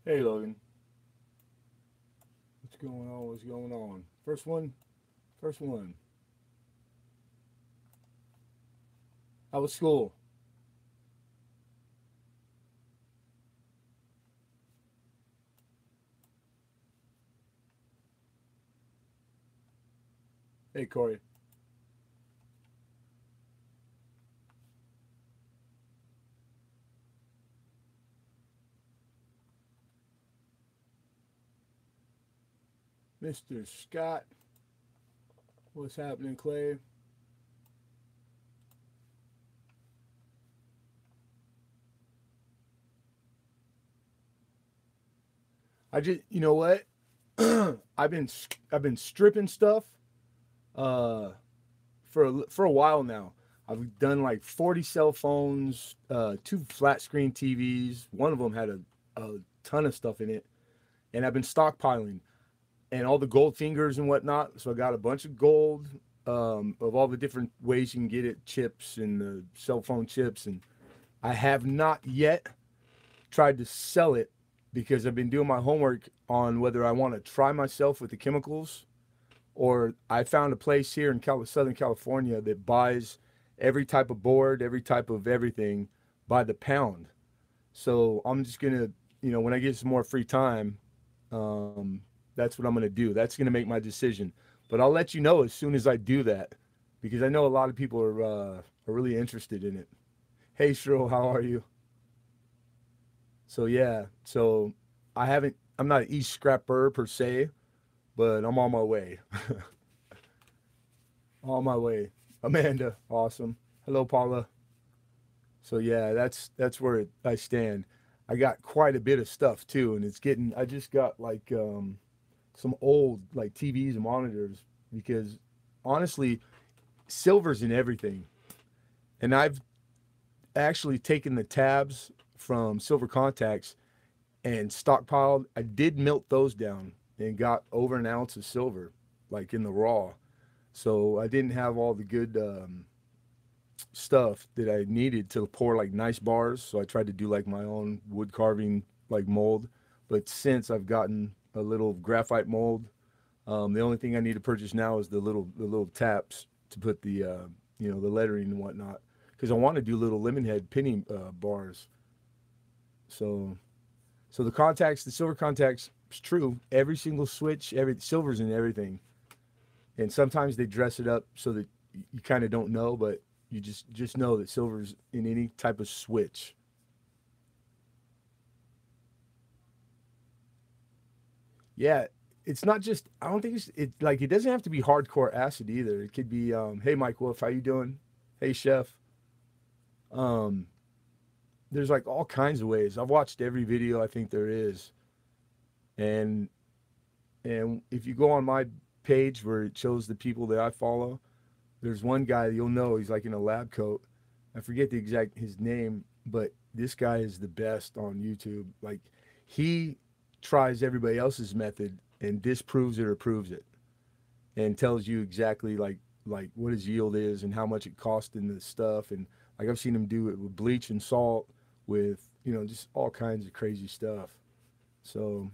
Hey Logan, what's going on? What's going on? First one, first one. How was school? Hey Corey, Mr. Scott, what's happening, Clay? I just, you know what? I've been I've been stripping stuff uh for a while now. I've done like 40 cell phones, two flat screen TVs. One of them had a ton of stuff in it, and I've been stockpiling and all the gold fingers and whatnot. So I got a bunch of gold of all the different ways you can get it, chips and the cell phone chips. And I have not yet tried to sell it because I've been doing my homework on whether I want to try myself with the chemicals, or I found a place here in Southern California that buys every type of board, every type of everything by the pound. So I'm just gonna, when I get some more free time, um, that's what I'm gonna do. That's gonna make my decision. But I'll let you know as soon as I do that, because I know a lot of people are really interested in it. Hey, Shro, how are you? So yeah, so I haven't. I'm not an East Scrapper per se, but I'm on my way. On my way. Amanda, awesome. Hello, Paula. So yeah, that's where I stand. I got quite a bit of stuff too, and it's getting. I just got like some old like TVs and monitors because honestly, silver's in everything, and I've actually taken the tabs from silver contacts and stockpiled. I did melt those down and got over an ounce of silver, like in the raw. So I didn't have all the good stuff that I needed to pour like nice bars. So I tried to do like my own wood carving like mold. But since I've gotten a little graphite mold, the only thing I need to purchase now is the little taps to put the lettering and whatnot. Because I want to do little lemon head pinning bars. So the contacts, the silver contacts, it's true. Every single switch, every silver's in everything. And sometimes they dress it up so that you kind of don't know, but you just know that silver's in any type of switch. Yeah, it's not just. I don't think it like it doesn't have to be hardcore acid either. It could be, hey Mike Wolf, how you doing? Hey Chef. Um, there's like all kinds of ways. I've watched every video I think there is, and if you go on my page where it shows the people that I follow, there's one guy you'll know. He's like in a lab coat. I forget the exact his name, but this guy is the best on YouTube. Like he tries everybody else's method and disproves it or proves it, and tells you exactly like what his yield is and how much it costs in the stuff. And like I've seen him do it with bleach and salt, with just all kinds of crazy stuff. So,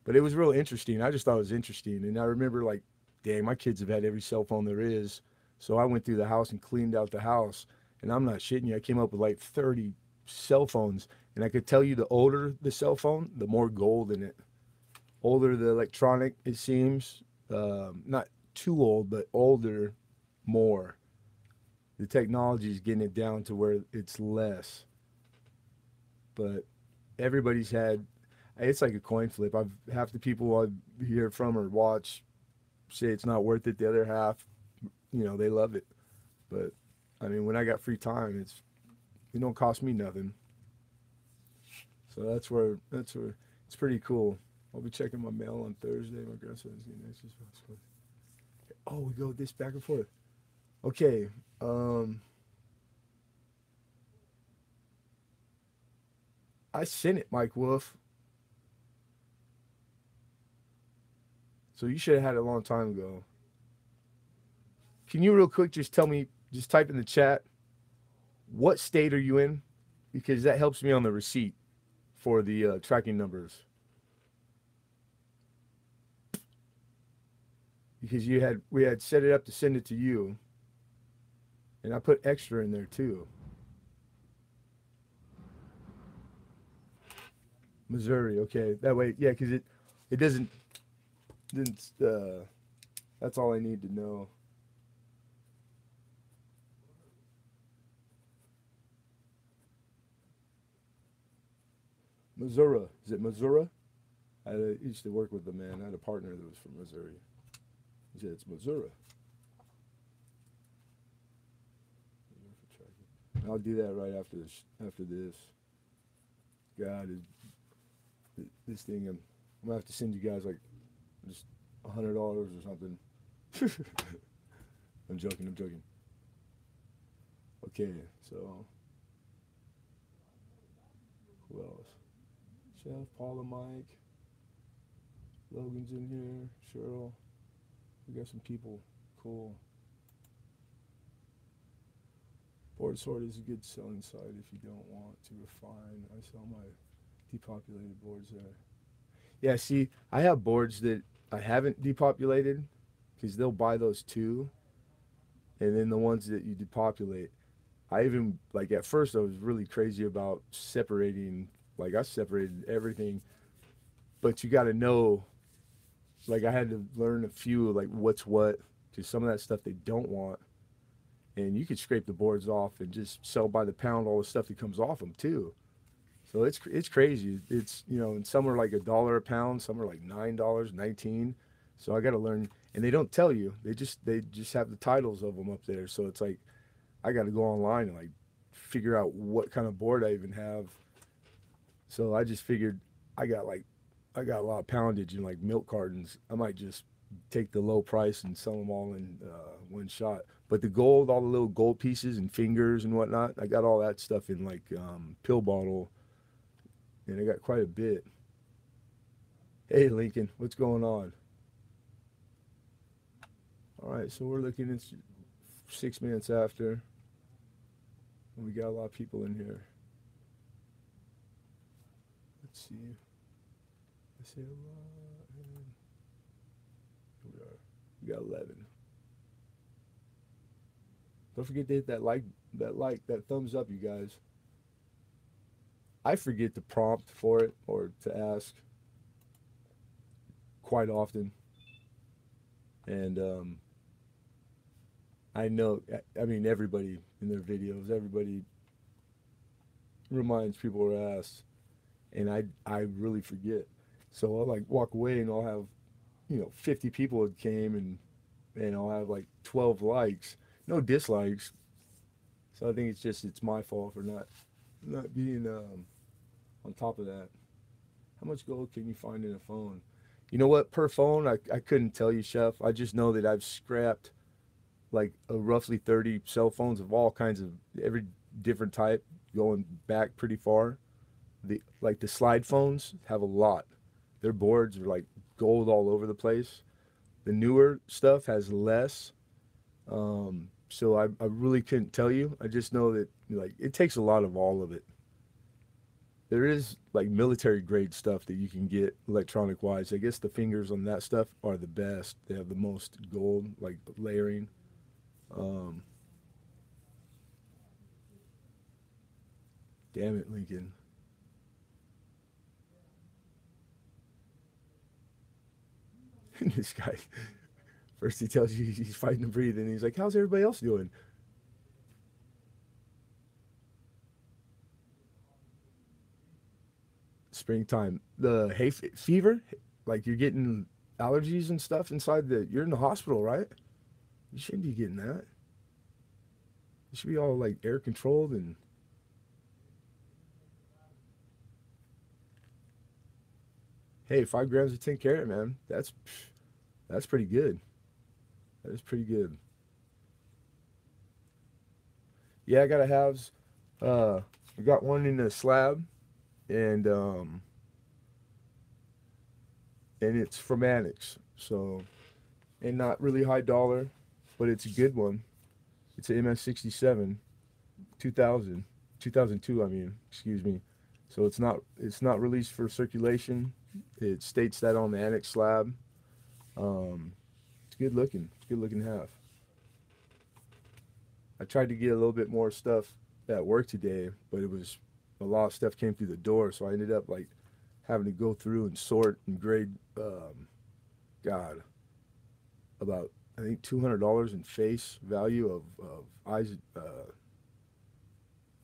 but it was real interesting. I just thought it was interesting, and I remember like, dang, my kids have had every cell phone there is. So I went through the house and cleaned out the house, and I'm not shitting you. I came up with like 30 cell phones, and I could tell you the older the cell phone, the more gold in it. Older the electronic, it seems. Not too old, but older, more. The technology is getting it down to where it's less. But everybody's had. It's like a coin flip. I've half the people I hear from or watch say it's not worth it. The other half, they love it. But I mean, when I got free time, it don't cost me nothing. So that's where it's pretty cool. I'll be checking my mail on Thursday. My grandson's getting next. Oh, we go this back and forth. Okay. Um, I sent it, Mike Wolf. So you should have had it a long time ago. Can you real quick just tell me? Just type in the chat. What state are you in? Because that helps me on the receipt for the tracking numbers because we had set it up to send it to you, and I put extra in there too. Missouri, okay, that way, yeah, because it didn't that's all I need to know. Missouri, is it Missouri? Used to work with the man. I had a partner that was from Missouri. He said it's Missouri. I'll do that right after this. After this, God, this thing. I'm gonna have to send you guys like just $100 or something. I'm joking. I'm joking. Okay, so who else? Chef, Paula, Mike, Logan's in here. Cheryl. We got some people. Cool. Board sort is a good selling site if you don't want to refine. I sell my depopulated boards there. Yeah, see, I have boards that I haven't depopulated because they'll buy those too. And then the ones that you depopulate, I even, like, at first I was really crazy about separating, like, I separated everything. But you got to know, like, I had to learn a few, like, what's what, because some of that stuff they don't want. And you could scrape the boards off and just sell by the pound all the stuff that comes off them too. So it's crazy. It's, you know, and some are like $1 a pound, some are like $9, 19. So I got to learn, and they don't tell you. They just have the titles of them up there. So it's like I got to go online and like figure out what kind of board I even have. So I just figured I got like I got a lot of poundage in like milk cartons. I might just take the low price and sell them all in one shot. But the gold, all the little gold pieces and fingers and whatnot, I got all that stuff in like pill bottle, and I got quite a bit. Hey Lincoln, what's going on? All right, so we're looking at 6 minutes after, and we got a lot of people in here. Let's see. I see a lot. Here we are. We got 11. Don't forget to hit that thumbs up, you guys. I forget to prompt for it or to ask quite often, and I know. I mean, everybody in their videos, everybody reminds people or asks, and I really forget. So I'll like walk away and I'll have 50 people that came and I'll have like 12 likes, no dislikes. So I think it's my fault for not being on top of that. How much gold can you find in a phone? You know what? Per phone, I couldn't tell you, Chef. I just know that I've scrapped like roughly 30 cell phones of all kinds of every different type, going back pretty far. The slide phones have a lot. Their boards are like gold all over the place. The newer stuff has less. So I really couldn't tell you. I just know that like it takes a lot of all of it. There is like military grade stuff that you can get electronic wise. I guess the fingers on that stuff are the best. They have the most gold, like layering. Um, Damn it, Lincoln. This guy, first he tells you he's fighting to breathe, and he's like, "How's everybody else doing?" Springtime, the fever, like you're getting allergies and stuff inside you're in the hospital, right? You shouldn't be getting that. You should be all like air controlled and hey, 5 grams of 10 carat, man. That's pretty good. That is pretty good. Yeah, I got a halves. Uh, I got one in a slab, and it's from Annex, so and not really high dollar, but it's a good one. It's an MS 67, 2000, 2002. I mean, excuse me. So it's not released for circulation. It states that on the annex slab. It's good looking. It's good looking half. I tried to get a little bit more stuff at work today, but it was a lot of stuff came through the door, so I ended up like having to go through and sort and grade. God, about I think $200 in face value of eyes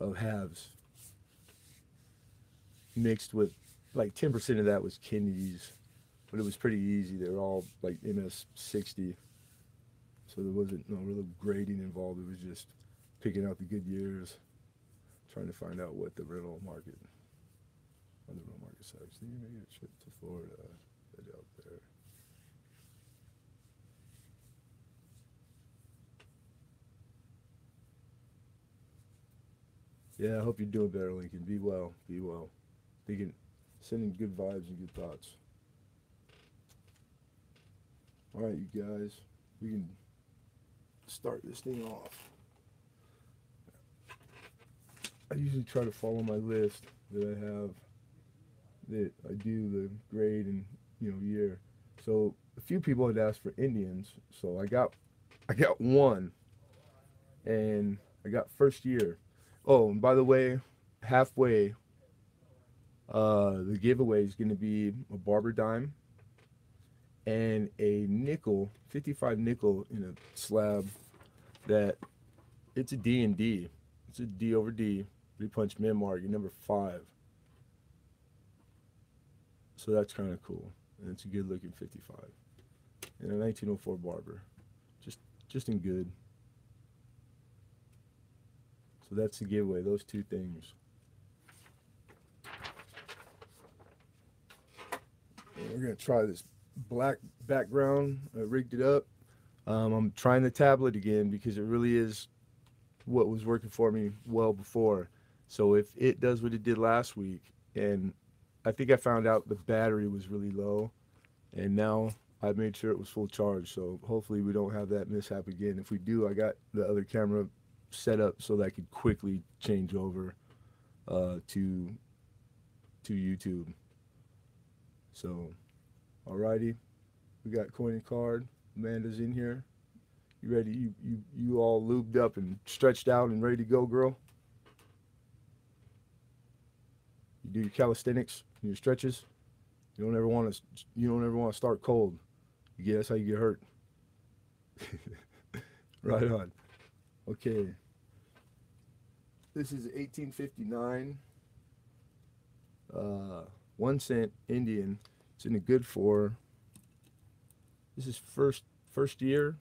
of halves mixed with like 10% of that was kidneys, but it was pretty easy. They were all like MS60, so there wasn't no real grading involved. It was just picking out the good years, trying to find out what the rental market, on the rental market side. So you make a trip to Florida, head out there. Yeah, I hope you're doing better, Lincoln. Be well. Be well. Thinking, sending good vibes and good thoughts. All right, you guys, we can start this thing off. I usually try to follow my list that I have, that I do the grade and year. So a few people had asked for Indians, so I got one, and I got first year. Oh, and by the way, halfway, the giveaway is going to be a barber dime and a nickel, 55 nickel in a slab that it's a D and D. It's a D over D, 3-punch Minmark, your number 5. So that's kind of cool. And it's a good looking 55. And a 1904 barber. Just in good. So that's the giveaway, those two things. And we're going to try this black background. I rigged it up. I'm trying the tablet again because it really is what was working for me well before. So if it does what it did last week, and I think I found out the battery was really low, and now I made sure it was full charge. So hopefully we don't have that mishap again. If we do, I got the other camera set up so that I could quickly change over to YouTube. So, alrighty, we got coin and card. Amanda's in here. You ready? You all lubed up and stretched out and ready to go, girl? You do your calisthenics, your stretches. You don't ever want to start cold. That's how you get hurt. Right on. Okay. This is 1859. 1 cent Indian. It's in a good 4. This is first year.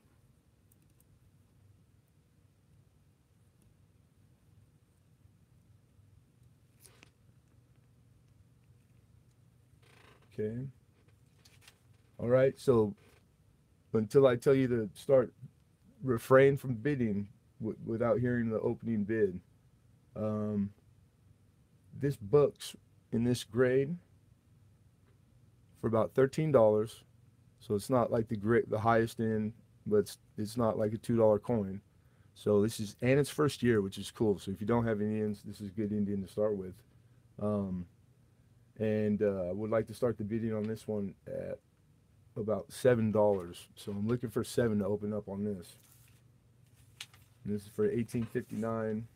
Okay. All right. So until I tell you to start, refrain from bidding without hearing the opening bid. This book's in this grade for about $13. So it's not like the highest end, but it's not like a $2 coin. So this is, and it's first year, which is cool. So if you don't have Indians, this is a good Indian to start with. And I would like to start the bidding on this one at about $7. So I'm looking for 7 to open up on this. And this is for 1859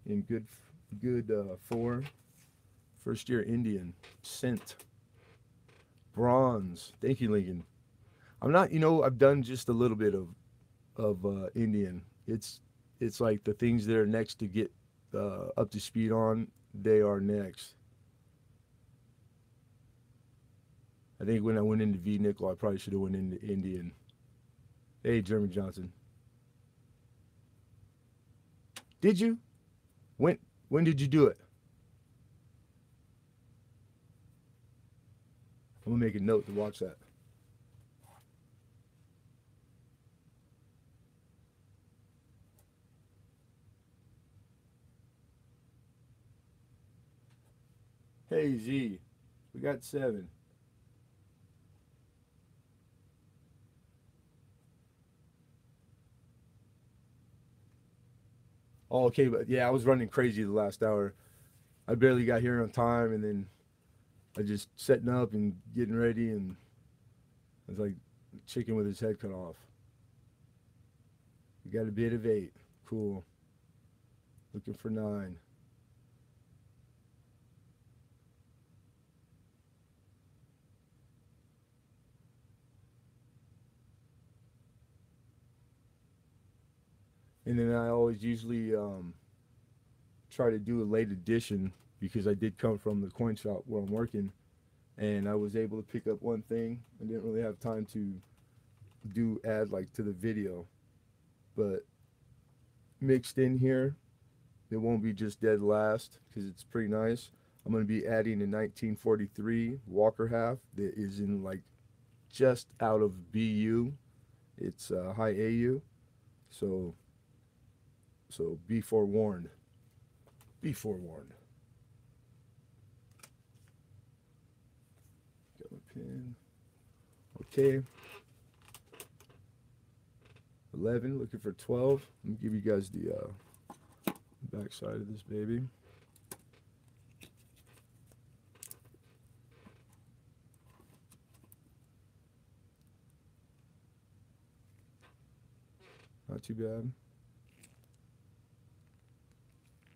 in good 4. First year Indian. Cent. Bronze. Thank you, Lincoln. I'm not, I've done just a little bit of Indian. It's like the things that are next to get up to speed on, they are next. I think when I went into V nickel, I probably should have went into Indian. Hey, Jeremy Johnson. Did you? When did you do it? I'm gonna make a note to watch that. Hey Z, we got 7. Oh, okay, but yeah, I was running crazy the last hour. I barely got here on time, and then I just setting up and getting ready, and I was like chicken with his head cut off. We got a bid of 8. Cool. Looking for 9. And then I always usually try to do a late edition because I did come from the coin shop where I'm working, and I was able to pick up one thing. I didn't really have time to add like to the video, but mixed in here, it won't be just dead last because it's pretty nice. I'm going to be adding a 1943 Walker half that is in like just out of BU. It's high AU, so be forewarned. Be forewarned. Got my pen. Okay. 11, looking for 12. Let me give you guys the back side of this baby. Not too bad.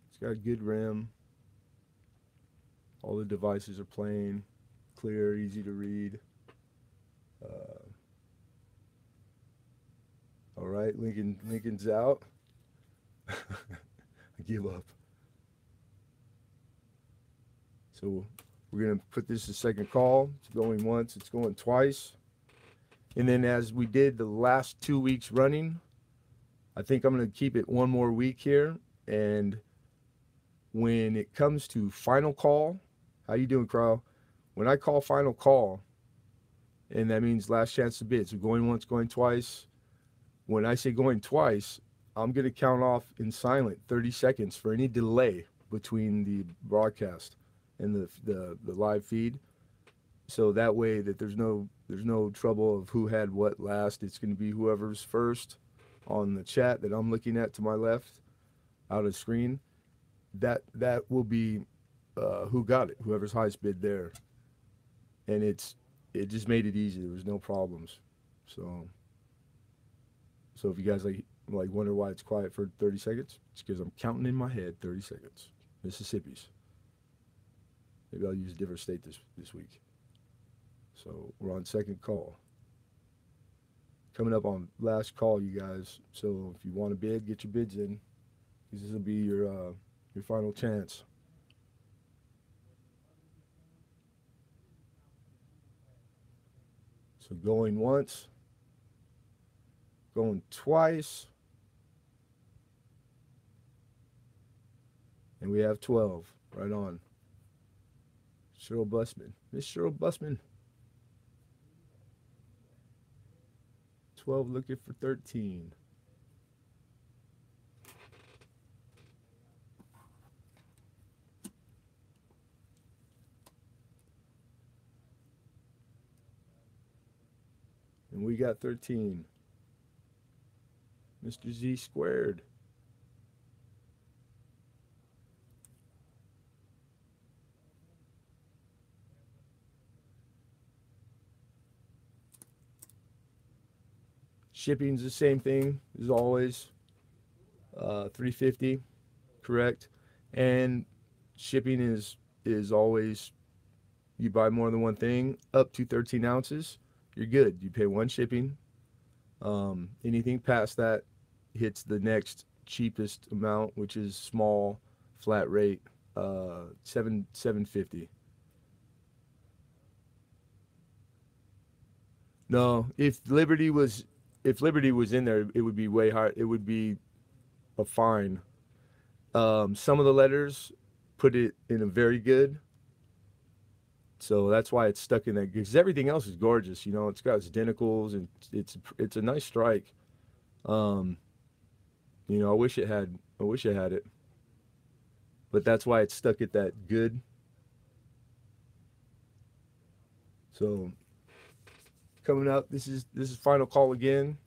It's got a good RAM. All the devices are playing. Clear, easy to read. All right, Lincoln's out. I give up. So we're gonna put this as second call. It's going once, it's going twice. And then as we did the last 2 weeks running, I think I'm gonna keep it one more week here. And when it comes to final call, how you doing, Carl? When I call final call, and that means last chance to bid, so going once, going twice. When I say going twice, I'm going to count off in silent 30 seconds for any delay between the broadcast and the live feed. So that way that there's no trouble of who had what last. It's going to be whoever's first on the chat that I'm looking at to my left out of screen. That will be who got it, whoever's highest bid there. And it just made it easy. There was no problems. So if you guys like wonder why it's quiet for 30 seconds, it's because I'm counting in my head 30 seconds. Mississippi's. Maybe I'll use a different state this week. So we're on second call. Coming up on last call, you guys. So if you want to bid, get your bids in, because this will be your final chance. So going once, going twice, and we have 12. Right on. Cheryl Busman. Miss Cheryl Busman. 12 looking for 13. And we got 13. Mr. Z squared. Shipping's the same thing as always. $3.50, correct. And shipping is always, you buy more than one thing up to 13 ounces, you're good. You pay one shipping. Anything past that hits the next cheapest amount, which is small flat rate, $7.50. No, if Liberty was in there, it would be way higher. It would be a fine. Some of the letters put it in a very good, so that's why it's stuck in that. Because everything else is gorgeous, you know. It's got its denticles, and it's a nice strike. You know, I wish it had it, but that's why it's stuck at that good. So coming up, this is final call again.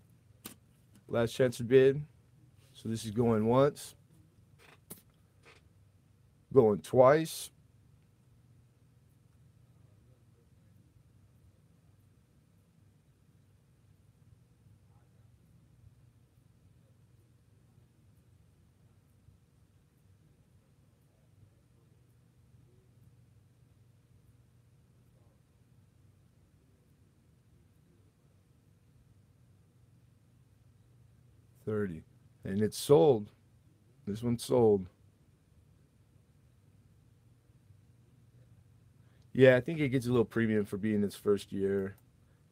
Last chance to bid. So this is going once. going twice. $30. And it's sold. This one's sold. Yeah, I think it gets a little premium for being its first year.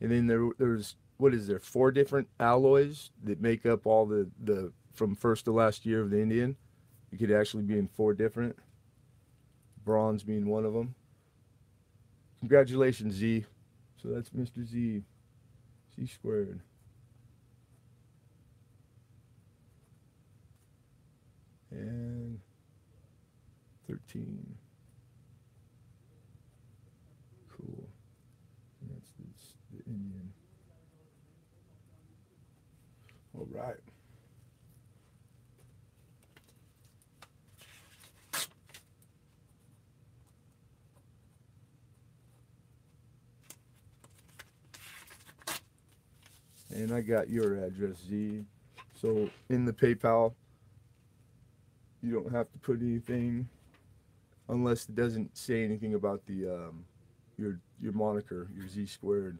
And then there's what is there? Four different alloys that make up all the from first to last year of the Indian. It could actually be in four different. Bronze being one of them. Congratulations, Z. So that's Mr. Z. Z squared. And 13. Cool. And that's the Indian. All right. And I got your address, Z. So in the PayPal, you don't have to put anything unless it doesn't say anything about the your moniker, your Z squared.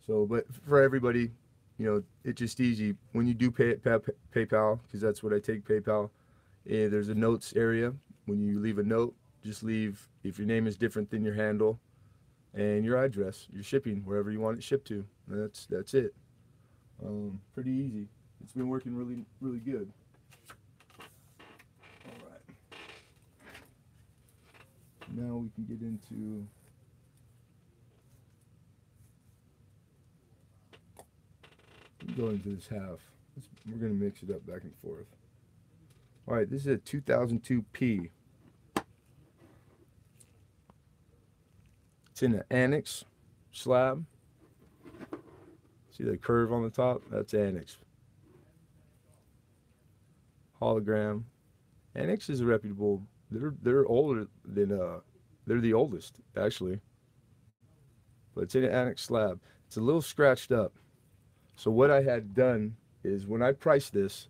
So, but for everybody, it's just easy when you do PayPal, because that's what I take PayPal. There's a notes area. When you leave a note, just leave if your name is different than your handle and your address, your shipping, wherever you want it shipped to. That's it. Pretty easy. It's been working really, really good. All right. Now we can get into go into this half. We're going to mix it up back and forth. All right, this is a 2002P. It's in an annex slab. See the curve on the top? That's annex. Hologram. Annex is a reputable. They're older than they're the oldest actually. But it's in an annex slab. It's a little scratched up. So what I had done is when I priced this,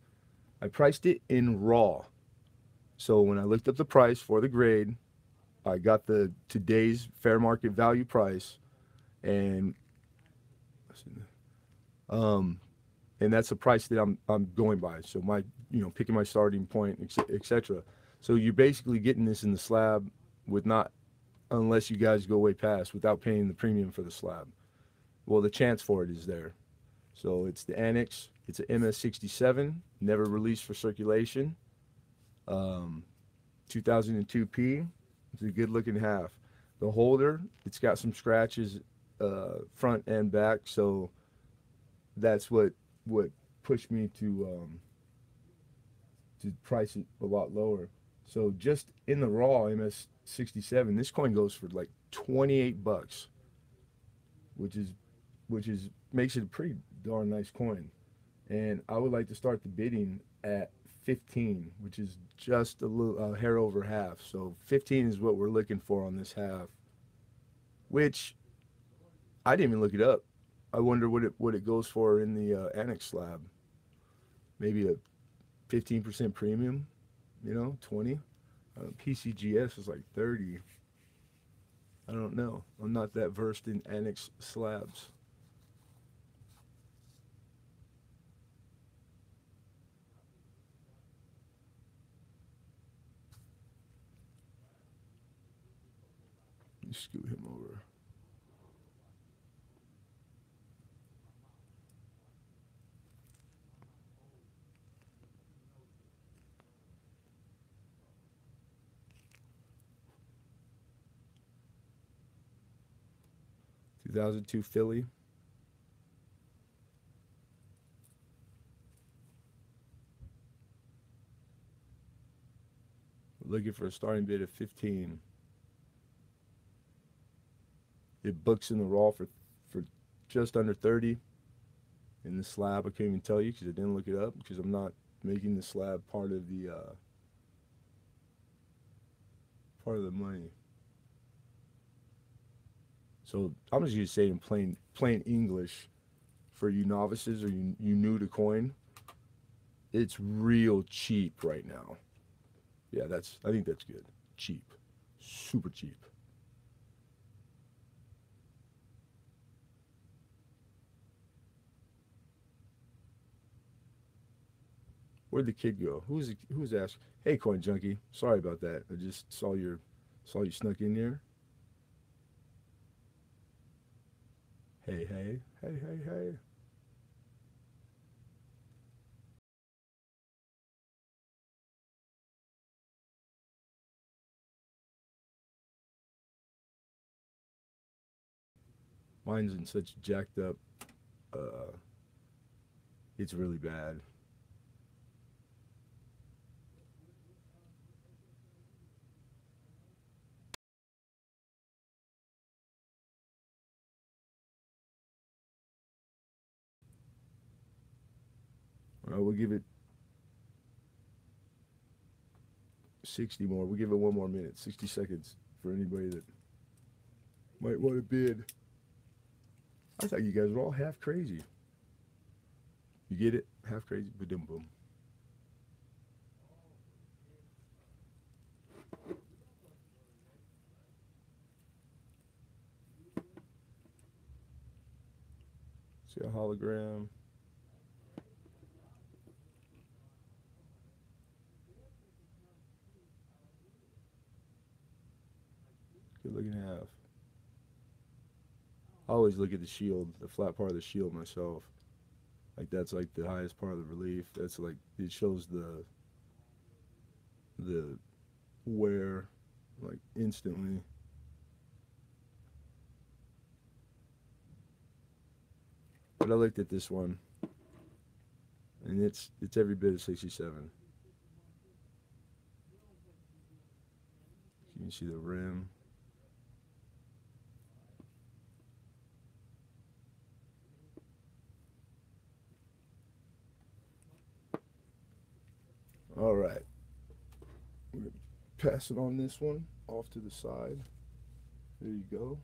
I priced it in raw. So when I looked up the price for the grade, I got the today's fair market value price, and um, and that's the price that I'm going by. So my picking my starting point, etc. So you're basically getting this in the slab with not unless you guys go way past without paying the premium for the slab. Well, the chance for it is there. So it's the annex. It's an MS67, never released for circulation. 2002P. It's a good looking half. The holder, it's got some scratches front and back, so that's what pushed me to price it a lot lower. So just in the raw MS67, this coin goes for like 28 bucks, which is makes it a pretty darn nice coin. And I would like to start the bidding at 15, which is just a little hair over half. So 15 is what we're looking for on this half, which I didn't even look it up. I wonder what it goes for in the annex slab. Maybe a 15% premium, 20. PCGS is like 30. I don't know. I'm not that versed in annex slabs. Scoot him over. (2002) Philly. Looking for a starting bid of 15. It books in the raw for just under 30. In the slab, I can't even tell you because I didn't look it up because I'm not making the slab part of the part of the money. So I'm just gonna say in plain English for you novices or you new to coin, it's real cheap right now. Yeah, I think that's good. Cheap. Super cheap. Where'd the kid go? Who's asked? Hey, Coin Junkie. Sorry about that. I just saw you snuck in there. Hey, hey, hey, hey, hey. Mine's in such jacked up. Uh, it's really bad. We'll give it 60 more. We'll give it one more minute, 60 seconds for anybody that might want to bid. I thought you guys were all half crazy. You get it? Half crazy? Boom, boom. See a hologram. Good looking half. I always look at the shield, the flat part of the shield myself. Like that's like the highest part of the relief. That's like it shows the wear like instantly. But I looked at this one and it's every bit of 67. You can see the rim. All right. We're going to pass it on this one off to the side. There you go.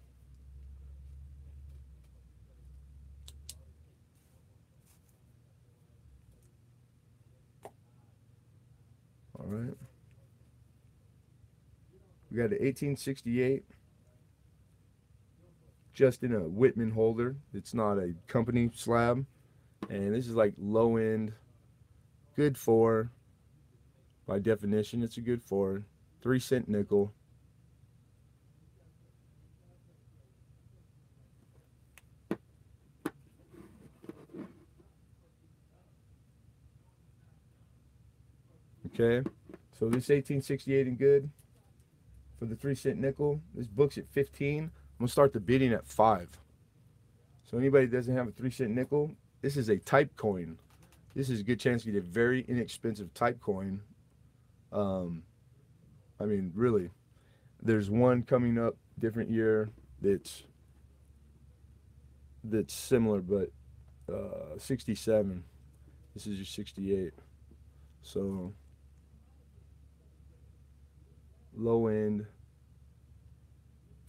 All right. We got an 1868, just in a Whitman holder. It's not a company slab. And this is like low end, good for, by definition, it's a good for. 3 cent nickel. Okay. So this 1868 and good for the 3 cent nickel. This book's at 15. I'm gonna start the bidding at 5. So anybody that doesn't have a 3 cent nickel, this is a type coin. This is a good chance to get a very inexpensive type coin. Um, I mean, really, there's one coming up different year that's similar, but 67. This is your 68. So low end,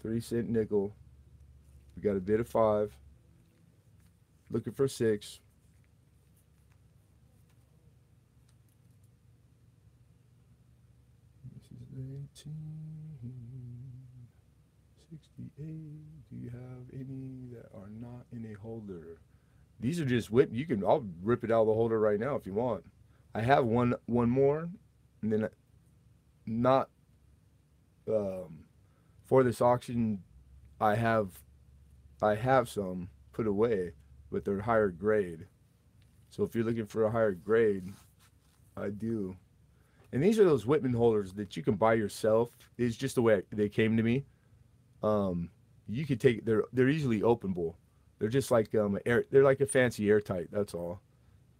3 cent nickel. We got a bid of 5. Looking for 6. This is 1868. Do you have any that are not in a holder? These are just whip. I'll rip it out of the holder right now if you want. I have one more, and then not for this auction. I have some put away, but they're higher grade. So if you're looking for a higher grade, I do. And these are those Whitman holders that you can buy yourself. It's just the way they came to me. You could take they're easily openable. They're just like they're like a fancy airtight. That's all.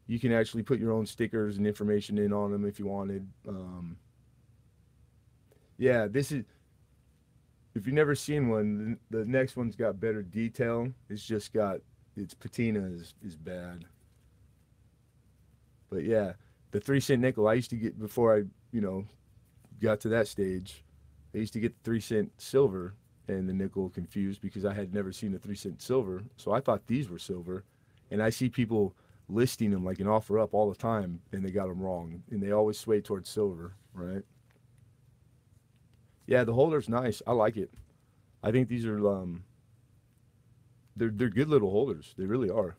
You can actually put your own stickers and information in on them if you wanted. Yeah, this is if you've never seen one, the next one's got better detail. It's just got its patina is bad. But yeah, the 3 cent nickel I used to get before I got to that stage. I used to get the 3 cent silver and the nickel confused because I had never seen a 3 cent silver. So I thought these were silver. And I see people listing them like an offer up all the time, and they got them wrong. And they always sway towards silver, right? Yeah, the holder's nice. I like it. I think these are they're good little holders. They really are.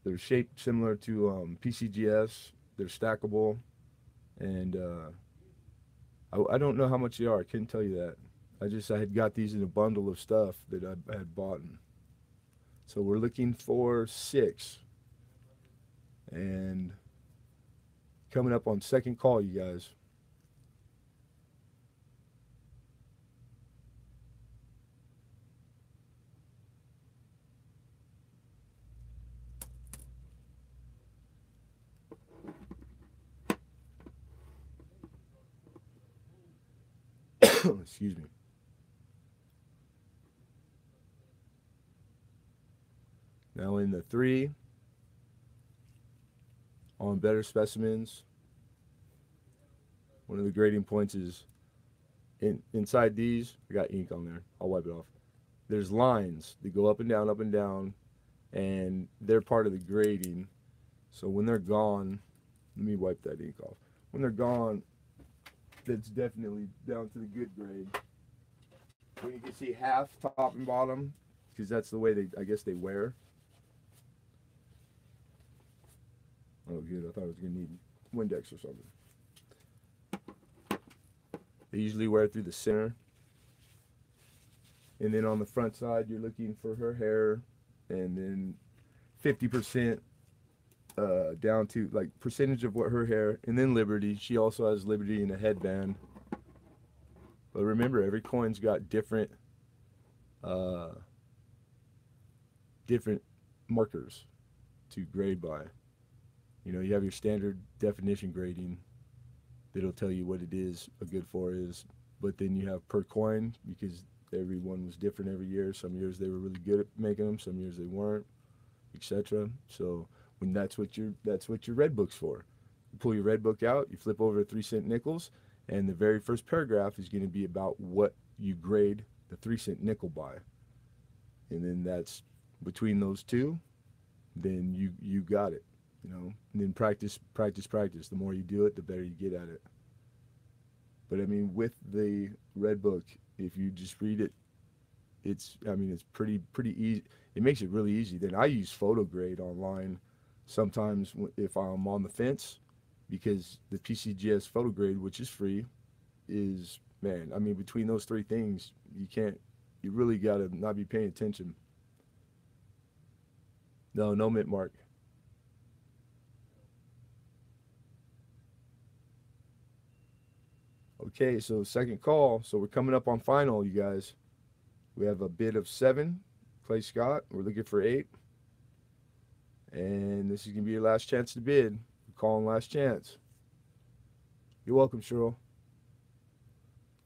They're shaped similar to PCGS. They're stackable, and I don't know how much they are. I couldn't tell you that. I had got these in a bundle of stuff that I had bought. So we're looking for 6, and coming up on second call, you guys. Excuse me. Now in the 3 on better specimens, one of the grading points is inside these. I got ink on there. I'll wipe it off. There's lines that go up and down, and they're part of the grading. So when they're gone, let me wipe that ink off. When they're gone, that's definitely down to the good grade. When you can see half top and bottom, because that's the way I guess they wear. Oh, good. I thought I was going to need Windex or something. They usually wear through the center. And then on the front side, you're looking for her hair, and then 50% down to like percentage of what her hair, and then Liberty. She also has Liberty in a headband. But remember, every coin's got different different markers to grade by. You know, you have your standard definition grading that'll tell you what it is a good 4 is, but then you have per coin because every one was different every year. Some years they were really good at making them, some years they weren't, etc. So when that's what your red book's for. You pull your red book out, you flip over to 3 cent nickels, and the very first paragraph is going to be about what you grade the 3 cent nickel by. And then that's between those two, then you got it, you know. And then practice. The more you do it, the better you get at it. But I mean, with the red book, if you just read it, it's pretty easy. It makes it really easy. Then I use PhotoGrade online sometimes if I'm on the fence, because the PCGS PhotoGrade, which is free, is, man, I mean, between those 3 things, you really got to not be paying attention. No mint mark. Okay, so second call. So we're coming up on final, you guys. We have a bid of 7, Clay Scott. We're looking for 8. And this is going to be your last chance to bid. We're calling last chance. You're welcome, Cheryl.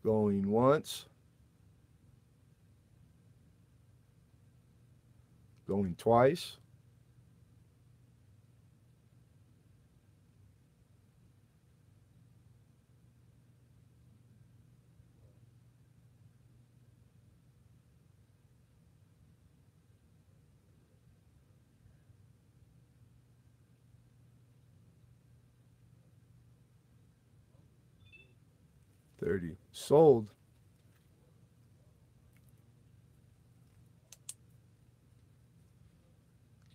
Going once. Going twice. $30. Sold.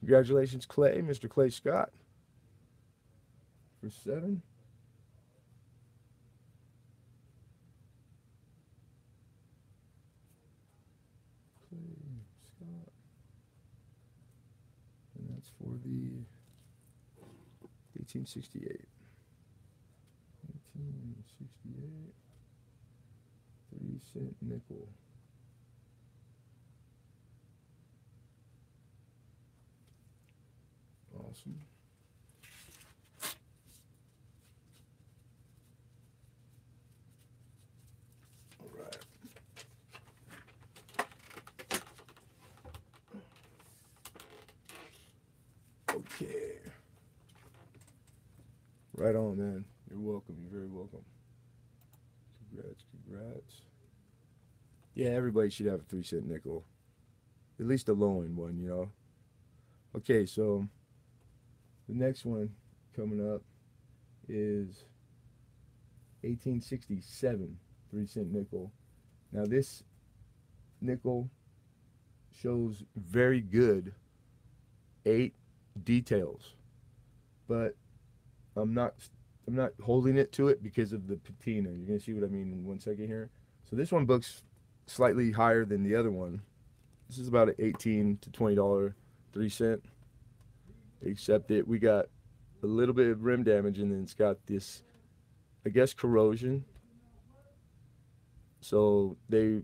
Congratulations, Clay, Mr. Clay Scott, for 7. Clay Scott. And that's for the 1868. 1868. 3 cent nickel. Awesome. All right. Okay. Right on, man. You're welcome. You're very welcome. Congrats. Yeah, everybody should have a 3 cent nickel. At least a low end one, you know. Okay, so the next one coming up is 1867 3 cent nickel. Now this nickel shows very good 8 details, but I'm not I'm not holding it to it because of the patina. You're gonna see what I mean in 1 second here. So this one books slightly higher than the other one. This is about an $18 to $20 3 cent. Except that we got a little bit of rim damage, and then it's got this, I guess, corrosion. So they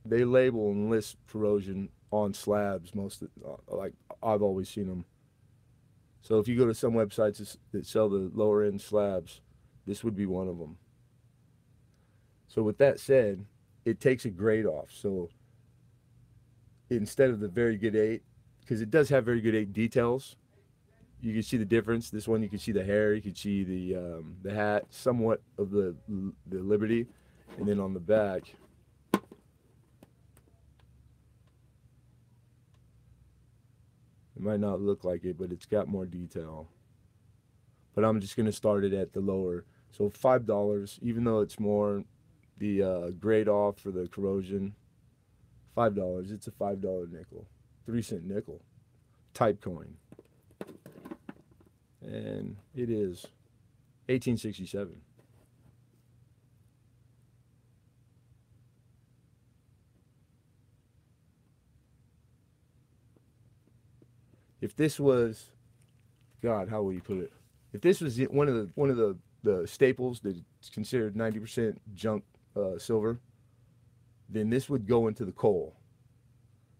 label and list corrosion on slabs like I've always seen them. So if you go to some websites that sell the lower end slabs, this would be one of them. So with that said, it takes a grade off. So instead of the very good 8, because it does have very good 8 details, you can see the difference. This one you can see the hair, you can see the hat, somewhat of the Liberty, and then on the back. It might not look like it, but it's got more detail. But I'm just going to start it at the lower. So $5, even though it's more the grade off for the corrosion. $5. It's a $5 nickel. 3 cent nickel. Type coin. And it is 1867. If this was, God, how will you put it? If this was one of the staples that's considered 90% junk silver, then this would go into the coal.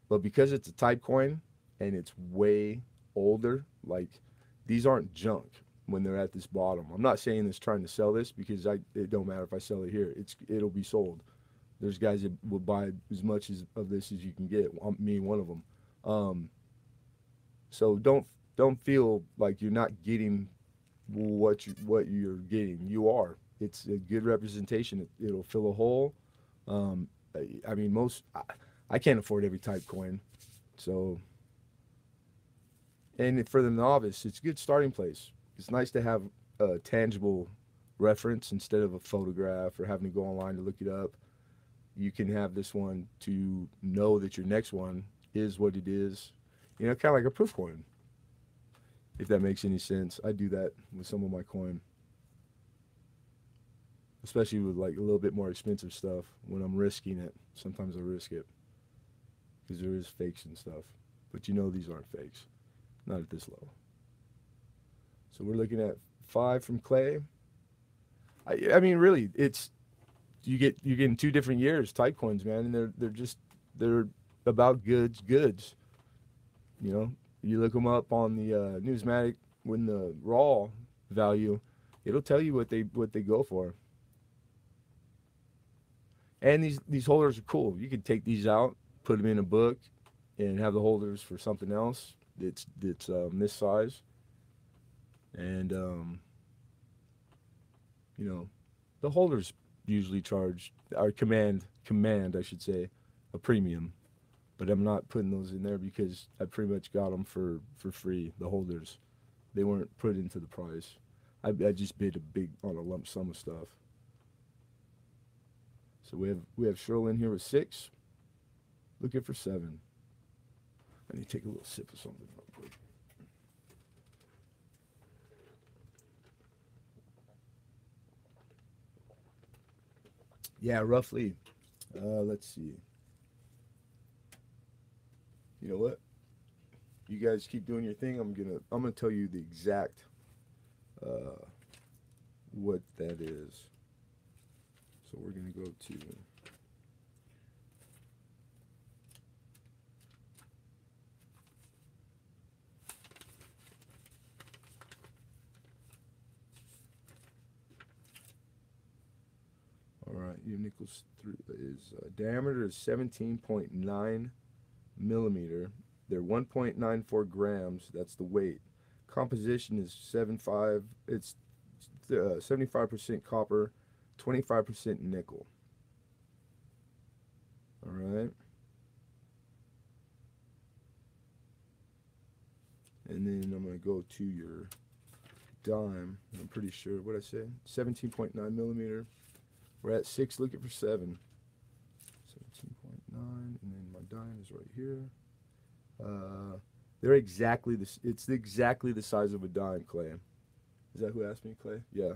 But because it's a type coin and it's way older, like these aren't junk when they're at this bottom. I'm not saying this trying to sell this because it don't matter if I sell it here. It'll be sold. There's guys that will buy as much of this as you can get. Me, one of them. So don't feel like you're not getting what you're getting. You are. It's a good representation. It'll fill a hole. I mean, I can't afford every type coin, so and for the novice, it's a good starting place. It's nice to have a tangible reference instead of a photograph or having to go online to look it up. You can have this one to know that your next one is what it is. You know, kind of like a proof coin, if that makes any sense. I do that with some of my coin, especially with like a little bit more expensive stuff. When I'm risking it, sometimes I risk it because there is fakes and stuff. But you know these aren't fakes, not at this low. So we're looking at 5 from Clay. I mean, really, you're getting 2 different years type coins, man, and they're about goods. You know, you look them up on the Newsmatic when the raw value, it'll tell you what they go for. And these holders are cool. You could take these out, put them in a book, and have the holders for something else that's this size. And you know, the holders usually charge or command I should say a premium, but I'm not putting those in there because I pretty much got them for free. The holders, they weren't put into the price. I just bid on a lump sum of stuff. So we have Cheryl in here with 6, looking for 7. I need to take a little sip of something real quick. Yeah, roughly. Let's see. You know what? You guys keep doing your thing. I'm gonna tell you the exact uh, what that is. So we're gonna go to. All right, your nickel's is diameter is 17.9 millimeter. They're 1.94 grams. That's the weight. Composition is 75. It's 75% copper, 25% nickel. All right. And then I'm going to go to your dime. I'm pretty sure what I said. 17.9 millimeter. We're at 6, looking for 7. 17.9, and then my dime is right here. They're exactly this. It's exactly the size of a dime, Clay. Is that who asked me, Clay? Yeah.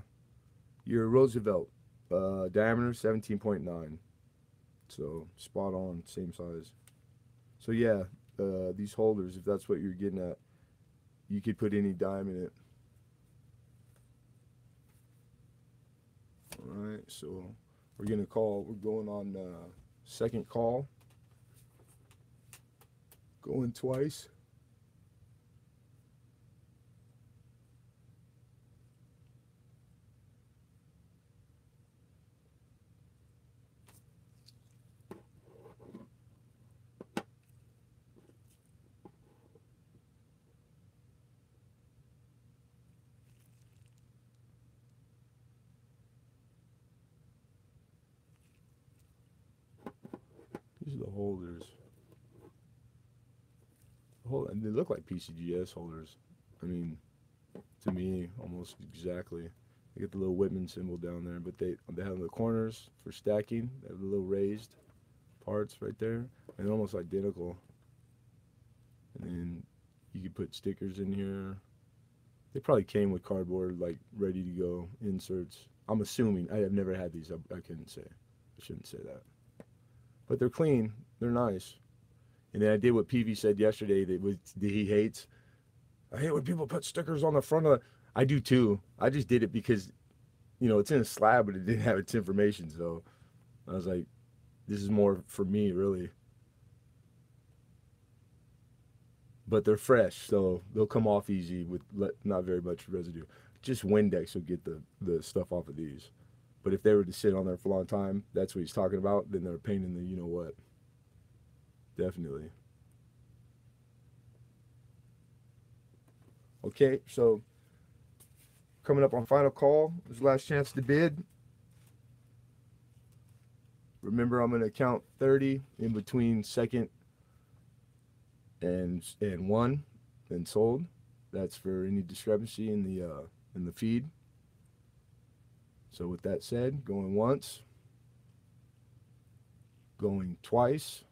Your Roosevelt, diameter 17.9. So spot on, same size. So yeah, these holders, if that's what you're getting at, you could put any dime in it. All right, so we're going on second call. Going twice. These are the holders. And they look like PCGS holders. I mean, to me, almost exactly. They get the little Whitman symbol down there, but they have the corners for stacking. They have the little raised parts right there, and almost identical. And then you could put stickers in here. They probably came with cardboard, like ready to go inserts. I'm assuming. I have never had these. I couldn't say. I shouldn't say that. But they're clean. They're nice. And then I did what PV said yesterday that he hates. I hate when people put stickers on the front of the. I do too. I just did it because, it's in a slab, but it didn't have its information. So I was like, this is more for me, really. But they're fresh, so they'll come off easy with not very much residue. Just Windex will get the stuff off of these. But if they were to sit on there for a long time, that's what he's talking about, then they're a pain in the you-know-what. Definitely. Okay, so coming up on final call. This is last chance to bid. Remember, I'm going to count 30 in between second and 1 and sold. That's for any discrepancy in the feed. So with that said, going once, going twice.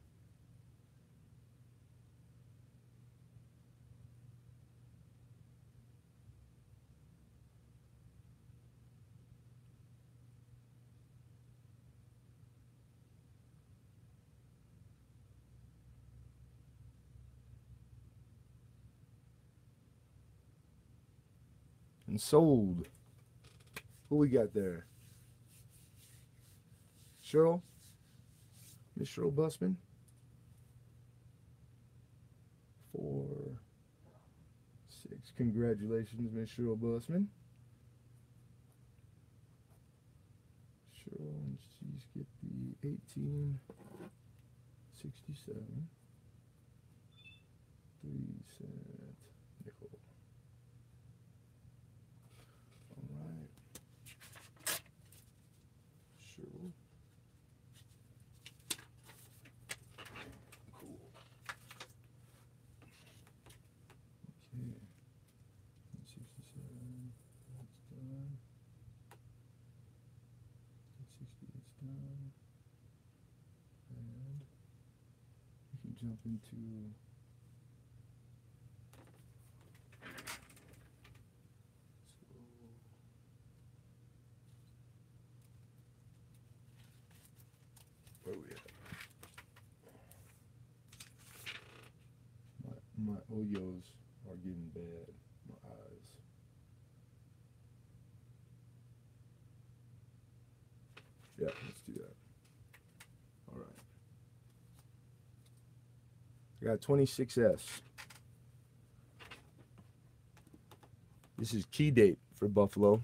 And sold. Who we got there? Cheryl? Miss Cheryl Busman? 4, 6. Congratulations, Miss Cheryl Busman. Cheryl, and she's get the 1867. 3-cent nickel. All right. Cheryl. Cool. Okay. 67. That's done. 68's done. And we can jump into where we at? My Oyos are getting bad. My eyes. Yeah, let's do that. All right. I got 26S. This is key date for Buffalo.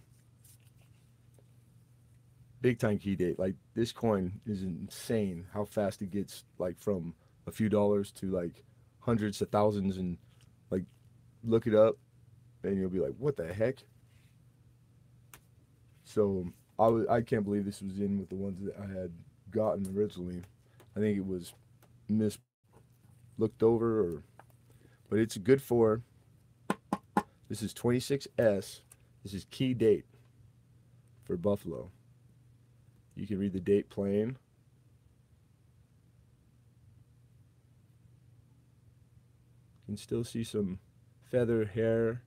Big time key date. Like, this coin is insane how fast it gets, like, from a few dollars to like hundreds to thousands, and like, look it up and you'll be like, what the heck? So I can't believe this was in with the ones that I had gotten originally. I think it was looked over, or but it's good for. This is 26S. This is key date for Buffalo. You can read the date plain. You can still see some feather hair.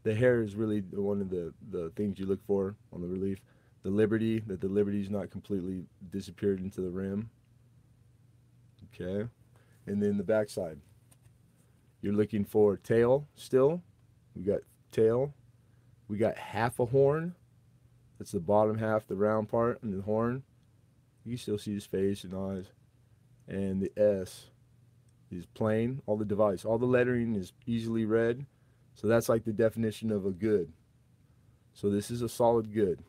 The hair is really one of the things you look for on the relief. The Liberty, that the Liberty's not completely disappeared into the rim. Okay. And then the backside. You're looking for tail still. We got tail. We got half a horn. That's the bottom half, the round part, and the horn. You can still see his face and eyes. And the S is plain. All the device, all the lettering is easily read. So that's like the definition of a good. So this is a solid good.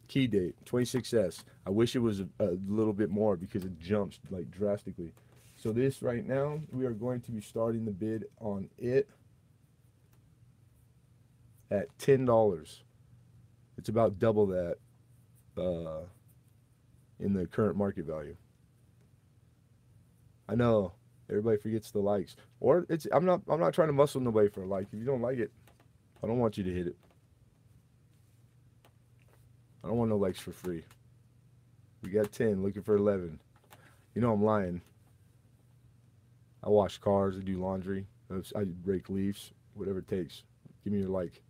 Key date, 26S. I wish it was a little bit more because it jumps like drastically. So this right now, we are going to be starting the bid on it at $10. It's about double that in the current market value. I know everybody forgets the likes, or it's I'm not trying to muscle nobody for a like. If you don't like it, I don't want you to hit it. I don't want no likes for free. We got 10, looking for 11. You know I'm lying. I wash cars, I do laundry, I rake leaves, whatever it takes. Give me your like.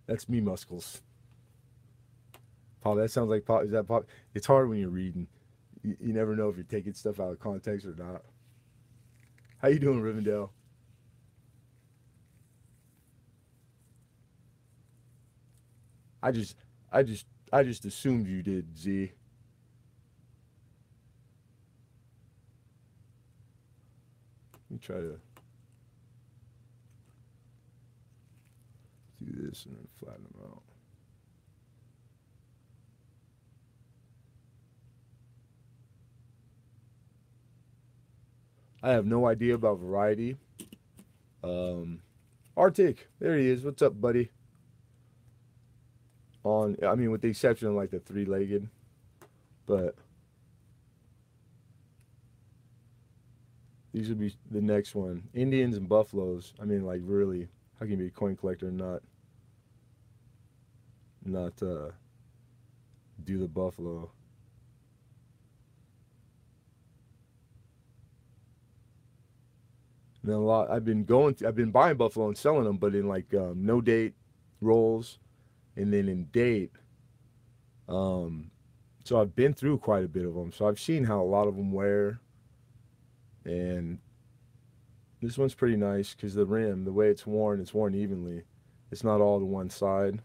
That's me muscles. Paul, that sounds like Paul. Is that Paul? It's hard when you're reading. You never know if you're taking stuff out of context or not. How you doing, Rivendell? I just, I just assumed you did, Z. Let me try to do this and then flatten them out. I have no idea about variety. Um, Arctic, there he is. What's up, buddy? I mean, with the exception of like the three-legged, but these would be the next one. Indians and buffaloes. I mean, like really, how can you be a coin collector and not do the buffalo? And then a lot. I've been buying buffalo and selling them, but in like no date rolls, and then in date. Um, so I've been through quite a bit of them. So I've seen how a lot of them wear, and this one's pretty nice because the rim, the way it's worn evenly. It's not all to one side.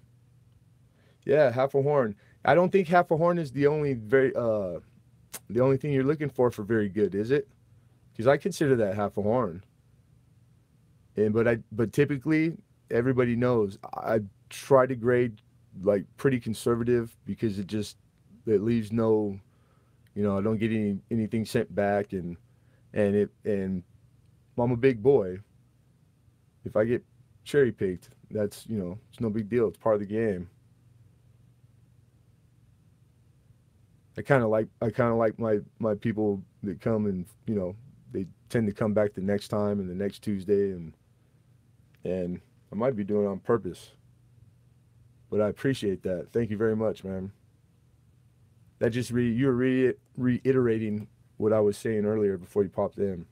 Yeah, half a horn. I don't think half a horn is the only thing you're looking for very good, is it? Because I consider that half a horn. But typically everybody knows I try to grade like pretty conservative because it leaves no, I don't get anything sent back, and I'm a big boy. If I get cherry picked, that's, it's no big deal. It's part of the game. I kind of like my people that come, and they tend to come back the next time and the next Tuesday, and I might be doing it on purpose, but I appreciate that. Thank you very much, man. That just you're reiterating what I was saying earlier before you popped in.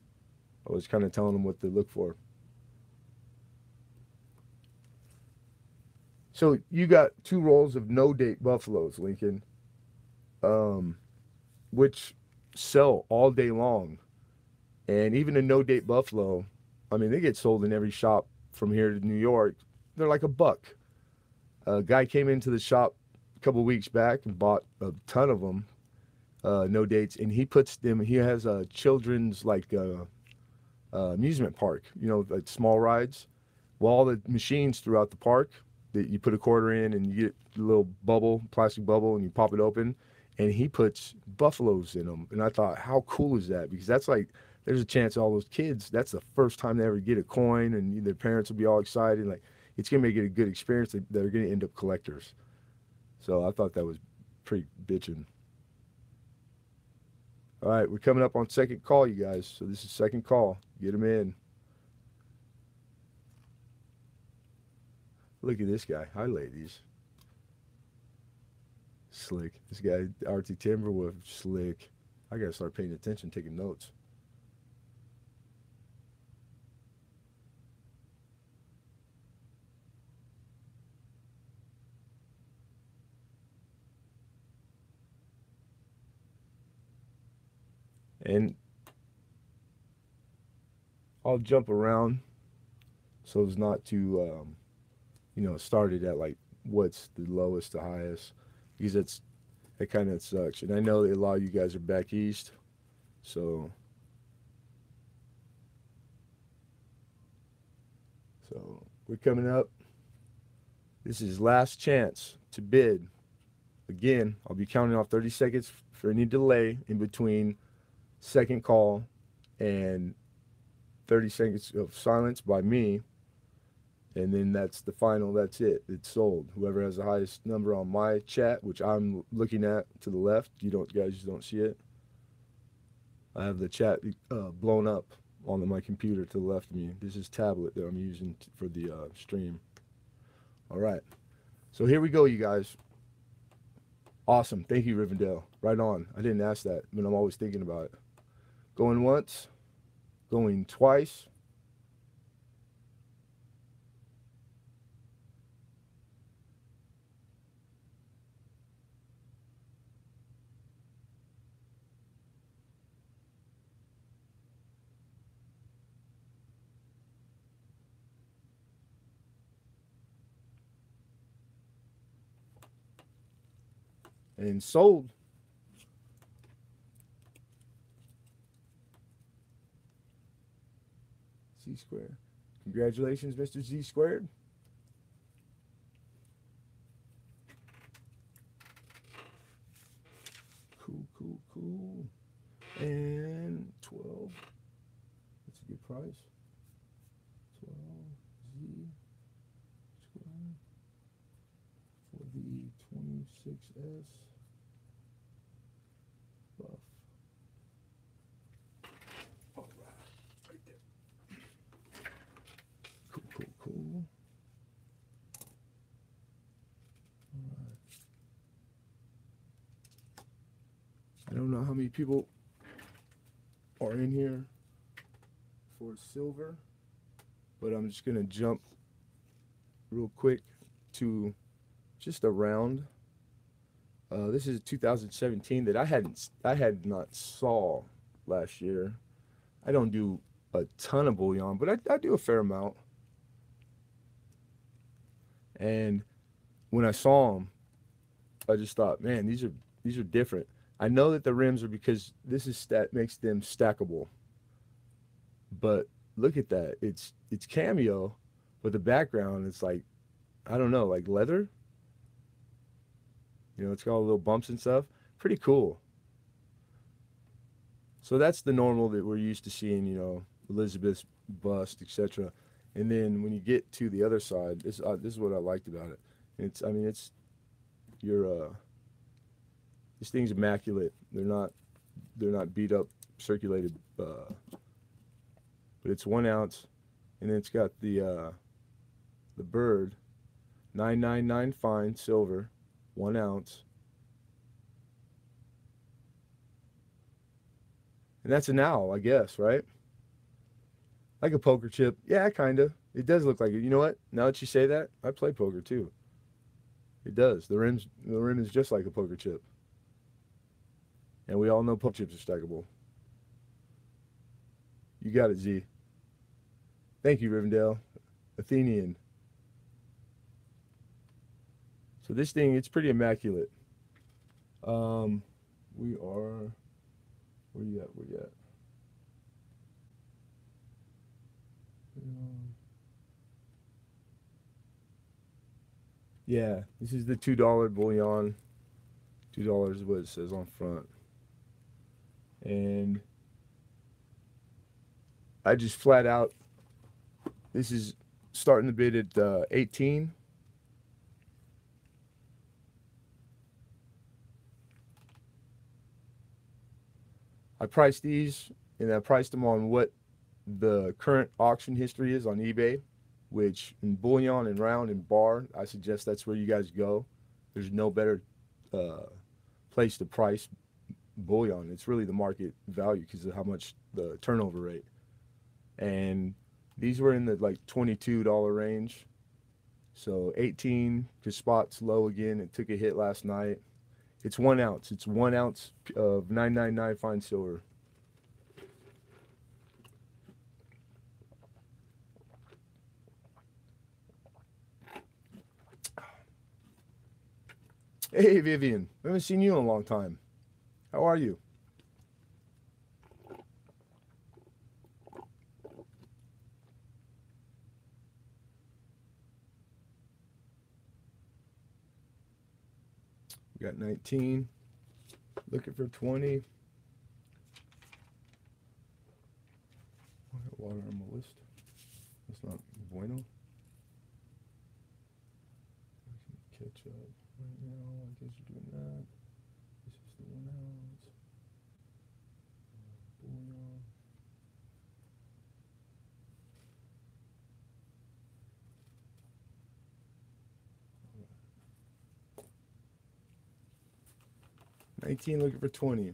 I was kind of telling them what to look for. So you got two rolls of no date buffaloes, Lincoln, um, which sell all day long. And even a no date buffalo, I mean, they get sold in every shop from here to New York. They're like a buck. A guy came into the shop a couple weeks back and bought a ton of them, no dates, and he puts them. He has a children's like amusement park, like small rides. Well, all the machines throughout the park that you put a quarter in and you get a little bubble, plastic bubble, and you pop it open, and he puts buffaloes in them. And I thought, how cool is that? Because that's like there's a chance all those kids, that's the first time they ever get a coin, and their parents will be all excited. Like, it's gonna make it a good experience. That are gonna end up collectors. So I thought that was pretty bitching. All right, we're coming up on second call, you guys. So this is second call. Get them in. Look at this guy. Hi, ladies. Slick. This guy, RT Timberwolf, slick. I gotta start paying attention, taking notes. And I'll jump around so as not to, start it at like what's the lowest to highest, because that kind of sucks. And I know that a lot of you guys are back east, so we're coming up. This is last chance to bid. Again, I'll be counting off 30 seconds for any delay in between second call and 30 seconds of silence by me. And then that's the final, that's it. It's sold. Whoever has the highest number on my chat, which I'm looking at to the left, guys don't see it. I have the chat blown up on my computer to the left of me. This is tablet that I'm using for the stream. All right. So here we go, you guys. Awesome. Thank you, Rivendell. Right on. I didn't ask that, but I'm always thinking about it. Going once, going twice. And sold. Z squared. Congratulations, Mr. Z squared. Cool. And 12. That's a good price. 12 Z squared for the 26S buff. All right there. Cool. All right. I don't know how many people are in here for silver, but I'm just gonna jump real quick to just a round. This is 2017 that I had not saw last year. I don't do a ton of bullion, but I do a fair amount. And when I saw them, I just thought, man, these are different. I know that the rims are because this makes them stackable. But look at that. It's cameo, but the background is like, I don't know, like leather. It's got all little bumps and stuff. Pretty cool. So that's the normal that we're used to seeing, Elizabeth's bust, etc. And then when you get to the other side, this is what I liked about it. It's this thing's immaculate. They're not beat up, circulated, but it's 1 ounce, and then it's got the bird, 999 fine silver, 1 ounce, and that's an owl, I guess, right? Like a poker chip. Yeah, kinda. It does look like it. You know what? Now that you say that, I play poker too. It does. The rim is just like a poker chip. And we all know poker chips are stackable. You got it, Z. Thank you, Rivendell. Athenian. So this thing, it's pretty immaculate. We are, where you at? Yeah, this is the $2 bullion. $2 is what it says on front. And I just flat out, this is starting the bid at 18. I priced these, and I priced them on what the current auction history is on eBay, which in bullion and round and bar, I suggest that's where you guys go. There's no better uh, place to price bullion. It's really the market value because of how much the turnover rate. And these were in the like $22 range. So 18, because spot's low again. It took a hit last night. It's 1 ounce. It's 1 ounce of 999 fine silver. Hey, Vivian. I haven't seen you in a long time. How are you? We got 19. Looking for 20. I got water on my list. That's not bueno. Catch up right now. I guess you're doing that. This is the 1 ounce. Bullion. Right. 19 looking for 20.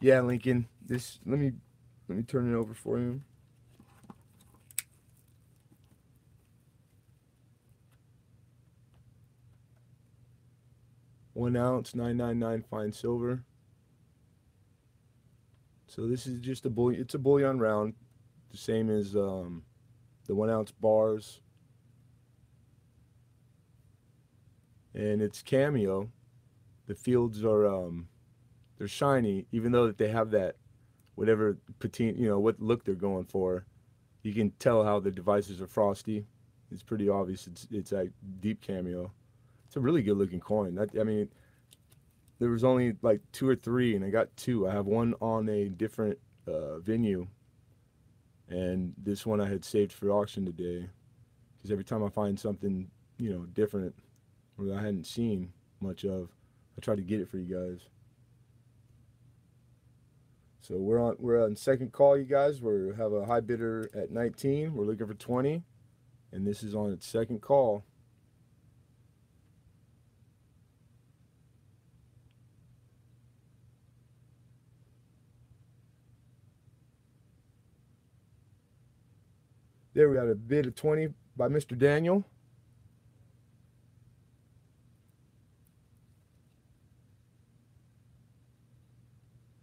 Yeah, Lincoln. This let me turn it over for you. $1 ounce, 999 fine silver. So this is just a bullion. It's a bullion round, the same as the 1 ounce bars, and it's cameo. The fields are they're shiny, even though that they have that whatever patina, what look they're going for. You can tell how the devices are frosty. It's pretty obvious. It's like deep cameo. It's a really good looking coin. I mean, there was only like two or three, and I got two. I have one on a different venue, and this one I had saved for auction today. Because every time I find something, different or that I hadn't seen much of, I try to get it for you guys. So we're on second call, you guys. We have a high bidder at 19. We're looking for 20, and this is on its second call. There we got a bid of 20 by Mr. Daniel.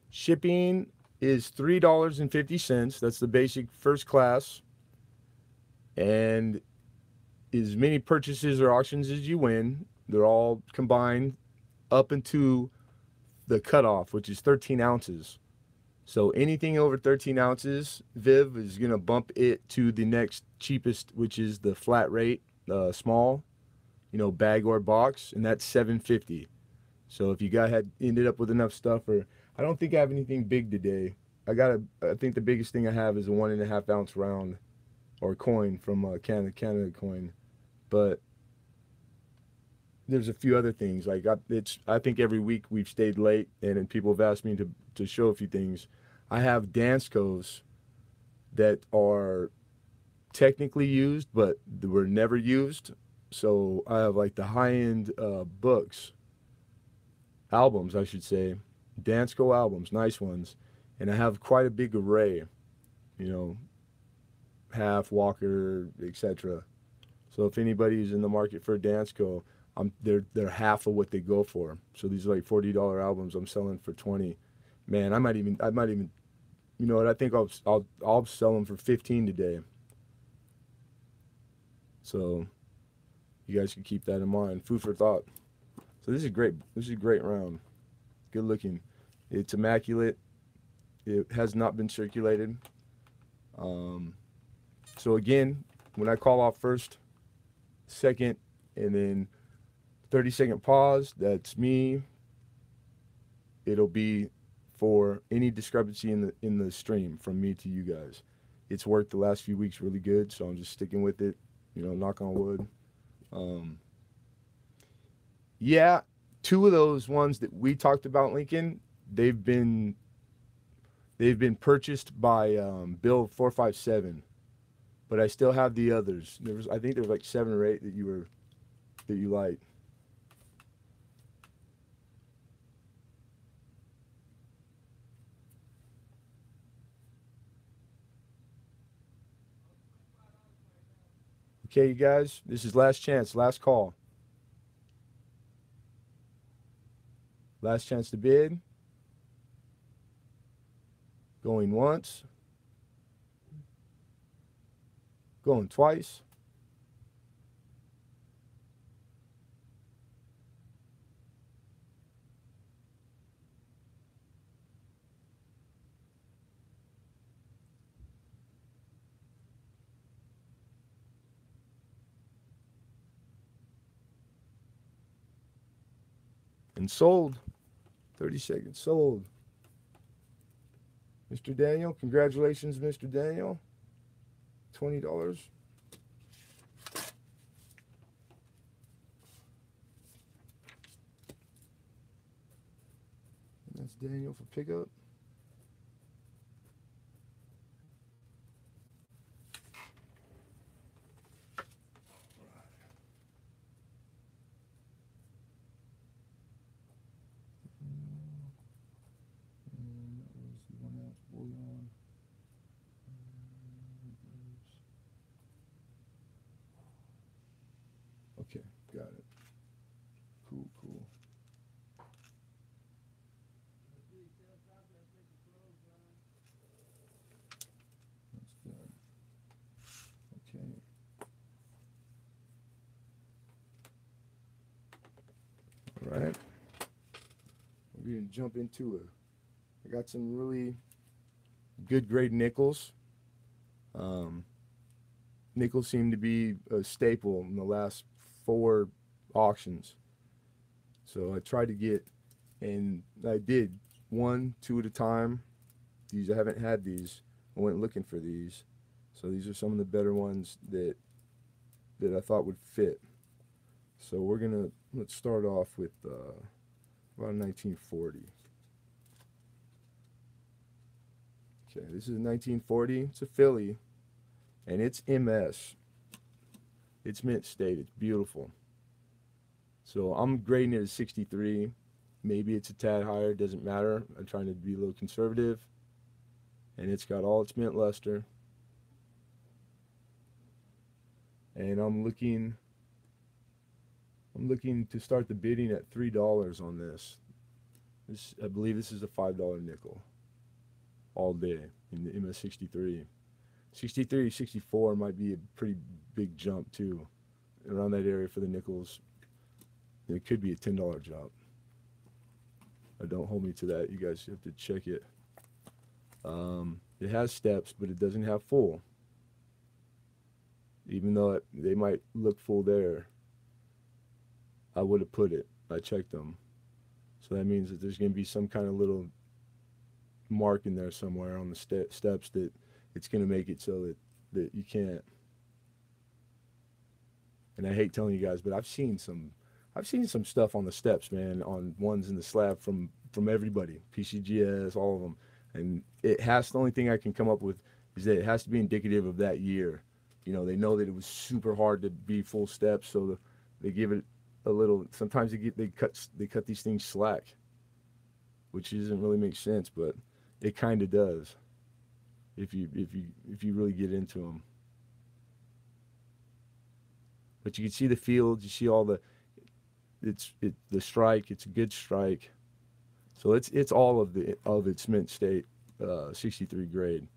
Shipping is $3.50. That's the basic first class. And as many purchases or auctions as you win, they're all combined up into the cutoff, which is 13 ounces. So anything over 13 ounces, Viv is going to bump it to the next cheapest, which is the flat rate, small, bag or box, and that's $7.50. So if you ended up with enough stuff, or I don't think I have anything big today. I think the biggest thing I have is a 1.5 ounce round or coin from Canada coin, but there's a few other things. Like I think every week we've stayed late, and then people have asked me to show a few things. I have Danskos that are technically used, but they were never used. So I have like the high-end books, albums, I should say, Dansko albums, nice ones, and I have quite a big array, you know, Half, Walker, etc. So if anybody's in the market for a Dansko, they're half of what they go for. So these are like $40 albums I'm selling for 20. Man, I might even, you know what? I think I'll sell them for 15 today. So you guys can keep that in mind. Food for thought. So this is great. This is a great round. Good looking. It's immaculate. It has not been circulated. So again, when I call off first, second, and then 30-second pause, that's me. It'll be for any discrepancy in the stream from me to you guys. it's worked the last few weeks really good, so I'm just sticking with it. You know, knock on wood. Um, yeah, two of those ones that we talked about, Lincoln, they've been they've been purchased by Bill 457, but I still have the others. I think there was like 7 or 8 that you liked. Okay, you guys, this is last chance, last call, last chance to bid. Going once, going twice. And sold. 30 seconds sold. Mr. Daniel, congratulations, Mr. Daniel. $20. That's Daniel for pickup. And that was the 1 ounce bullion. Okay, got it. Cool, cool. That's done. Okay. All right. We're going to jump into it. I got some really good grade nickels. Um, Nickels seem to be a staple in the last 4 auctions. So I tried to get, and I did 1, 2 at a time. These I haven't had these. I went looking for these. So these are some of the better ones that I thought would fit. So let's start off with about 1940. Okay, this is 1940. It's a Philly, and it's MS. It's mint state. It's beautiful. So I'm grading it as 63. Maybe it's a tad higher. Doesn't matter. I'm trying to be a little conservative. And it's got all its mint luster. And I'm looking to start the bidding at $3 on this. I believe this is a $5 nickel all day in the MS63. 63, 64 might be a pretty big jump too. Around that area for the nickels. It could be a $10 jump. Don't hold me to that. You guys have to check it. It has steps, but it doesn't have full. Even though they might look full there, I would have put it. I checked them. So that means that there's going to be some kind of little mark in there somewhere on the steps that it's going to make it so that you can't. And I hate telling you guys, but I've seen some stuff on the steps, man, on ones in the slab from everybody, PCGS, all of them. And the only thing I can come up with is that it has to be indicative of that year. You know, they know that it was super hard to be full steps, so they give it a little. Sometimes they cut these things slack, which doesn't really make sense, but it kind of does if you really get into them. But you can see the field, you see all the the strike. It's a good strike. So it's all of its mint state 63 grade.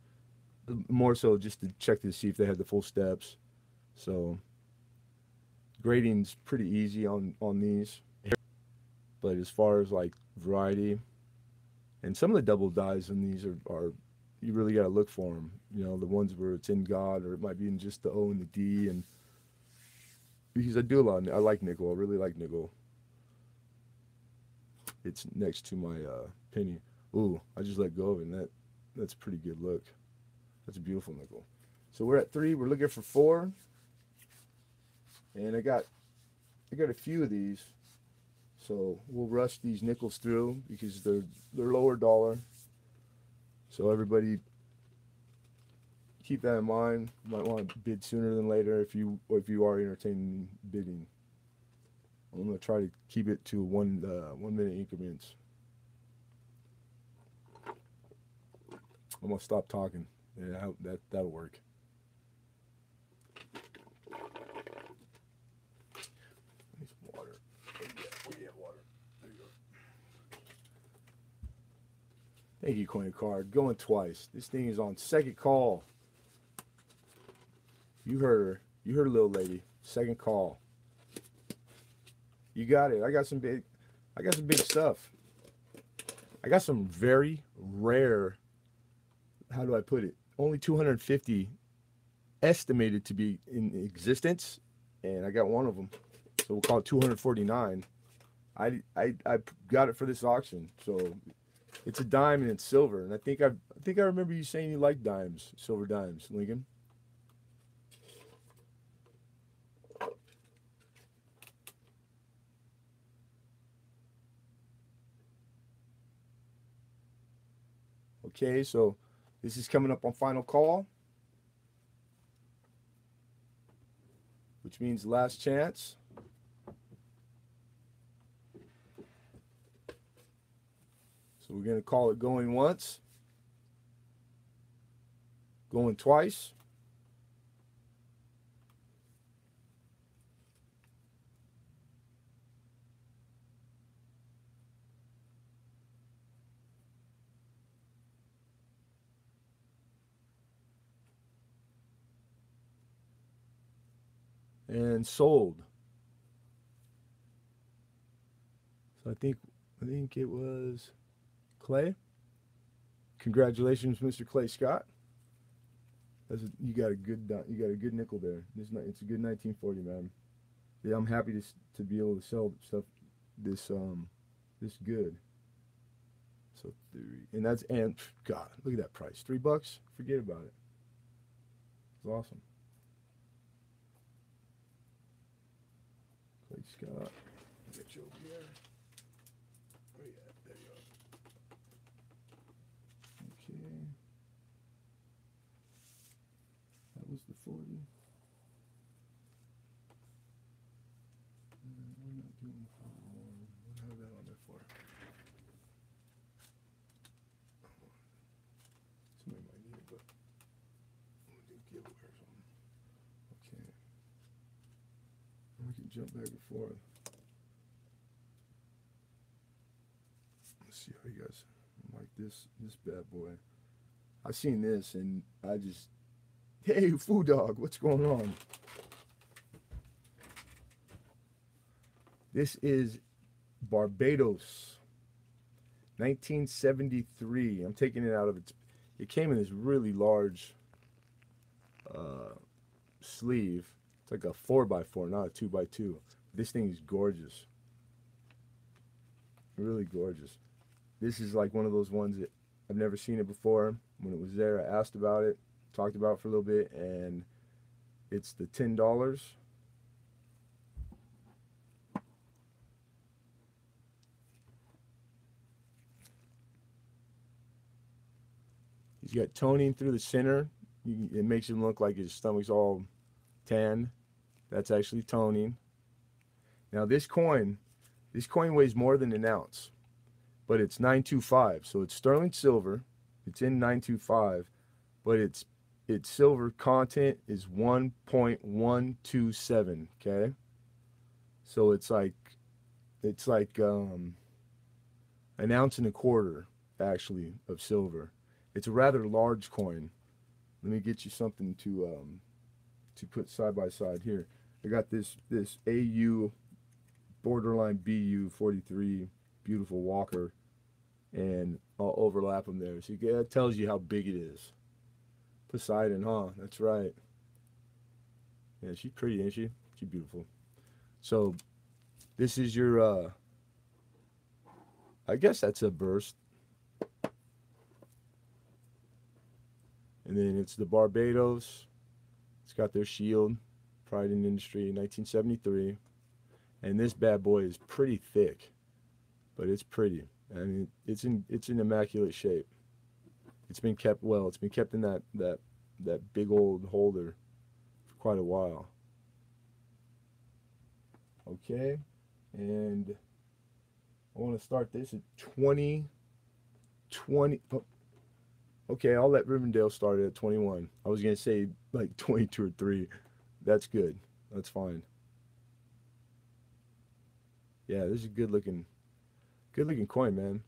More so just to check to see if they had the full steps. So grading's pretty easy on these. But as far as like variety, and some of the double dies in these are you really got to look for them. You know, the ones where it's in God, or it might be in just the O and the D, and because I do a lot. I like nickel. I really like nickel. It's next to my penny. Ooh, I just let go of it, and that's a pretty good look. That's a beautiful nickel. So we're at 3. We're looking for 4. And I got a few of these. So we'll rush these nickels through because they're lower dollar. So everybody keep that in mind. You might want to bid sooner than later if you are entertaining bidding. I'm gonna try to keep it to 1 minute increments. I'm gonna stop talking. Yeah, that'll work. Need some water. Yeah, water. There you go. Thank you, Coin Card. Going twice. This thing is on second call. You heard her. You heard a little lady. Second call. You got it. I got some big stuff. I got some very rare, how do I put it? Only 250 estimated to be in existence, and I got one of them. So we'll call it 249. I got it for this auction. So it's a dime and it's silver. And I think I remember you saying you like dimes, silver dimes, Lincoln. Okay, so this is coming up on final call, which means last chance. So we're going to call it going once, going twice. And sold. So I think it was Clay. Congratulations, Mr. Clay Scott. You got a good nickel there. It's a good 1940, man. Yeah, I'm happy to be able to sell stuff this good. So 3, and God, look at that price, $3. Forget about it. It's awesome. Clay Scott, get you over here. Where you at? There you go. Okay. That was the 40. We're not doing 4. What have that on there for? Somebody might need it, but we'll do giveaway or something. Okay. We can jump back and forth. Let's see how you guys like this bad boy. I seen this and I just, hey, Food Dog, what's going on? This is Barbados, 1973. I'm taking it out of it came in this really large sleeve. It's like a 4x4, not a 2x2. This thing is gorgeous. Really gorgeous. This is like one of those ones that I've never seen it before. When it was there, I asked about it, talked about it for a little bit, and it's the $10. He's got toning through the center. It makes him look like his stomach's all tan. That's actually toning. Now this coin weighs more than an ounce, but it's 925. So it's sterling silver. It's in 925, but its silver content is 1.127. Okay, so it's like an ounce and a quarter actually of silver. It's a rather large coin. Let me get you something to put side by side here. I got this AU borderline BU 43 beautiful Walker, and I'll overlap them there. So that tells you how big it is. Poseidon, huh? That's right. Yeah, she's pretty, ain't she? She's beautiful. So this is your I guess that's a burst. And then it's the Barbados. It's got their shield, Pride in Industry, 1973. And this bad boy is pretty thick, but it's pretty. I mean, it's in immaculate shape. It's been kept well. It's been kept in that big old holder for quite a while. Okay, and I want to start this at 2020. Oh, okay, I'll let Rivendell start it at 21. I was gonna say like 22 or 3. That's good. That's fine. Yeah, this is a good looking coin, man.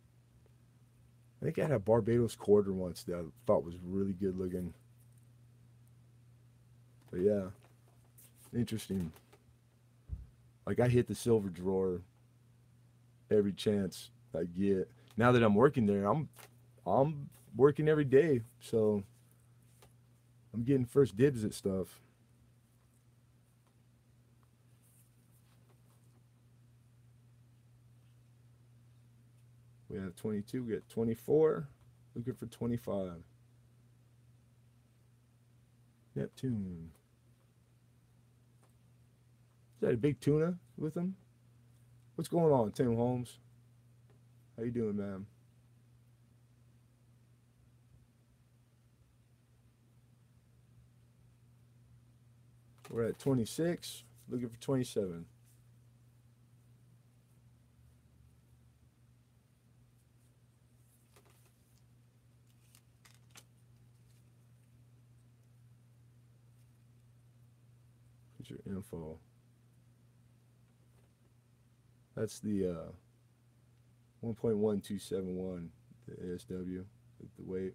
I think I had a Barbados quarter once that I thought was really good looking. But yeah, interesting. Like I hit the silver drawer every chance I get. Now that I'm working there, I'm working every day, so I'm getting first dibs at stuff. We have 22, we got 24, looking for 25. Neptune. Is that a big tuna with him? What's going on, Tim Holmes? How you doing, man? We're at 26, looking for 27. Put your info. That's the 1.1271, the ASW, the weight.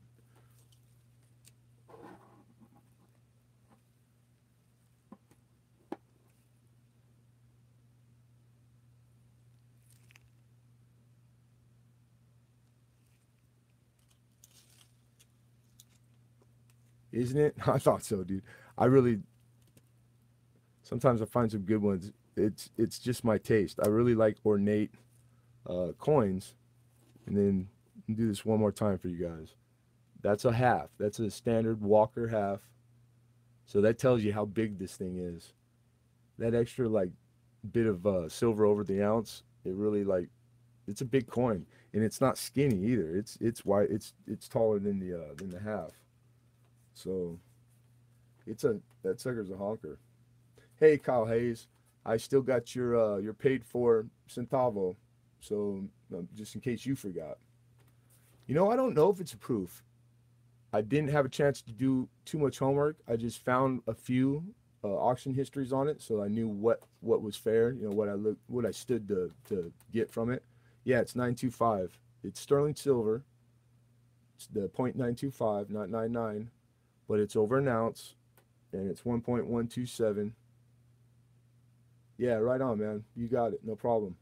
Isn't it? I thought so, dude. I really sometimes I find some good ones. It's just my taste. I really like ornate coins, and then do this one more time for you guys. That's a half. That's a standard Walker half. So that tells you how big this thing is. That extra like bit of silver over the ounce, it really like it's a big coin, and it's not skinny either. It's wide. It's taller than the half. So it's a that sucker's a honker. Hey, Kyle Hayes, I still got your paid for centavo. So just in case you forgot, I don't know if it's a proof. I didn't have a chance to do too much homework. I just found a few auction histories on it, so I knew what was fair. What I stood to get from it. Yeah, it's 925. It's sterling silver. It's the 0.925, not 99, but it's over an ounce, and it's 1.127. Yeah, right on, man. You got it. No problem.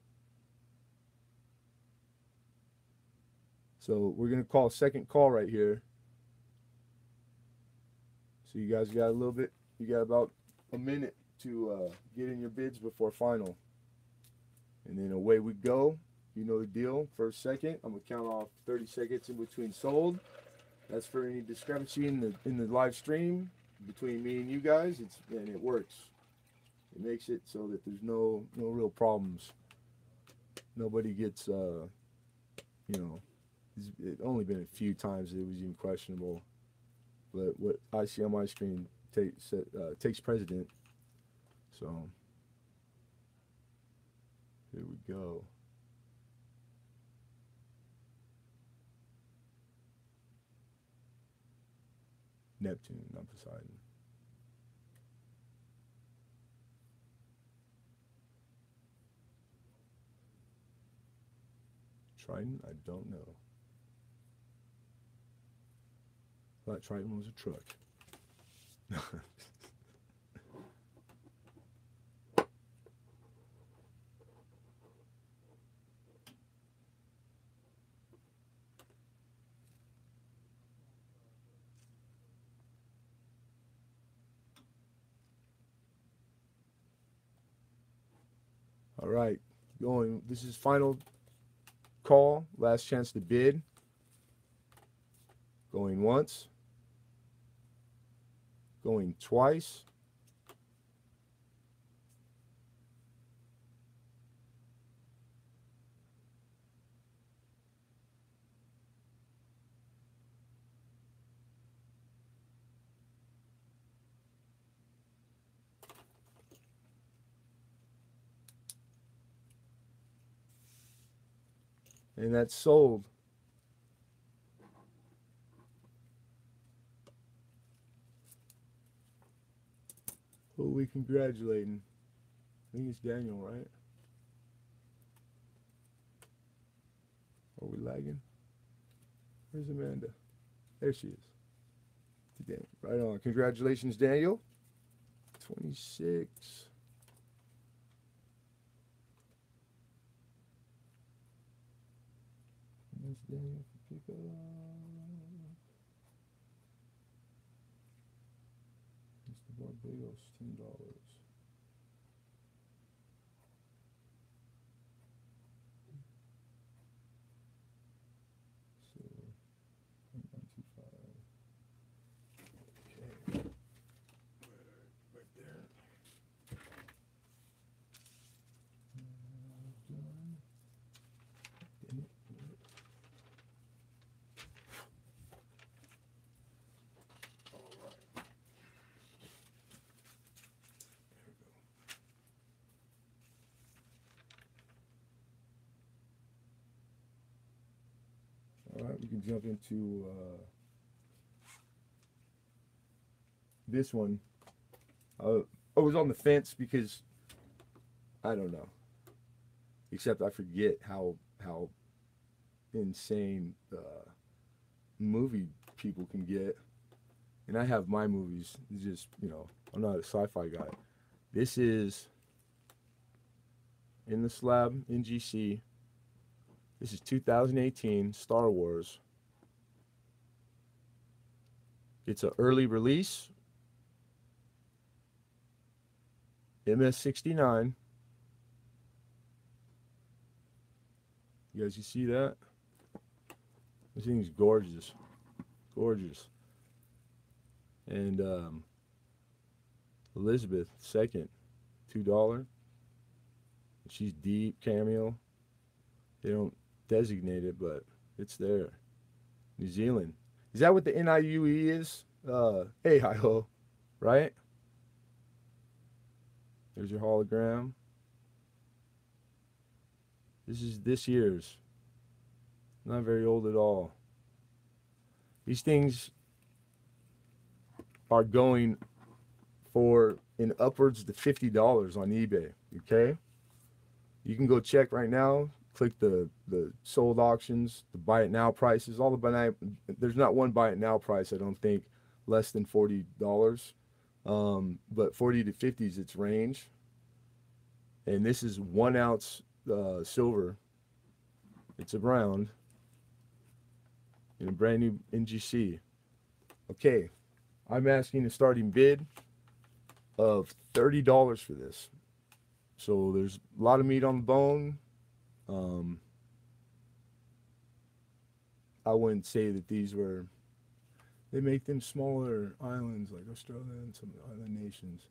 So we're gonna call second call right here. So you guys got a little bit. You got about a minute to get in your bids before final, and then away we go. You know the deal. First, second. I'm gonna count off 30 seconds in between sold. That's for any discrepancy in the live stream between me and you guys. And it works. It makes it so that there's no real problems. Nobody gets you know. It's only been a few times that it was even questionable. But what I see on my screen takes precedent. So here we go. Neptune, not Poseidon. Triton, I don't know. I thought Triton was a truck. All right, going. This is final call, last chance to bid. Going once, going twice. And that's sold. Who are we congratulating? I think it's Daniel, right? Are we lagging? Where's Amanda? There she is. Daniel. Right on. Congratulations, Daniel. 26. That's Daniel for pickup. Mr. Barbados, $10. So 925. Okay. Right there. Done. Damn it. All right, we can jump into this one. I was on the fence because I don't know. Except I forget how insane movie people can get. And I have my movies. It's just, I'm not a sci-fi guy. This is in the slab NGC. This is 2018 Star Wars. It's an early release. MS-69. You guys, you see that? This thing's gorgeous. Gorgeous. And Elizabeth II, $2. She's deep cameo. They don't designate it, but it's there. New Zealand. Is that what the NIUE is? Hey, hi ho, right? There's your hologram. This is this year's. Not very old at all. These things are going for in upwards to $50 on eBay. Okay, you can go check right now. Click the sold auctions, the buy it now prices. All the buy there's not one buy it now price. I don't think less than $40. But 40 to 50 is its range. And this is 1 ounce silver. It's a round in a brand new NGC. Okay, I'm asking a starting bid of $30 for this. So there's a lot of meat on the bone. I wouldn't say that these were, they make them smaller islands like Australia and some island nations.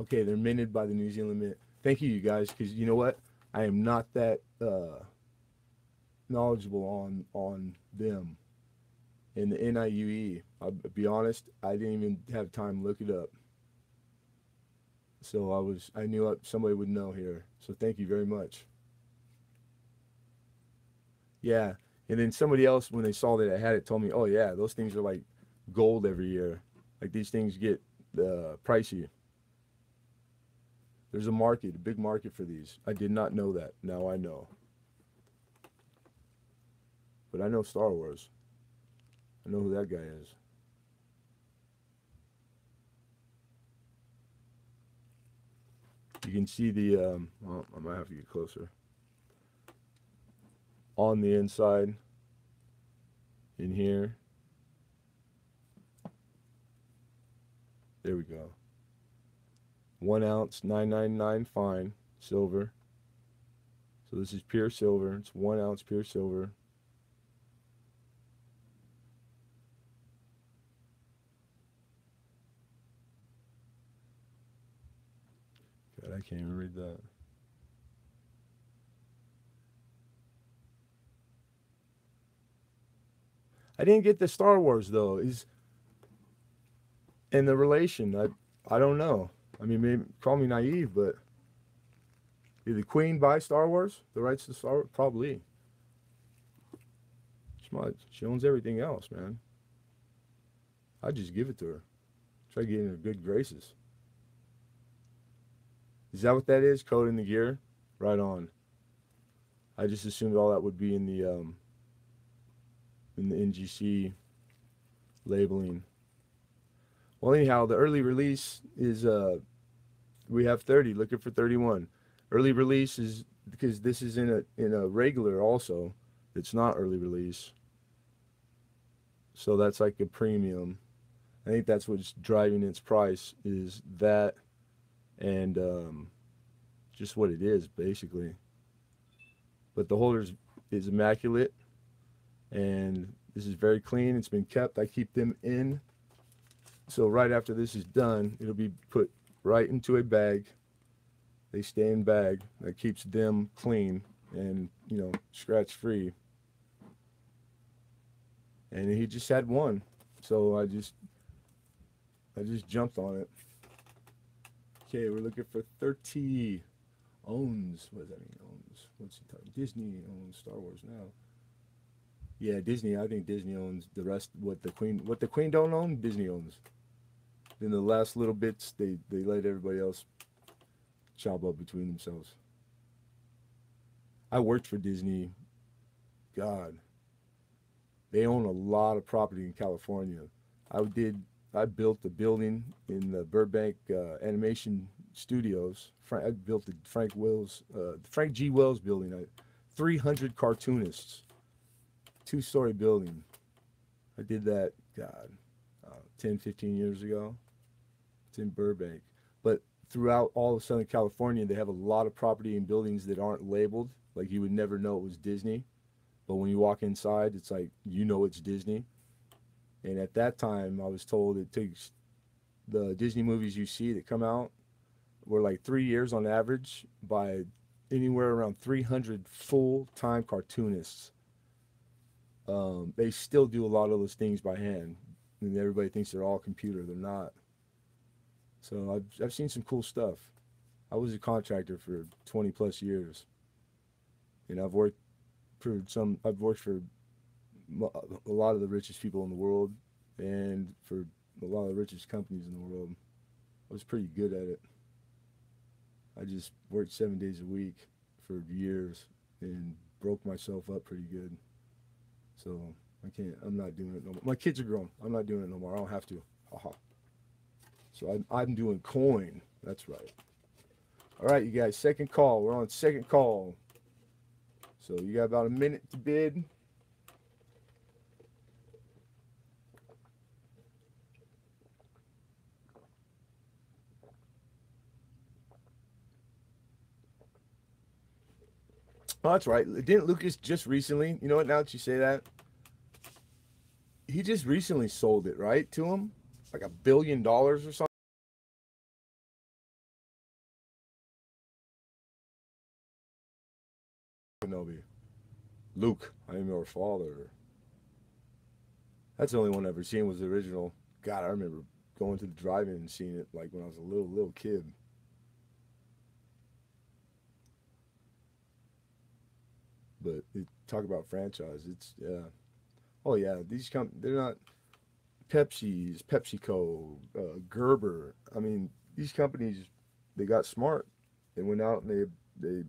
Okay, they're minted by the New Zealand Mint. Thank you, you guys, because you know what? I am not that knowledgeable on them and the NIUE. I'll be honest, I didn't even have time to look it up. So I knew somebody would know here. So thank you very much. Yeah, and then somebody else, when they saw that I had it, told me, "Oh yeah, those things are like gold every year. Like these things get pricey. There's a market, a big market for these. I did not know that. Now I know. But I know Star Wars. I know who that guy is." You can see the, well, I might have to get closer. On the inside, in here. There we go. 1 ounce, 999 fine, silver. So this is pure silver. It's 1 ounce pure silver. can't even read that. I didn't get the Star Wars though. Is and the relation. I don't know. I mean, maybe call me naive, but did the Queen buy Star Wars? The rights to Star Wars? Probably. She owns everything else, man. I'd just give it to her. Try to get in her good graces. Is that what that is? Code in the gear? Right on. I just assumed all that would be in the NGC labeling. Well, anyhow, the early release is we have 30. Looking for 31. Early release is because this is in a regular also. It's not early release, so that's like a premium. I think that's what's driving its price is that and just what it is basically. But the holder is immaculate, and this is very clean. It's been kept. I keep them in. So right after this is done, it'll be put right into a bag. They stay in bag. That keeps them clean and, scratch free. And he just had one. So I just jumped on it. Okay, we're looking for 30 owns. What does that mean? Owns. What's he talking? Disney owns Star Wars now. Yeah, Disney. I think Disney owns the rest. What the Queen don't own, Disney owns. Then the last little bits, they let everybody else chop up between themselves. I worked for Disney. God, they own a lot of property in California. I did. I built a building in the Burbank Animation Studios. I built the Frank G. Wells building. 300 cartoonists, two-story building. I did that. God, 10, 15 years ago. It's in Burbank, but throughout all of Southern California, they have a lot of property and buildings that aren't labeled. Like you would never know it was Disney, but when you walk inside, it's like it's Disney. And at that time, I was told it takes the Disney movies you see that come out were like 3 years on average by anywhere around 300 full-time cartoonists. They still do a lot of those things by hand, and everybody thinks they're all computer. They're not. So I've seen some cool stuff. I was a contractor for 20 plus years, and I've worked for a lot of the richest people in the world, and for a lot of the richest companies in the world. I was pretty good at it. I just worked 7 days a week for years and broke myself up pretty good. So I'm not doing it no more. My kids are grown. I'm not doing it no more. I don't have to. Haha. So I'm doing coin. That's right. All right, you guys, second call. We're on second call. So you got about a minute to bid. Oh, that's right. Didn't Lucas just recently, you know what, now that you say that, he just recently sold it, right, to him? Like $1 billion or something? Kenobi. Luke. I didn't know her father. That's the only one I've ever seen was the original. God, I remember going to the drive-in and seeing it like when I was a little kid. But talk about franchise. It's oh yeah, they're not Pepsi's, PepsiCo, Gerber. I mean, these companies they got smart. They went out and they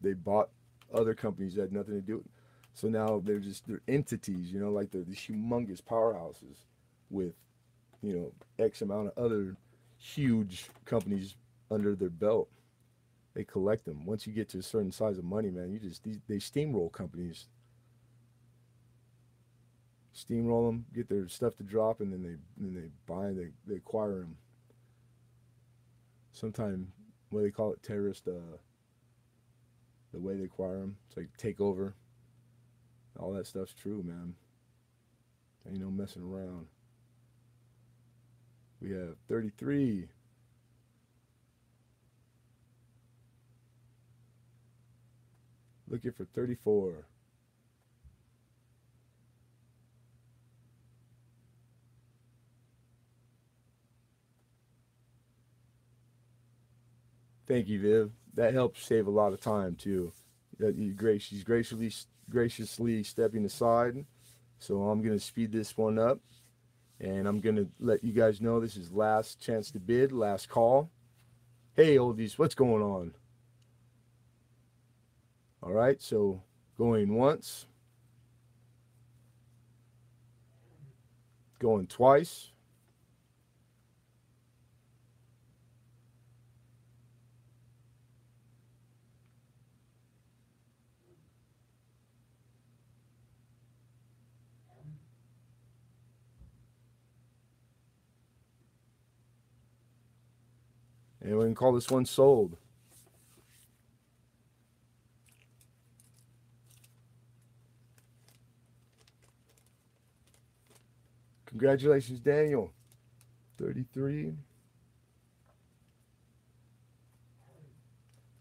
they bought other companies that had nothing to do with it. So now they're entities, like they're these humongous powerhouses with, X amount of other huge companies under their belt. They collect them. Once you get to a certain size of money, man, they steamroll companies, steamroll them, get their stuff to drop, and then they buy, they acquire them. Sometimes what they call it, terrorist. The way they acquire them, it's like take over. All that stuff's true, man. Ain't no messing around. We have 33. Looking for 34. Thank you, Viv. That helps save a lot of time too. She's graciously stepping aside. So I'm gonna speed this one up, and I'm gonna let you guys know this is last chance to bid, last call. Hey, oldies, what's going on? All right, so going once, going twice. And we can call this one sold. Congratulations, Daniel. 33.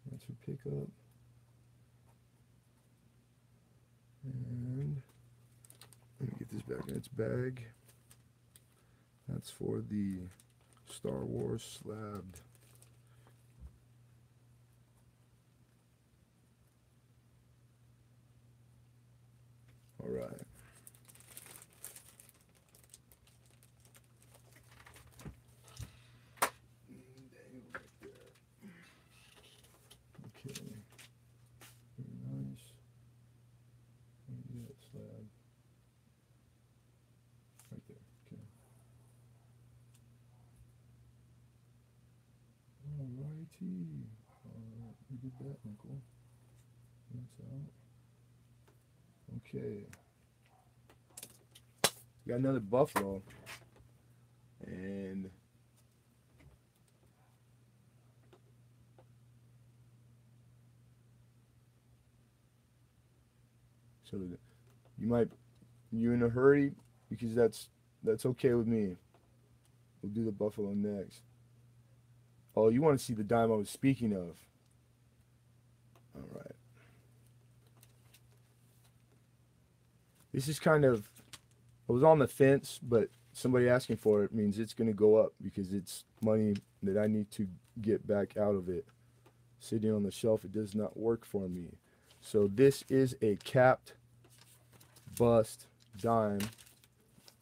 That's your pickup. And let me get this back in its bag. That's for the Star Wars slabbed. All right. Okay. Very nice. Maybe that slab. Right there. Okay. Alrighty. Alright, we did that, Uncle. That's out. Okay. Got another buffalo. And so you in a hurry, because that's okay with me. We'll do the buffalo next. Oh, you want to see the dime I was speaking of? All right. This is kind of, I was on the fence, but somebody asking for it means it's going to go up because it's money that I need to get back out of it. Sitting on the shelf, it does not work for me. So this is a capped bust dime.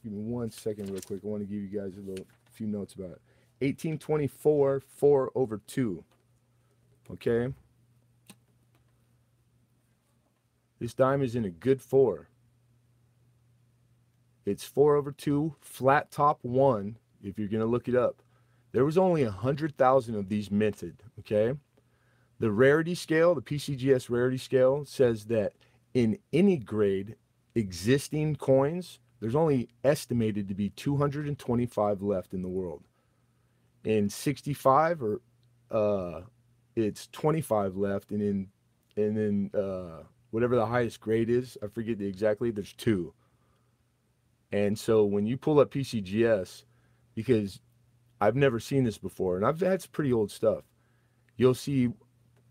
Give me 1 second real quick. I want to give you guys a few notes about it. 1824, 4/2. Okay. This dime is in a good 4. It's 4/2, flat top 1, if you're going to look it up. There was only 100,000 of these minted, okay? The rarity scale, the PCGS rarity scale, says that in any grade existing coins, there's only estimated to be 225 left in the world. In 65, it's 25 left, and in whatever the highest grade is, I forget exactly, there's 2. And so when you pull up PCGS, because I've never seen this before, and I've had some pretty old stuff, you'll see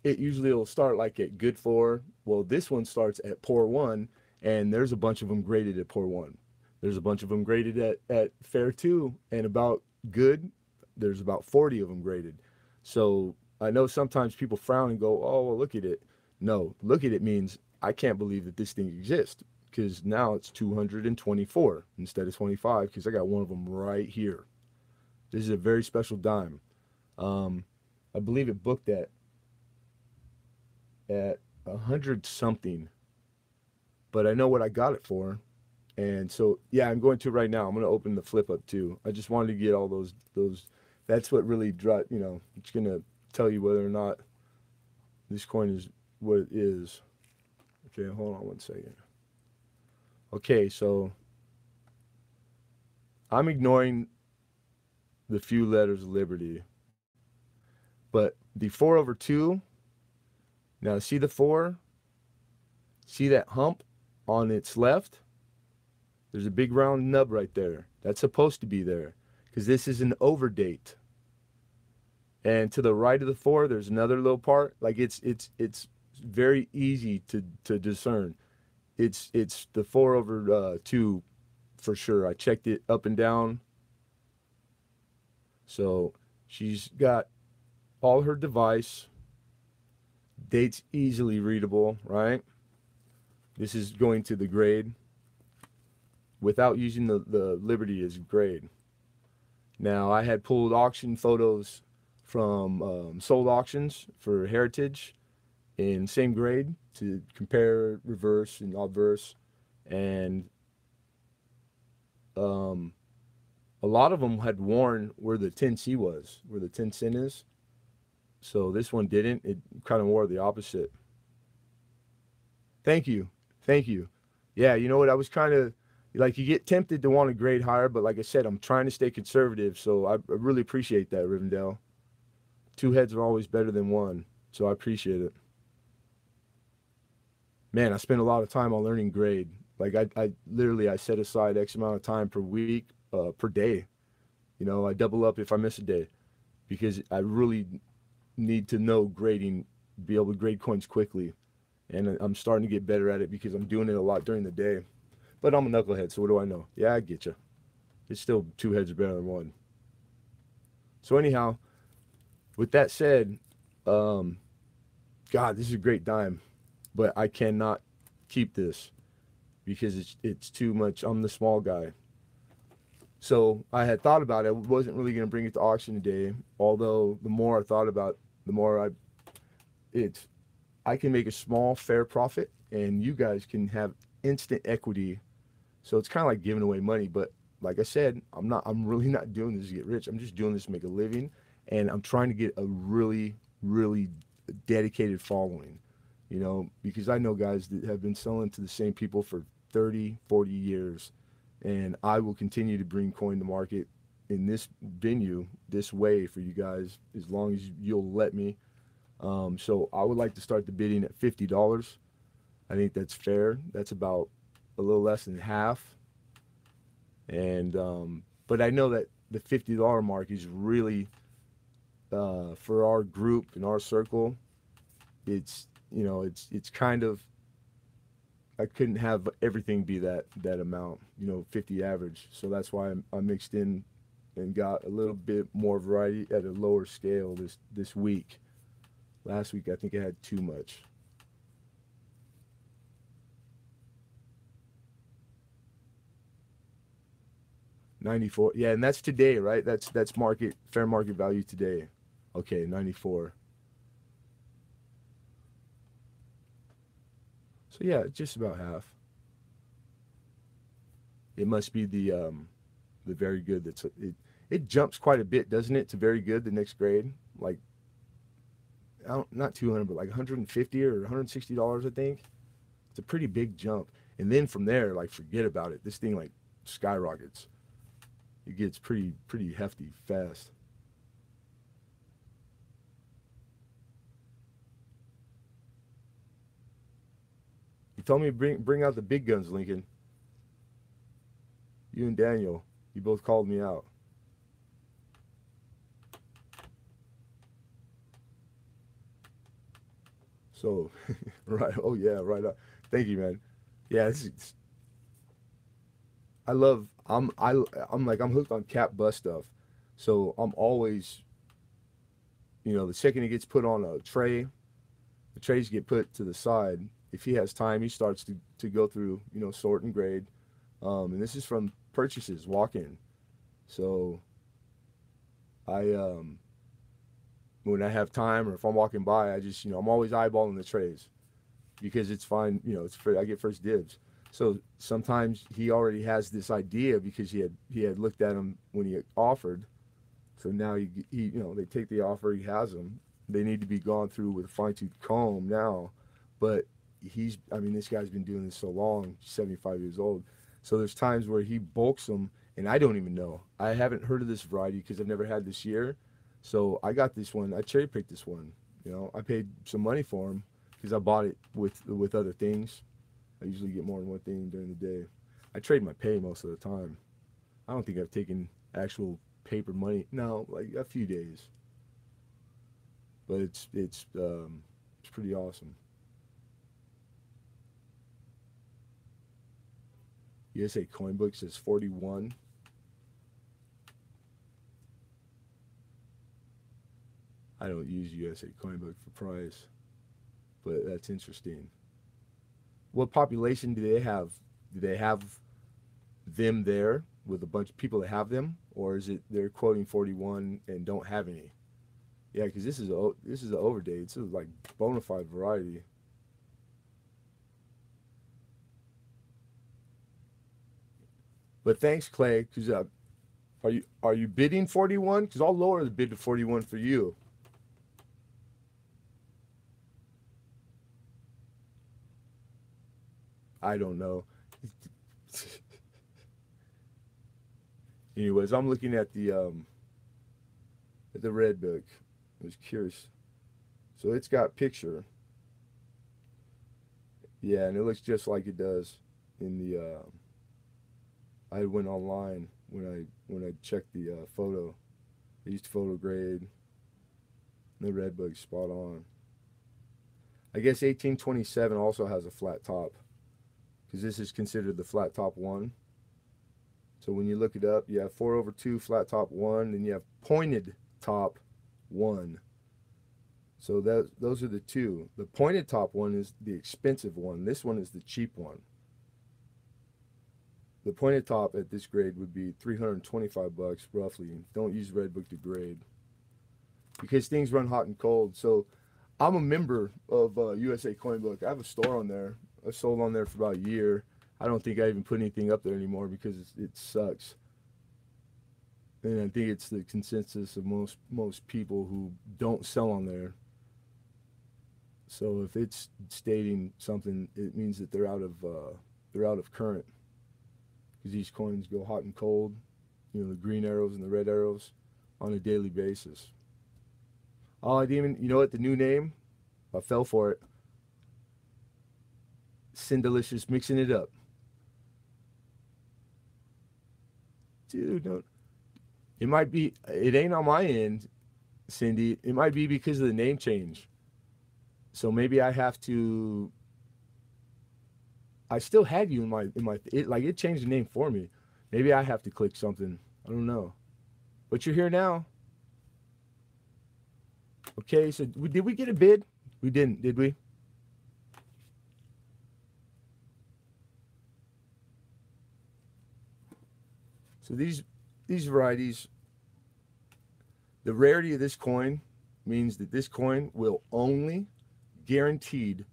it usually will start like at good 4. Well, this one starts at poor 1, and there's a bunch of them graded at poor 1. There's a bunch of them graded at fair 2, and about good, there's about 40 of them graded. So I know sometimes people frown and go, oh, well, look at it. No, look at it means I can't believe that this thing exists, because now it's 224 instead of 25, because I got one of them right here. This is a very special dime. I believe it booked at 100 something, but I know what I got it for. And so, yeah, I'm going to right now. I'm going to open the flip up too. I just wanted to get all those, that's what really, it's going to tell you whether or not this coin is what it is. Okay, hold on 1 second. Okay, so I'm ignoring the few letters of Liberty, but the 4/2, now see the 4? See that hump on its left? There's a big round nub right there. That's supposed to be there because this is an overdate. And to the right of the 4, there's another little part. Like it's very easy to discern. It's the 4/2 for sure. I checked it up and down. So she's got all her device, dates easily readable, right? This is going to the grade without using the Liberty as grade. Now, I had pulled auction photos from sold auctions for Heritage in same grade to compare reverse and obverse. And um, a lot of them had worn where the 10C was, where the 10 sin is. So this one didn't. It kind of wore the opposite. Thank you. Thank you. Yeah, you know what? I was kind of like, you get tempted to want to grade higher, but like I said, I'm trying to stay conservative. So I really appreciate that, Rivendell. Two heads are always better than one. So I appreciate it. Man, I spend a lot of time on learning grade. Like I literally I set aside X amount of time per week, per day. You know, I double up if I miss a day because I really need to know grading, be able to grade coins quickly. And I'm starting to get better at it because I'm doing it a lot during the day. But I'm a knucklehead, so what do I know? Yeah, I get you. It's still two heads are better than one. So anyhow, with that said, um, God, this is a great dime, but I cannot keep this because it's too much. I'm the small guy. So I had thought about it. I wasn't really going to bring it to auction today. Although the more I thought about, the more it's I can make a small fair profit, and you guys can have instant equity. So it's kind of like giving away money. But like I said, I'm not. I'm really not doing this to get rich. I'm just doing this to make a living, and I'm trying to get a really, really dedicated following. You know, because I know guys that have been selling to the same people for 30, 40 years, and I will continue to bring coin to market in this venue, this way for you guys, as long as you'll let me. So I would like to start the bidding at $50. I think that's fair. That's about a little less than half. And but I know that the $50 mark is really for our group and our circle. It's it's kind of I couldn't have everything be that amount. 50 average. So that's why I mixed in and got a little bit more variety at a lower scale this week. Last week I think I had too much. 94. Yeah, and that's today, right? That's market fair market value today. Okay, 94. So yeah, just about half. It must be the very good it jumps quite a bit, doesn't it? To very good the next grade. Like I don't, not 200 but like 150 or $160 I think. It's a pretty big jump. And then from there like forget about it. This thing like skyrockets. It gets pretty hefty fast. You told me to bring out the big guns, Lincoln. You and Daniel, you both called me out. So, right. Oh yeah, right. Thank you, man. Yeah, I love. I'm like I'm hooked on cap bus stuff. So I'm always, the second it gets put on a tray, the trays get put to the side. If he has time, he starts to go through, sort and grade. And this is from purchases, walk in. So I when I have time or if I'm walking by, I just I'm always eyeballing the trays because it's fine. I get first dibs. So sometimes he already has this idea because he had looked at them when he offered. So now they take the offer, he has them. They need to be gone through with a fine tooth comb now, but I mean this guy's been doing this so long, 75 years old. So there's times where he bulks them, and I don't even know. I haven't heard of this variety because I've never had this year. So I got this one. I cherry picked this one. I paid some money for him because I bought it with other things. I usually get more than one thing during the day. I trade my pay most of the time. I don't think I've taken actual paper money. No, like a few days. But it's pretty awesome. USA Coin Book says 41. I don't use USA Coin Book for price, but that's interesting. What population do they have? Do they have them there with a bunch of people that have them, or is it they're quoting 41 and don't have any? Yeah, because this is an overdate. This is like bona fide variety. But thanks, Clay. Because are you bidding 41? Because I'll lower the bid to 41 for you. I don't know. Anyways, I'm looking at the red book. I was curious. So it's got picture. Yeah, and it looks just like it does in the. I went online when I checked the photo. I used photo grade. The red book's spot on. I guess 1827 also has a flat top because this is considered the flat top one. So when you look it up, you have 4/2 flat top one, and you have pointed top one. So those are the two. The pointed top one is the expensive one. This one is the cheap one. The pointed top at this grade would be $325 roughly. Don't use Redbook to grade because things run hot and cold. So I'm a member of USA Coin Book. I have a store on there. I sold on there for about a year. I don't think I even put anything up there anymore because it sucks. And I think it's the consensus of most people who don't sell on there. So if it's stating something, it means that they're out of current. Because these coins go hot and cold, the green arrows and the red arrows, on a daily basis. Oh, I didn't even, you know what, the new name? I fell for it. Sindelicious, mixing it up. Dude, don't. It might be, it ain't on my end, Cindy. It might be because of the name change. So maybe I have to. I still had you in my it changed the name for me. Maybe I have to click something. I don't know. But you're here now. Okay, so did we get a bid? We didn't, did we? So these varieties, the rarity of this coin means that this coin will only guaranteed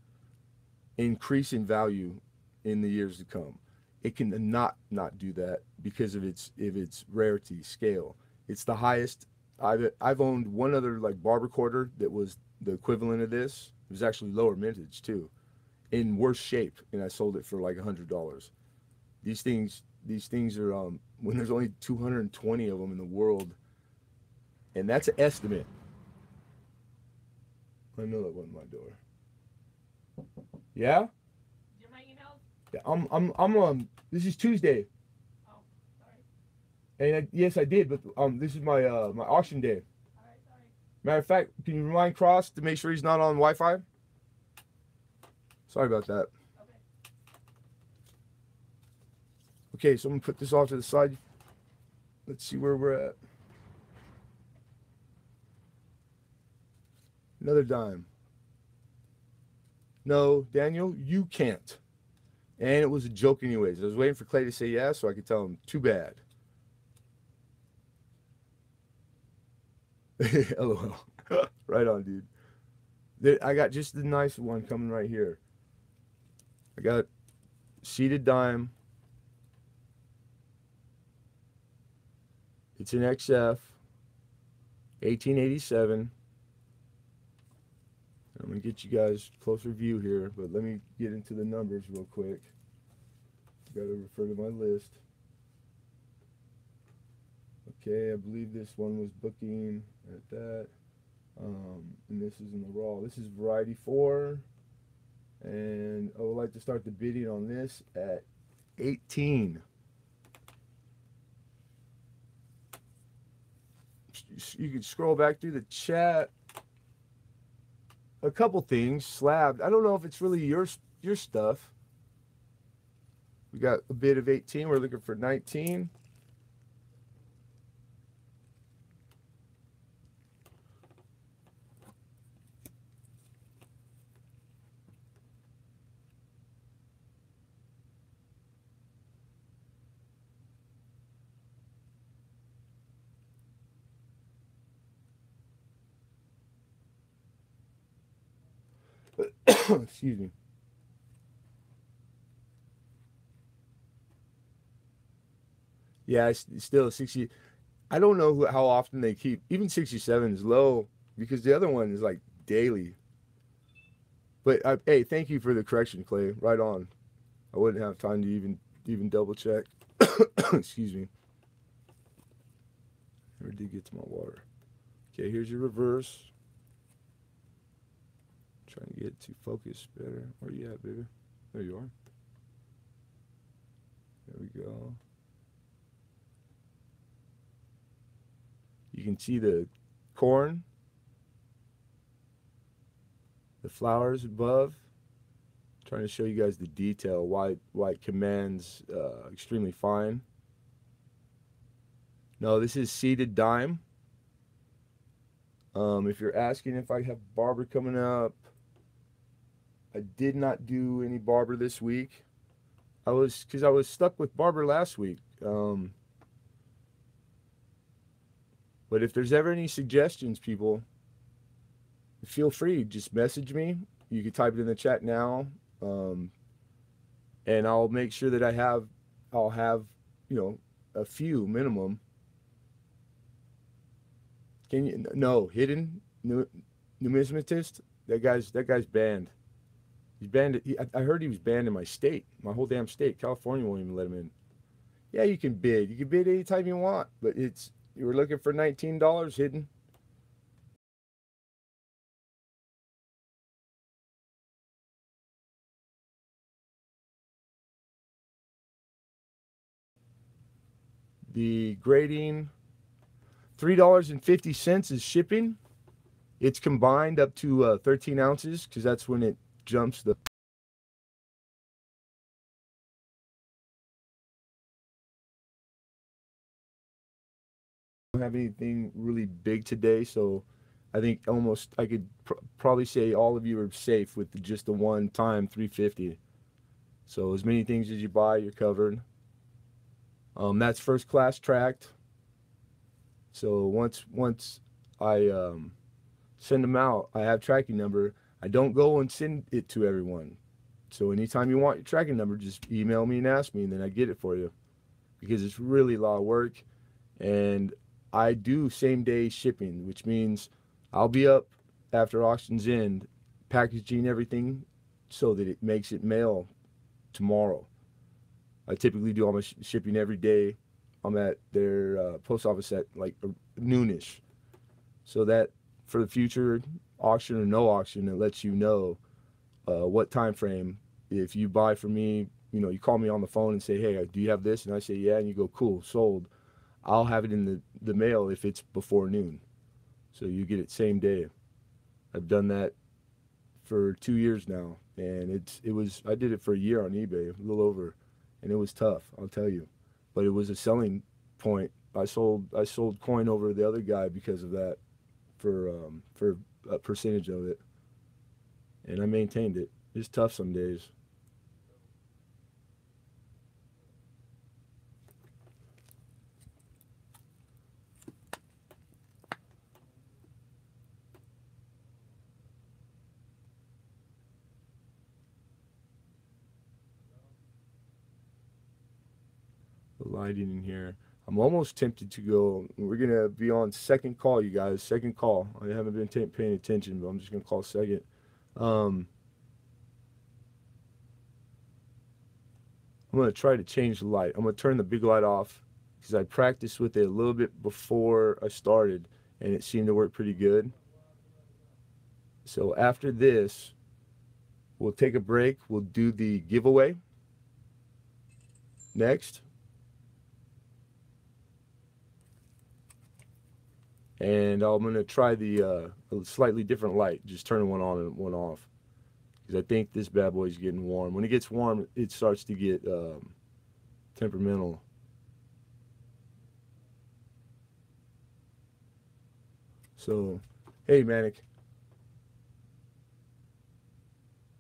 increase in value in the years to come. It can not do that because of its rarity scale. It's the highest. I've owned one other like barber quarter that was the equivalent of this. It was actually lower mintage too, in worse shape, and I sold it for like $100. These things are when there's only 220 of them in the world, and that's an estimate. I know that wasn't my door. Yeah. Yeah, I'm this is Tuesday. Oh, sorry. And yes, I did, but this is my my auction day. All right, sorry. Matter of fact, can you remind Cross to make sure he's not on Wi-Fi? Sorry about that. Okay. Okay, so I'm gonna put this off to the side. Let's see where we're at. Another dime. No, Daniel, you can't. And it was a joke anyways. I was waiting for Clay to say yes so I could tell him, too bad. LOL. Right on, dude. I got just the nice one coming right here. I got seated dime. It's an XF, 1887. I'm going to get you guys closer view here, but let me get into the numbers real quick. Got to refer to my list. Okay, I believe this one was booking at that. And this is in the raw. This is variety 4. And I would like to start the bidding on this at 18. You can scroll back through the chat. A couple things. Slab. I don't know if it's really your stuff. We got a bit of 18. We're looking for 19. Excuse me. Yeah, it's still 60. I don't know how often they keep. Even 67 is low because the other one is like daily. But hey, thank you for the correction, Clay. Right on. I wouldn't have time to even double check. Excuse me. Never did get to my water. Okay, here's your reverse. Trying to get to focus better. Where you at, baby? There you are. There we go. You can see the corn, the flowers above. Trying to show you guys the detail, why it commands extremely fine. No, this is seeded dime. If you're asking if I have barber coming up, I did not do any barber this week. Because I was stuck with barber last week. But if there's ever any suggestions, people, feel free. Just message me. You can type it in the chat now, and I'll make sure that I'll have, a few minimum. Can you? No, hidden numismatist. That guy's banned. He's banned. I heard he was banned in my state, my whole damn state. California won't even let him in. Yeah, you can bid. You can bid anytime you want, but you were looking for $19 hidden. The grading, $3.50 is shipping. It's combined up to 13 ounces because that's when it jumps the. Don't have anything really big today, so I think almost I could probably say all of you are safe with just the one time 350. So as many things as you buy, you're covered. That's first class tracked. So once I send them out, I have tracking number. I don't go and send it to everyone. So anytime you want your tracking number, just email me and ask me, and then I get it for you. Because it's really a lot of work, and I do same day shipping, which means I'll be up after auction's end, packaging everything so that it makes it mail tomorrow. I typically do all my shipping every day. I'm at their post office at like noonish, so that for the future auction or no auction, it lets you know what time frame. If you buy from me, you call me on the phone and say, hey, do you have this? And I say, yeah, and you go, cool, sold. I'll have it in the mail if it's before noon. So you get it same day. I've done that for 2 years now, and I did it for a year on eBay, a little over, and it was tough, I'll tell you. But it was a selling point. I sold coin over the other guy because of that for a percentage of it. And I maintained it. It's tough some days. The lighting in here. I'm almost tempted to go. We're gonna be on second call, you guys. Second call. I haven't been paying attention, but I'm just gonna call second. I'm gonna try to change the light. I'm gonna turn the big light off because I practiced with it a little bit before I started, and it seemed to work pretty good. So after this, we'll take a break. We'll do the giveaway next. And I'm going to try the slightly different light, just turning one on and one off. Because I think this bad boy is getting warm. When it gets warm, it starts to get temperamental. So, hey, Manic.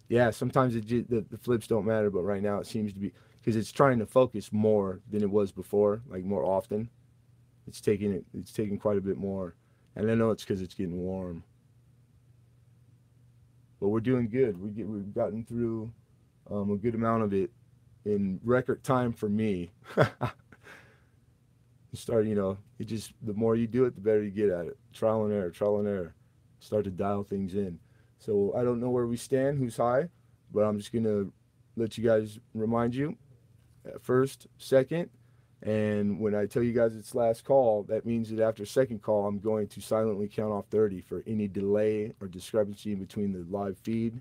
Yeah, sometimes the flips don't matter, but right now it seems to be because it's trying to focus more than it was before, like more often. It's taking quite a bit more, and I know it's because it's getting warm. But we're doing good. We've gotten through a good amount of it in record time for me. Start, it just the more you do it, the better you get at it. Trial and error, trial and error. Start to dial things in. So I don't know where we stand, who's high, but I'm just gonna let you guys remind you at first, second, and when I tell you guys it's last call, that means that after second call, I'm going to silently count off 30 for any delay or discrepancy between the live feed,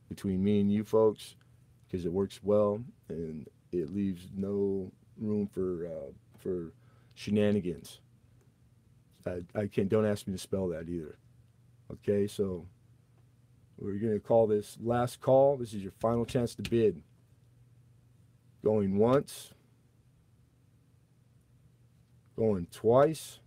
between me and you folks, because it works well and it leaves no room for shenanigans. I can't. Don't ask me to spell that either. Okay, so we're gonna call this last call. This is your final chance to bid. Going once, going twice.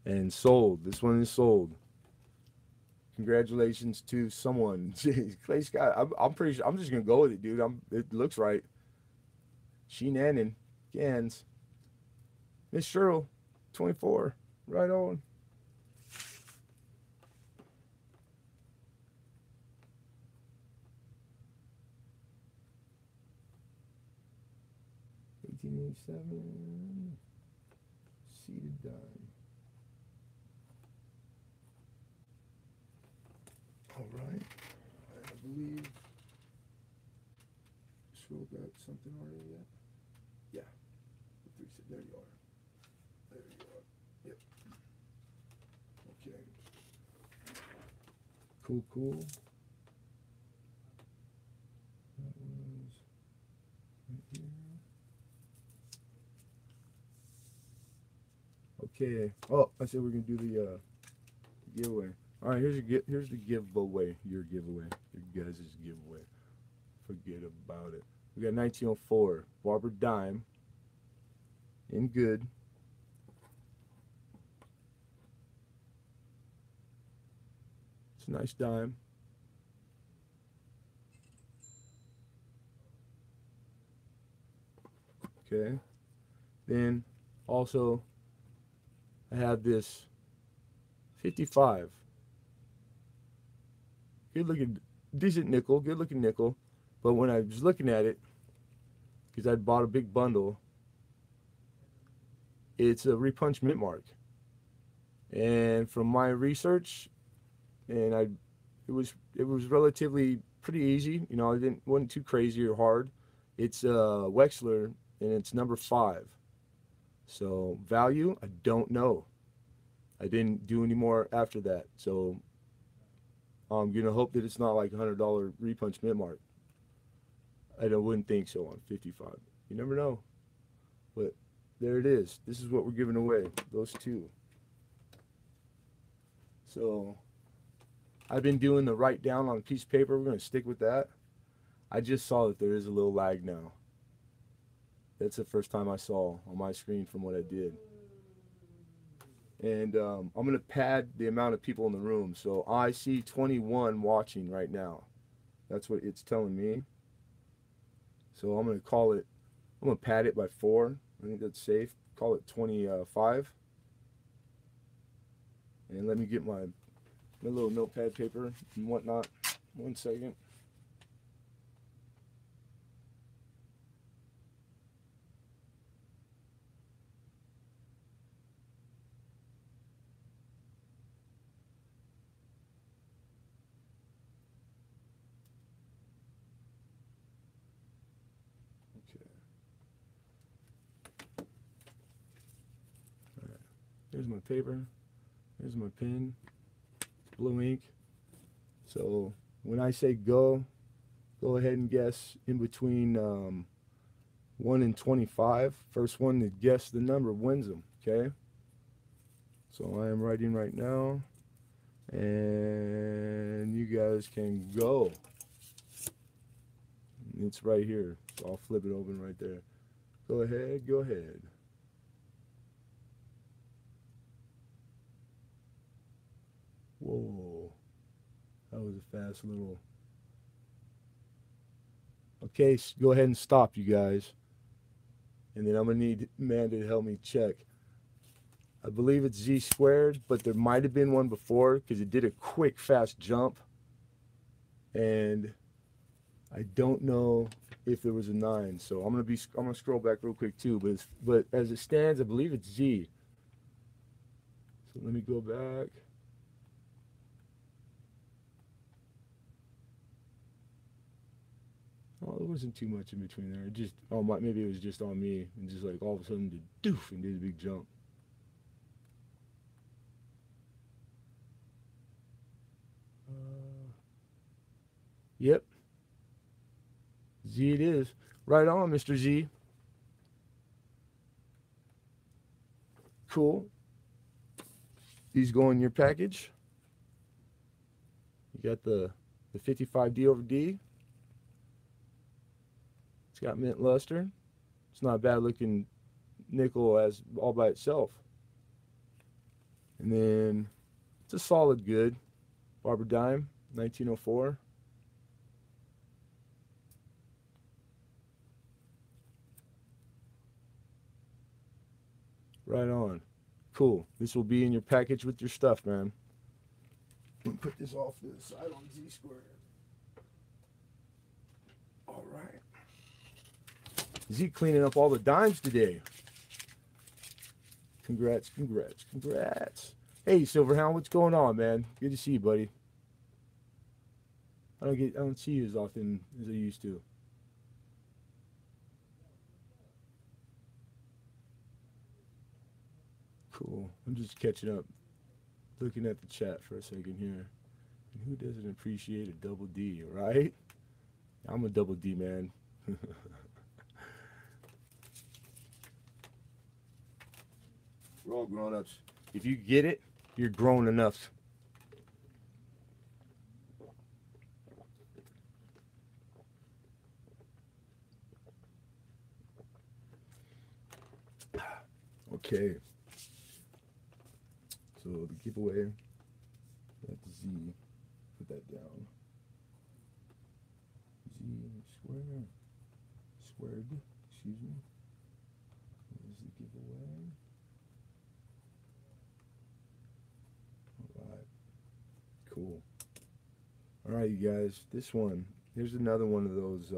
And sold. This one is sold. Congratulations to someone. Clay Scott. I'm pretty sure. I'm just gonna go with it, dude. It looks right. Sheenanon. Gans. Miss Sherrill. 24. Right on. $18.87. Seated dime. All right. I believe Sherrill got something already yet. Yeah. There you are. There you are. Yep. Okay. Cool, cool. That was right here. Okay. Oh, I said we're gonna do the giveaway. All right, here's the giveaway. Your giveaway. Your guys' giveaway. Forget about it. We got 1904 Barber Dime in good. It's a nice dime. Okay. Then also I have this 55. Good looking, decent nickel, good looking nickel. But when I was looking at it, because I'd bought a big bundle, it's a repunch mint mark. And from my research, and it was relatively pretty easy. I didn't wasn't too crazy or hard. It's Wexler and it's number 5. So value, I don't know. I didn't do any more after that. So I'm gonna hope that it's not like $100 repunch mint mark. Wouldn't think so on 55. You never know. But there it is. This is what we're giving away. Those two. So I've been doing the write down on a piece of paper. We're gonna stick with that. I just saw that there is a little lag now. That's the first time I saw on my screen from what I did. And I'm going to pad the amount of people in the room. So I see 21 watching right now. That's what it's telling me. So I'm going to I'm going to pad it by 4. I think that's safe. Call it 25. And let me get my little notepad paper and whatnot. 1 second. Here's my paper. Here's my pen. blue ink. So when I say go, go ahead and guess in between 1 and 25. First one to guess the number wins them, okay? So I am writing right now, and you guys can go. It's right here, so I'll flip it open right there. Go ahead, go ahead. Whoa, that was a fast little. Okay, go ahead and stop, you guys. And then I'm gonna need Amanda to help me check. I believe it's Z squared, but there might have been one before because it did a quick, fast jump. And I don't know if there was a 9. So I'm gonna scroll back real quick too. But as it stands, I believe it's Z. So let me go back. Oh, there wasn't too much in between there. It just, maybe it was just on me, and just like all of a sudden, did doof and did a big jump. Yep, Z it is. Right on, Mr. Z. Cool. These go in your package. You got the 55D over D. It's got mint luster. It's not a bad looking nickel as all by itself. And then it's a solid good Barber dime, 1904. Right on. Cool. This will be in your package with your stuff, man. Put this off to the side on Z squared. All right. Z cleaning up all the dimes today. Congrats, congrats, congrats. Hey, Silverhound, what's going on, man? Good to see you, buddy. I don't see you as often as I used to. Cool. I'm just catching up, looking at the chat for a second here. And who doesn't appreciate a double D, right? I'm a double D man. We're all grown ups. If you get it, you're grown enough. Okay. So the giveaway, let the Z, put that down. Z squared, excuse me. There's the giveaway. All right, cool. All right, you guys, this one, here's another one of those,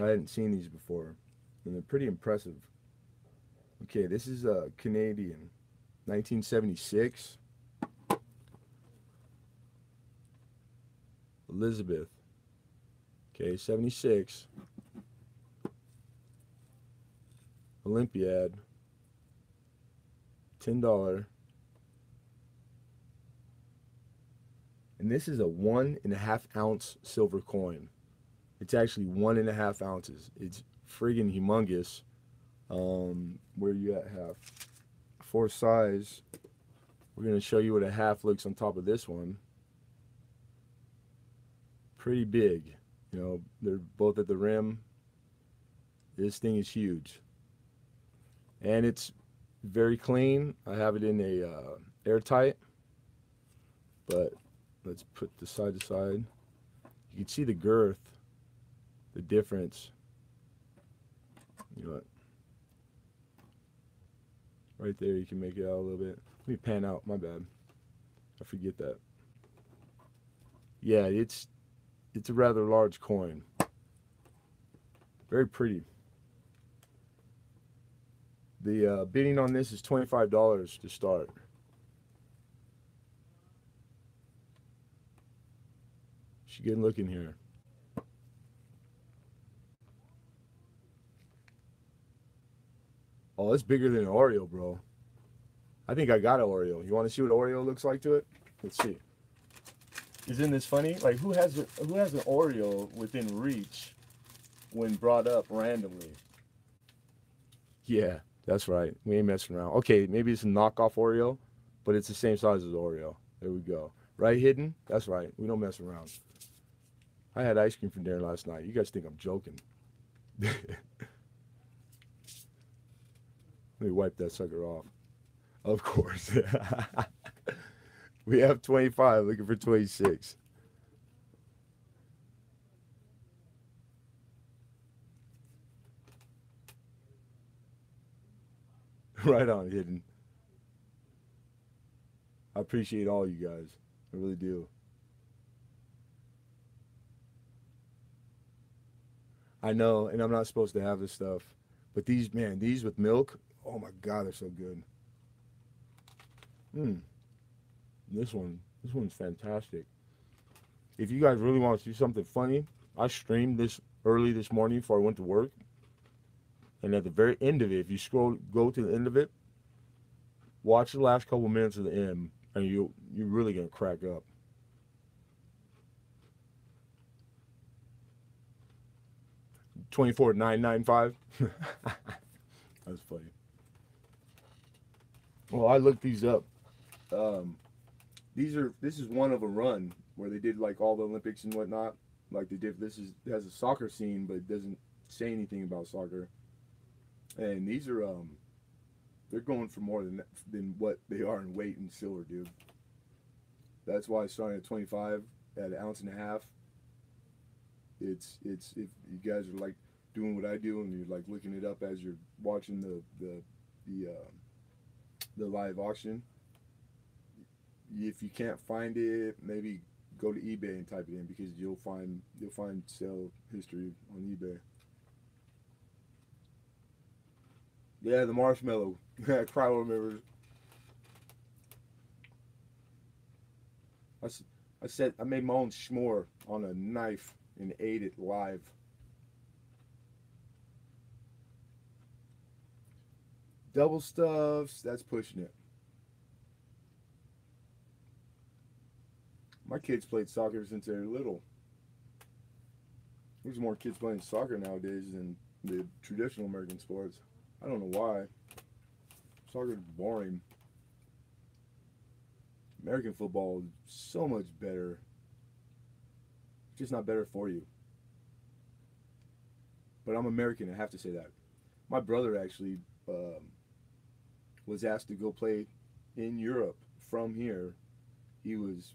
I hadn't seen these before, and they're pretty impressive. Okay, this is a Canadian, 1976. Elizabeth. Okay, 76. Olympiad. $10. And this is a 1.5 ounce silver coin. It's actually 1.5 ounces. It's friggin' humongous. Where you at half? For size, we're gonna show you what a half looks on top of this one. Pretty big. You know, they're both at the rim. This thing is huge. And it's very clean. I have it in a airtight. But let's put the side to side. You can see the girth, the difference. You know what? Right there, you can make it out a little bit. Let me pan out, my bad. I forget that. Yeah, it's a rather large coin. Very pretty. The bidding on this is $25 to start. She good looking here. Oh, it's bigger than an Oreo, bro. I think I got an Oreo. You want to see what Oreo looks like to it? Let's see. Isn't this funny? Like who has an Oreo within reach when brought up randomly? Yeah, that's right. We ain't messing around. Okay, maybe it's a knockoff Oreo, but it's the same size as Oreo. There we go. Right, Hidden? That's right. We don't mess around. I had ice cream for dinner last night. You guys think I'm joking? Let me wipe that sucker off. Of course. We have 25 looking for 26. Right on, Hidden. I appreciate all you guys. I really do. I know, and I'm not supposed to have this stuff, but these, man, these with milk, oh my God, they're so good. Mm, this one's fantastic. If you guys really want to see something funny, I streamed this early this morning before I went to work, and at the very end of it, if you go to the end of it, watch the last couple minutes of the end, and you're really gonna crack up. 24,995. That's funny. Well, I looked these up. Um, this is one of a run where they did like all the Olympics and whatnot. Like they did. This is it has a soccer scene, but it doesn't say anything about soccer. And these are they're going for more than what they are in weight and silver, dude. That's why starting at 25 at an ounce and a half. It's if you guys are like doing what I do and you're like looking it up as you're watching the live auction. If you can't find it, maybe go to eBay and type it in because you'll find sale history on eBay. Yeah, the marshmallow. Cryo remembers. I, I said I made my own s'more on a knife and ate it live. Double stuffs, that's pushing it. My kids played soccer since they were little. There's more kids playing soccer nowadays than the traditional American sports. I don't know why. Soccer's boring. American football is so much better. It's just not better for you. But I'm American, I have to say that. My brother actually was asked to go play in Europe from here. He was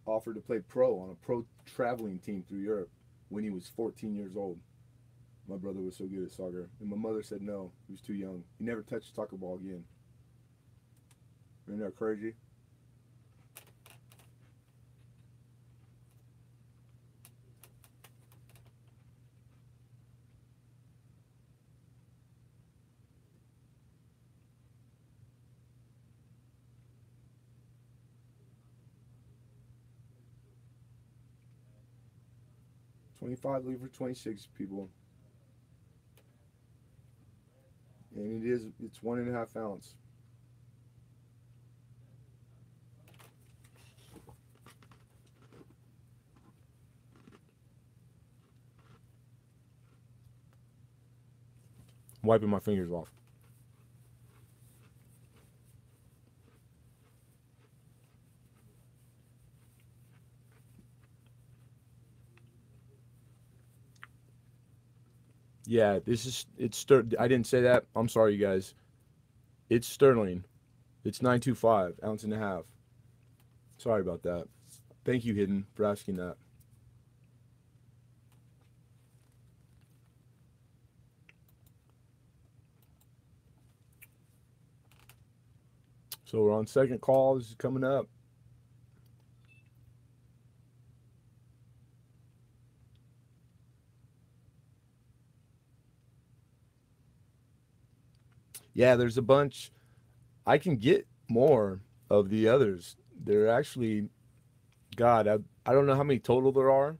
offered to play pro on a pro traveling team through Europe when he was 14 years old. My brother was so good at soccer. And my mother said no, he was too young. He never touched a soccer ball again. Isn't that crazy? 25 leave for 26 people. And it's 1.5 ounce. I'm wiping my fingers off. Yeah, I didn't say that. I'm sorry, you guys. It's sterling. It's 925, ounce and a half. Sorry about that. Thank you, Hidden, for asking that. So we're on second call. This is coming up. Yeah, there's a bunch. I can get more of the others. They're actually, God, I don't know how many total there are.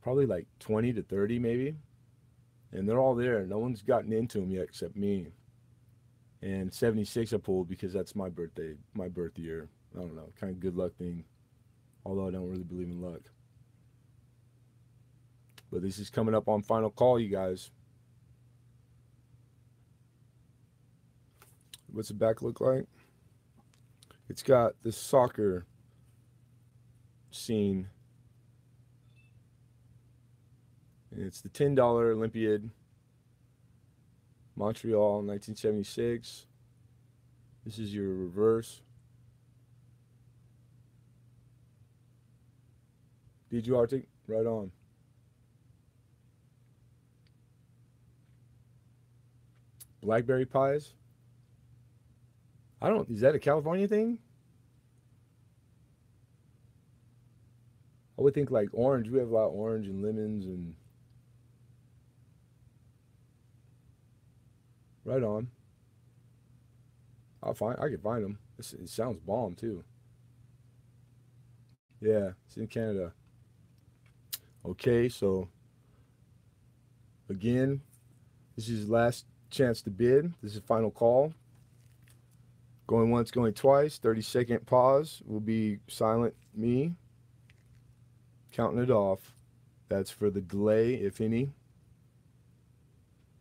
Probably like 20 to 30 maybe. And they're all there. No one's gotten into them yet except me. And 76 I pulled because that's my birthday, my birth year. I don't know, kind of good luck thing. Although I don't really believe in luck. But this is coming up on final call, you guys. What's the back look like? It's got the soccer scene. And it's the $10 Olympiad, Montreal, 1976. This is your reverse. Did you Arctic? Right on. Blackberry pies? I don't, is that a California thing? I would think like orange. We have a lot of orange and lemons and right on. I can find them. It sounds bomb too. Yeah, it's in Canada. Okay, so again, this is last chance to bid. This is final call. Going once, going twice. 30-second pause will be silent me. Counting it off. That's for the delay, if any.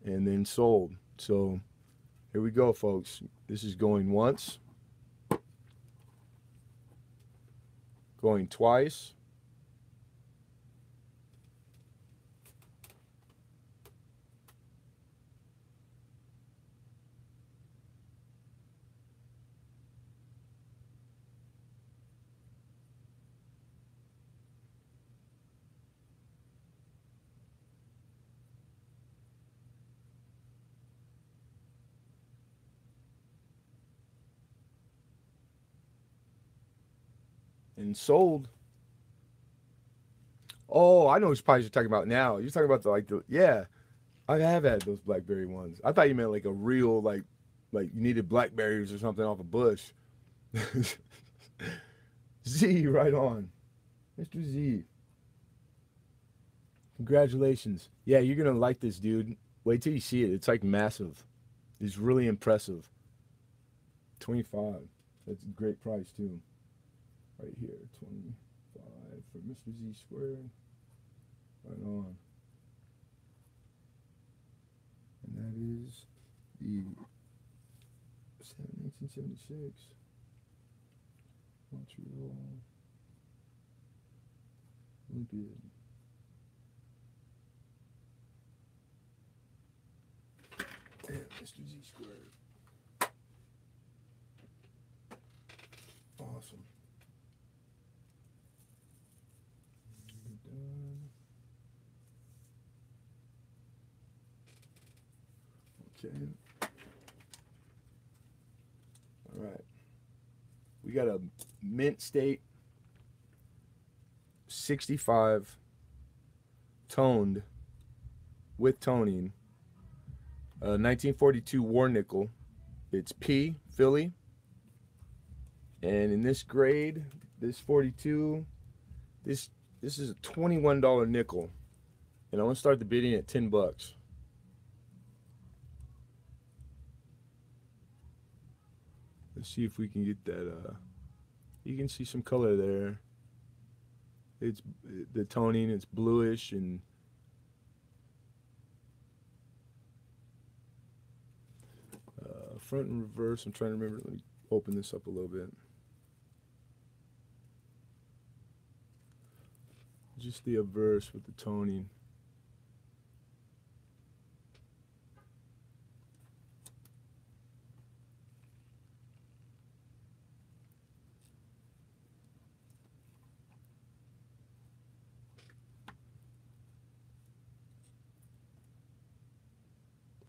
And then sold. So here we go, folks. This is going once. Going twice. And sold. Oh, I know which pies you're talking about now. You're talking about yeah. I have had those blackberry ones. I thought you meant like a real like you needed blackberries or something off a bush. Z, right on. Mr. Z. Congratulations. Yeah, you're gonna like this, dude. Wait till you see it. It's like massive. It's really impressive. 25. That's a great price too. Right here, 25 for Mr. Z squared. Right on. And that is the 1976 Montreal Olympiad. And Mr. Z squared. Awesome. Done. Okay. All right. We got a mint state 65 toned with toning. 1942 war nickel. It's P Philly. And in this grade, this 42, this is a $21 nickel. And I'm gonna start the bidding at 10 bucks. Let's see if we can get that. You can see some color there. It's the toning. It's bluish and front and reverse. I'm trying to remember. Let me open this up a little bit. Just the obverse with the toning.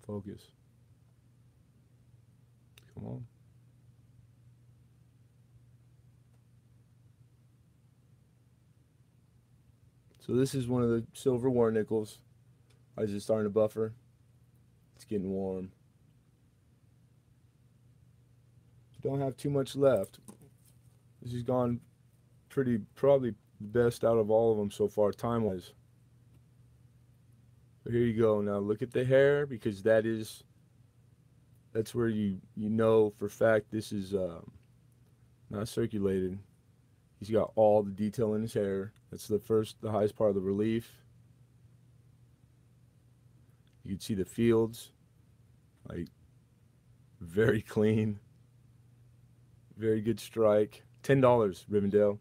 Focus. Come on. So this is one of the silver war nickels. I just starting to buffer. It's getting warm. Don't have too much left. This has gone probably best out of all of them so far, time-wise. So here you go. Now look at the hair because that is That's where you know for fact this is not circulated. He's got all the detail in his hair. That's the highest part of the relief. You can see the fields, like very clean, very good strike. $10, Rivendell.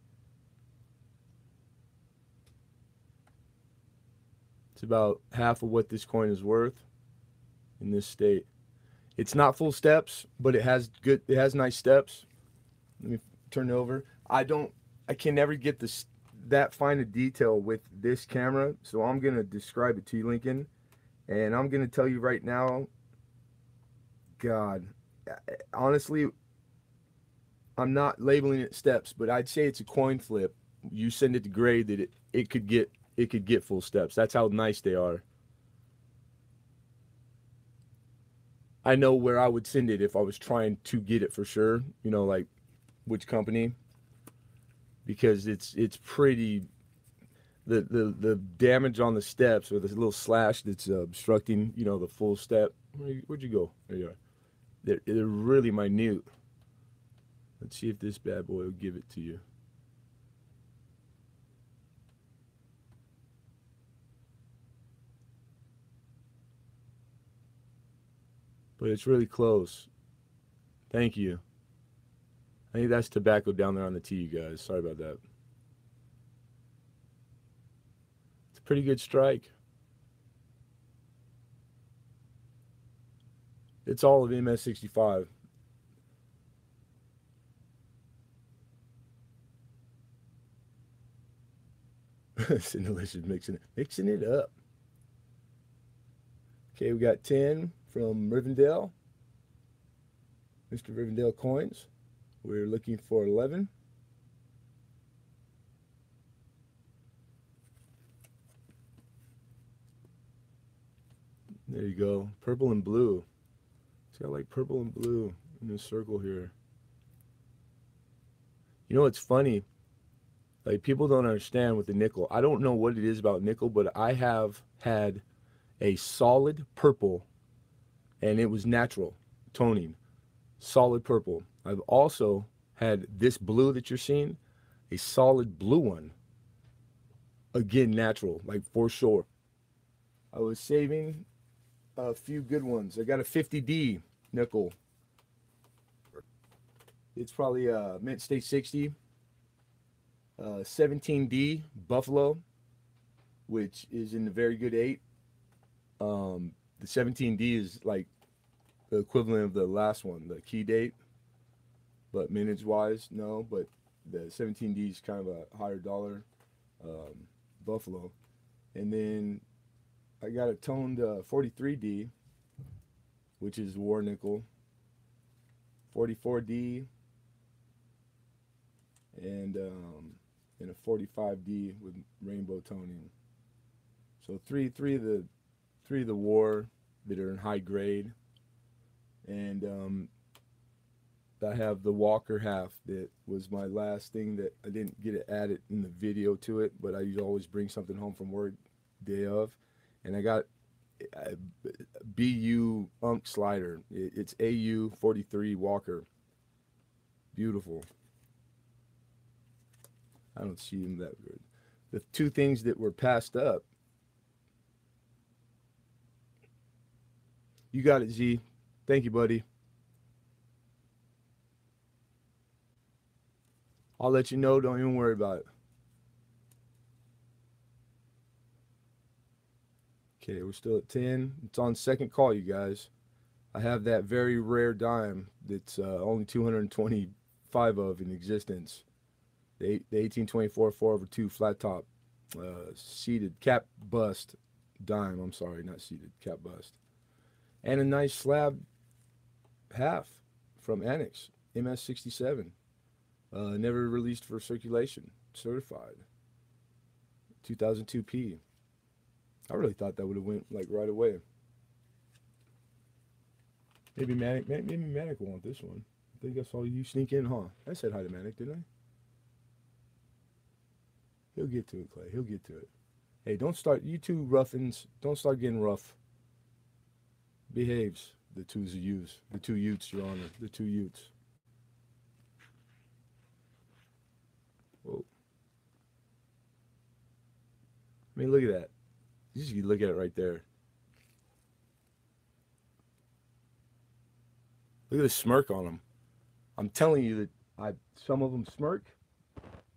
It's about half of what this coin is worth in this state. It's not full steps, but it has nice steps. Let me turn it over. I can never get that fine a detail with this camera, so I'm gonna describe it to you, Lincoln, and I'm gonna tell you right now. God, honestly, I'm not labeling it steps, but I'd say it's a coin flip. You send it to grade that it could get full steps. That's how nice they are. I know where I would send it if I was trying to get it for sure. You know, like which company, because it's pretty. The damage on the steps or this little slash that's obstructing, you know, the full step. Where'd you go? There you are. They're really minute. Let's see if this bad boy will give it to you. But it's really close. Thank you. I think that's tobacco down there on the tee, you guys. Sorry about that. It's a pretty good strike. It's all of MS65. Delicious mixing it up. Okay, we got 10 from Rivendell. Mr. Rivendell Coins. We're looking for 11. There you go. Purple and blue. It's got like purple and blue in this circle here. You know what's funny? Like people don't understand with the nickel. I don't know what it is about nickel, but I have had a solid purple and it was natural toning. Solid purple. I've also had this blue that you're seeing, a solid blue one. Again, natural, like for sure. I was saving a few good ones. I got a 50D nickel. It's probably a Mint State 60. 17D Buffalo, which is in the very good 8. The 17D is like the equivalent of the last one, the key date, but minutes wise, no. But the 17D is kind of a higher dollar Buffalo. And then I got a toned 43D, which is war nickel, 44D, and a 45D with rainbow toning. So three of the war that are in high grade, and I have the Walker half that was my last thing that I didn't get it added in the video to it, but I always bring something home from work day of, and I got a BU Unk slider. It's AU 43 Walker. Beautiful. I don't see them that good. The two things that were passed up. You got it, Z. Thank you, buddy. I'll let you know. Don't even worry about it. Okay, we're still at 10. It's on second call, you guys. I have that very rare dime that's only 225 of in existence. The 1824 4/2 flat top seated cap bust dime. I'm sorry, not seated, cap bust. And a nice slab half from Annex, MS67. Never released for circulation, certified. 2002P. I really thought that would have went like right away. Maybe Manic will want this one. I think I saw you sneak in, huh? I said hi to Manic, didn't I? He'll get to it, Clay. He'll get to it. Hey, don't start. You two ruffins, don't start getting rough. Behaves. the two Utes, the two Utes, Your Honor, the two Utes. Whoa. I mean, look at that. You just look at it right there. Look at the smirk on them. I'm telling you that some of them smirk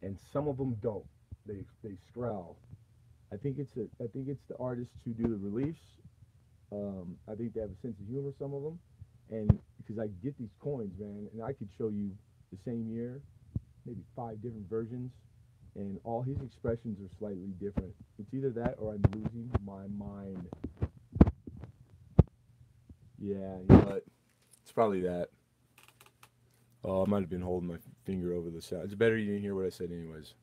and some of them don't. They scowl. I think it's the artists who do the reliefs. I think they have a sense of humor. Some of them, and because I get these coins, man, and I could show you the same year, maybe 5 different versions, and all his expressions are slightly different. It's either that or I'm losing my mind. Yeah, you know what? It's probably that. Oh, I might have been holding my finger over the sound. It's better you didn't hear what I said, anyways.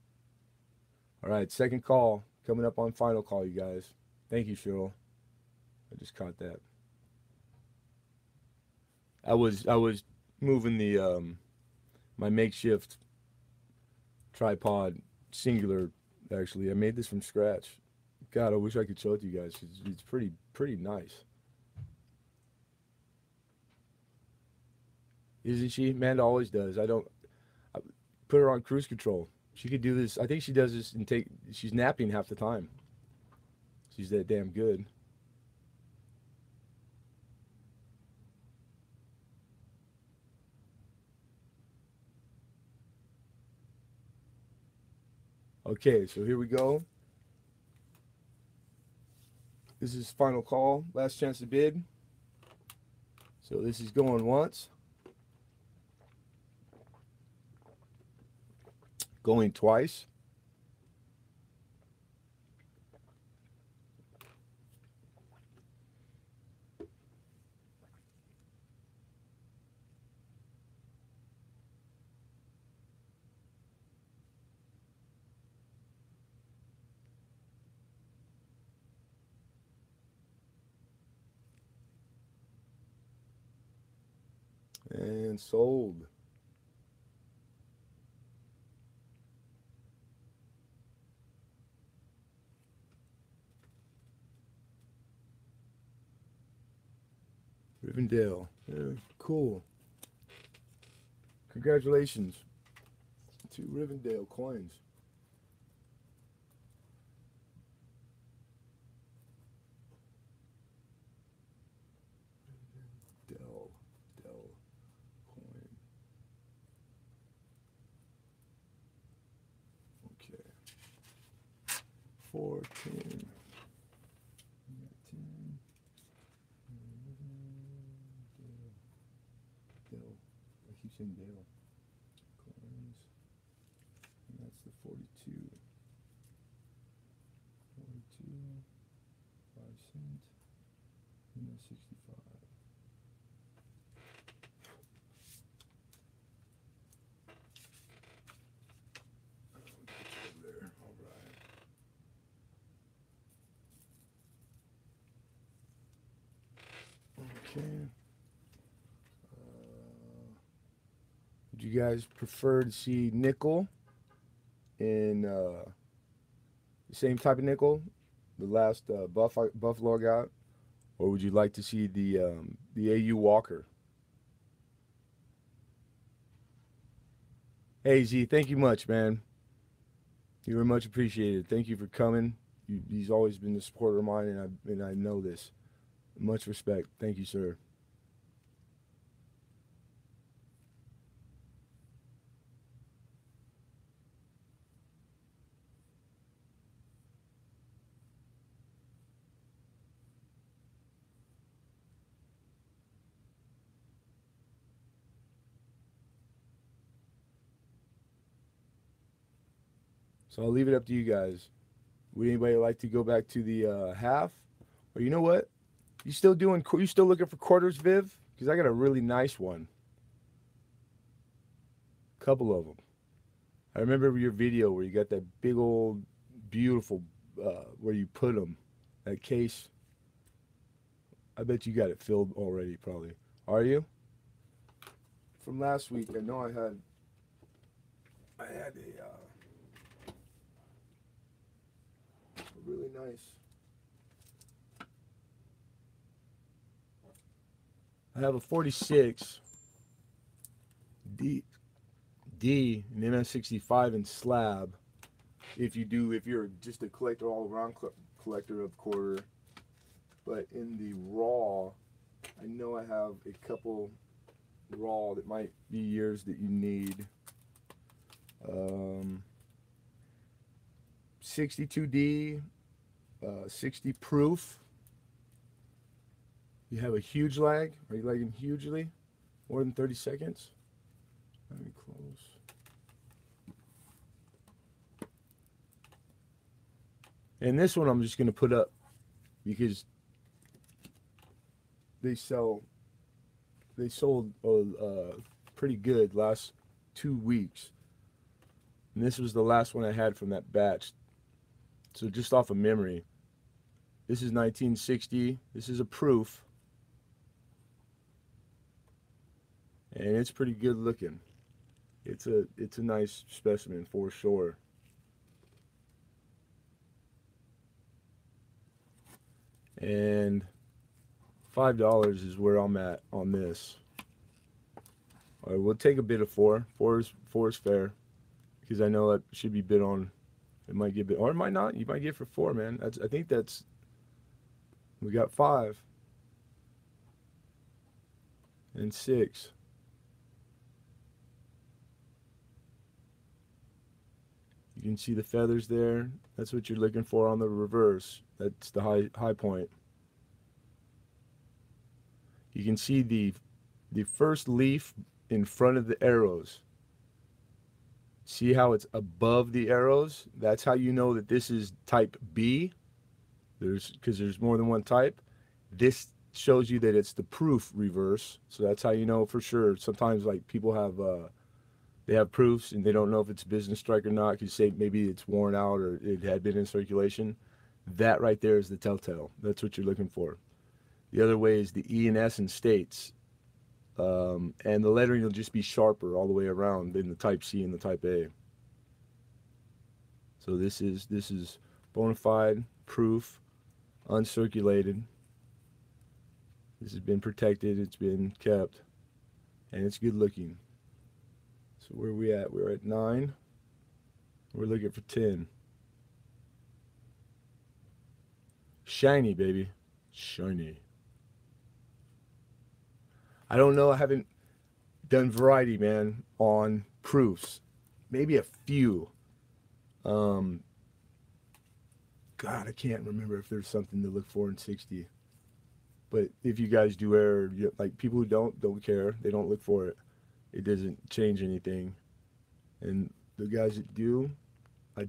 All right, second call coming up on final call, you guys. Thank you, Cheryl. I just caught that. I was moving the my makeshift tripod singular. Actually, I made this from scratch. God, I wish I could show it to you guys. It's pretty nice, isn't she? Amanda always does. I put her on cruise control. She could do this. I think she does this and take. She's napping half the time. She's that damn good. Okay, so here we go. This is final call, last chance to bid. So this is going once, going twice. And sold. Rivendell. Yeah, cool. Congratulations to Rivendell coins. Dell. Dell coin. Okay. 14. 10. Dell. I keep saying Dell. Coins. And that's the 42. 42. 5 cents. And that's 65. There. All right. Okay. Would you guys prefer to see nickel in the same type of nickel, the last Buffalo got, or would you like to see the AU Walker? Hey Z, thank you much, man. You were much appreciated. Thank you for coming. He's always been a supporter of mine, and I know this. Much respect. Thank you, sir. So I'll leave it up to you guys. Would anybody like to go back to the half? Or you know what? You still doing? You still looking for quarters, Viv? Because I got a really nice one. Couple of them. I remember your video where you got that big old beautiful where you put them. That case. I bet you got it filled already, probably. Are you? From last week, I know I had a really nice I have a 46 D an MS65 in slab. If you're just a collector all around collector of quarter, but in the raw, I know I have a couple raw that might be years that you need. 62D, 60 proof. You have a huge lag. Are you lagging hugely? More than 30 seconds? Let me close. And this one I'm just going to put up because they sold pretty good last 2 weeks. And this was the last one I had from that batch. So just off of memory, this is 1960. This is a proof. And it's pretty good looking. It's a nice specimen for sure. And $5 is where I'm at on this. All right, we'll take a bid of four. Four is fair because I know that should be bid on. It might get bid, or it might not. You might get for four, man. I think that's. We got 5 and 6. You can see the feathers there. That's what you're looking for on the reverse. That's the high point. You can see the first leaf in front of the arrows. See how it's above the arrows? That's how you know that this is type B. Because there's more than one type. This shows you that it's the proof reverse. So that's how you know for sure. Sometimes like people have they have proofs and they don't know if it's business strike or not because say maybe it's worn out or it had been in circulation. That right there is the telltale. That's what you're looking for. The other way is the E and S in states. And the lettering will just be sharper all the way around than the type C and the type A. So this is bona fide, proof, uncirculated. This has been protected, it's been kept, and it's good looking. So where are we at? We're at 9. We're looking for 10. Shiny, baby. Shiny. I don't know. I haven't done variety, man, on proofs. Maybe a few. God, I can't remember if there's something to look for in 60. But if you guys do error, like people who don't care. They don't look for it. It doesn't change anything. And the guys that do, I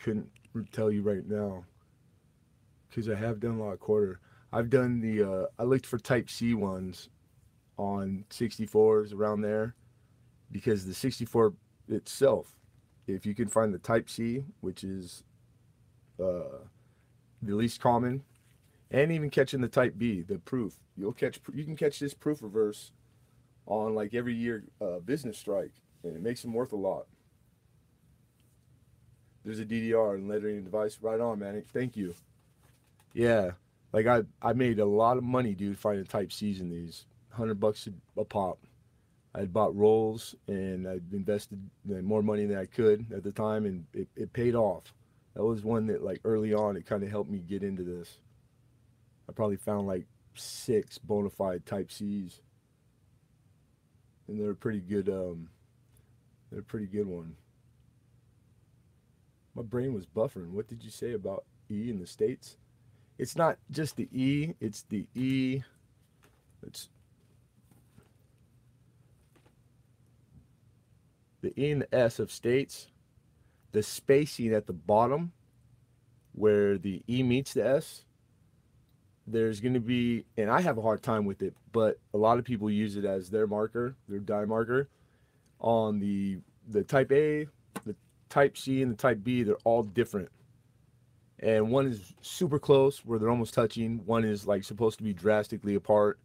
couldn't tell you right now. Because I have done a lot of quarter. I've done I looked for type C ones on 64s around there. Because the 64 itself, if you can find the type C, which is the least common, and even catching the type B, the proof, you can catch this proof reverse on like every year business strike, and it makes them worth a lot. There's a DDR and lettering device. Right on, man. Thank you. Yeah, like I made a lot of money, dude, finding type C's in these. $100 a pop. I had bought rolls and I'd invested more money than I could at the time, and it paid off. That was one that like early on it kind of helped me get into this. I probably found like 6 bona fide type C's. And they're a pretty good one. My brain was buffering. What did you say about E in the States? It's not just the E, it's the E. It's the E and the S of states. The spacing at the bottom where the E meets the S, there's going to be, and I have a hard time with it, but a lot of people use it as their marker, their die marker. On the type A, the type C, and the type B, they're all different. And one is super close where they're almost touching. One is like supposed to be drastically apart.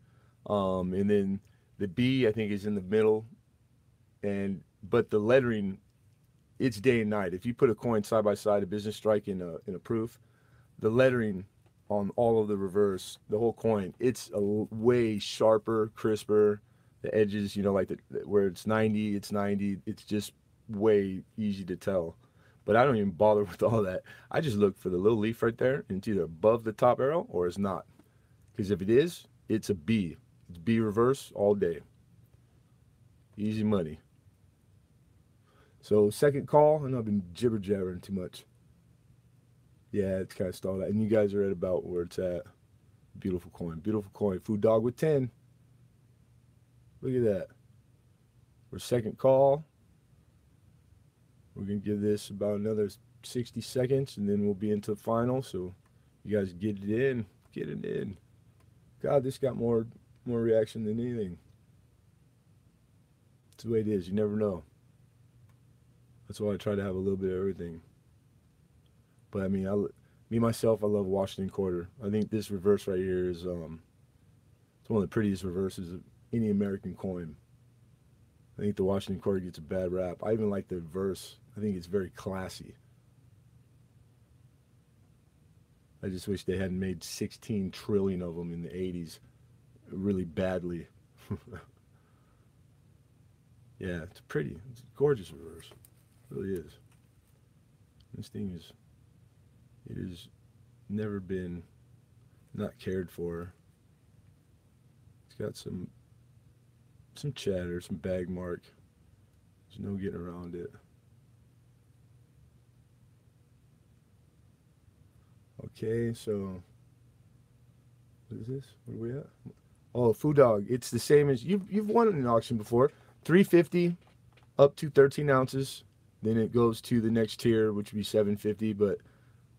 And then the B, I think, is in the middle. But the lettering, it's day and night. If you put a coin side by side, a business strike in a proof, the lettering on all of the reverse, the whole coin. It's way sharper, crisper. The edges, you know, like where it's 90, it's 90. It's just way easy to tell. But I don't even bother with all that. I just look for the little leaf right there, and it's either above the top arrow or it's not. Because if it is, it's a B. It's B reverse all day. Easy money. So second call, I know I've been jibber jabbering too much. Yeah, it's kind of stalled out. And you guys are at about where it's at. Beautiful coin. Beautiful coin. Food Dog with 10. Look at that. For second call, we're going to give this about another 60 seconds, and then we'll be into the final. So you guys get it in. Get it in. God, this got more reaction than anything. That's the way it is. You never know. That's why I try to have a little bit of everything. But I mean, me myself, I love Washington Quarter. I think this reverse right here is it's one of the prettiest reverses of any American coin. I think the Washington Quarter gets a bad rap. I even like the verse. I think it's very classy. I just wish they hadn't made 16 trillion of them in the 80s really badly. Yeah, it's pretty. It's a gorgeous reverse. It really is. This thing is, it has never been not cared for. It's got some chatter, some bag mark. There's no getting around it. Okay, so what is this? What are we at? Oh, Food Dog. It's the same as you've won an auction before. 350 up to 13 ounces. Then it goes to the next tier, which would be 750, but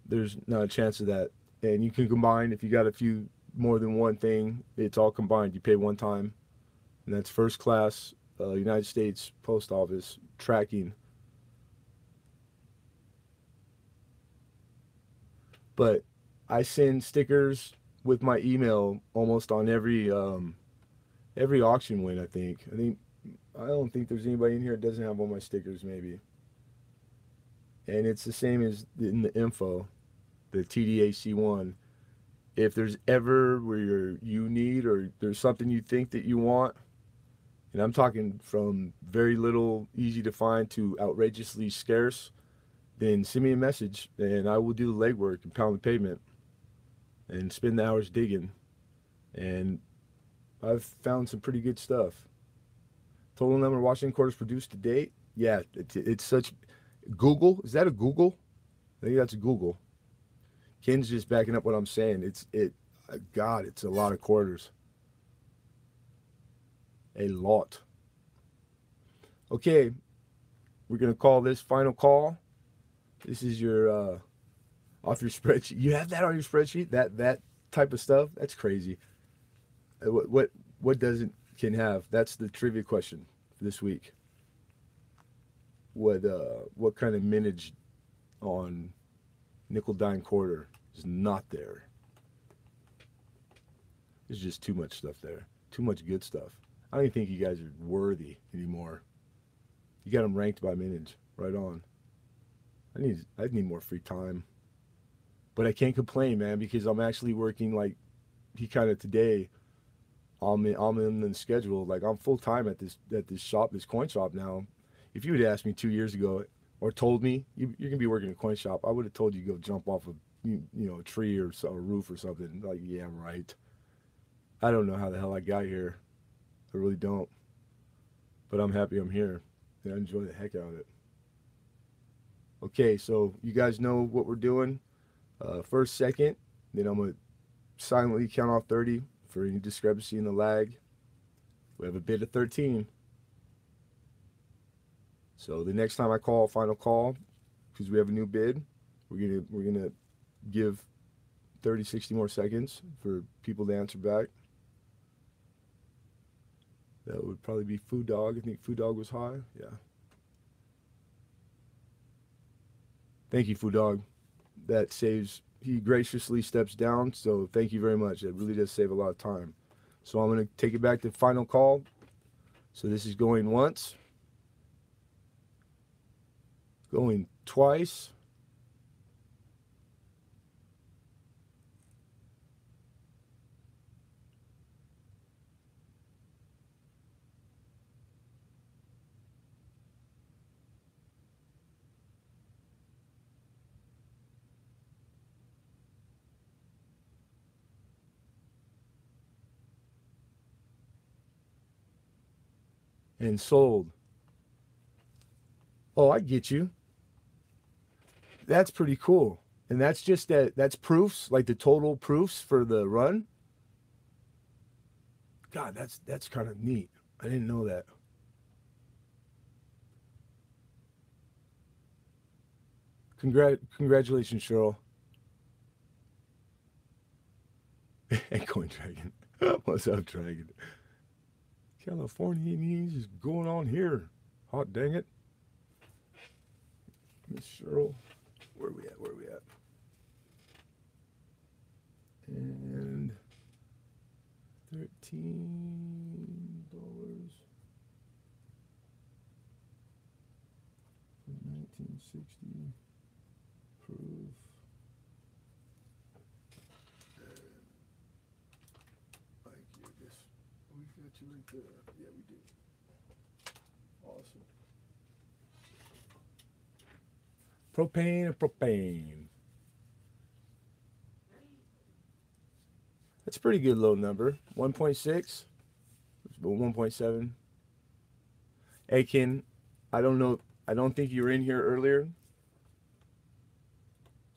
there's not a chance of that. And you can combine if you got a few more than one thing. It's all combined. You pay one time, and that's first class United States Post Office tracking. But I send stickers with my email almost on every auction win. I don't think there's anybody in here that doesn't have one of my stickers, maybe. And it's the same as in the info, the TDAC1. If there's ever where you need or there's something you think that you want, and I'm talking from very little easy to find to outrageously scarce, then send me a message and I will do the legwork and pound the pavement and spend the hours digging. And I've found some pretty good stuff. Total number of Washington Quarters produced to date. Yeah, it's such. Google, is that a Google? I think that's a Google. Ken's just backing up what I'm saying. God, it's a lot of quarters. A lot. Okay, we're gonna call this final call. This is your off your spreadsheet. You have that on your spreadsheet? That type of stuff? That's crazy. What doesn't Ken have? That's the trivia question for this week. What kind of mintage on nickel dime quarter is not there? There's just too much stuff there. Too much good stuff. I don't even think you guys are worthy anymore. You got them ranked by mintage. Right on. I need more free time. But I can't complain, man, because I'm actually working like he kind of today. I'm in the schedule. Like I'm full time at this shop, this coin shop now. If you had asked me 2 years ago or told me you're gonna be working in a coin shop, I would have told you to go jump off a tree or a roof or something. Like, yeah, right. I don't know how the hell I got here. I really don't. But I'm happy I'm here. And I enjoy the heck out of it. Okay, so you guys know what we're doing. First, second, then I'm going to silently count off 30 for any discrepancy in the lag. We have a bid of 13. So the next time I call final call, because we have a new bid, we're gonna give 30, 60 more seconds for people to answer back. That would probably be Food Dog. I think Food Dog was high. Yeah. Thank you, Food Dog. That saves. He graciously steps down, so thank you very much. It really does save a lot of time. So I'm going to take it back to final call. So this is going once. Going twice. and sold. Oh, I get you. That's pretty cool. And that's just that. That's proofs, like the total proofs for the run. God, that's kind of neat. I didn't know that. Congratulations, Cheryl. And Coin Dragon. What's up, Dragon? California is going on here. Hot dang it. Miss Cheryl. Where are we at? Where are we at? And $13 from 1960 proof. I guess we've got you right there. Yeah, we do. Awesome. Propane and propane. That's a pretty good low number. 1.6, 1.7. Aiken, I don't know. I don't think you were in here earlier.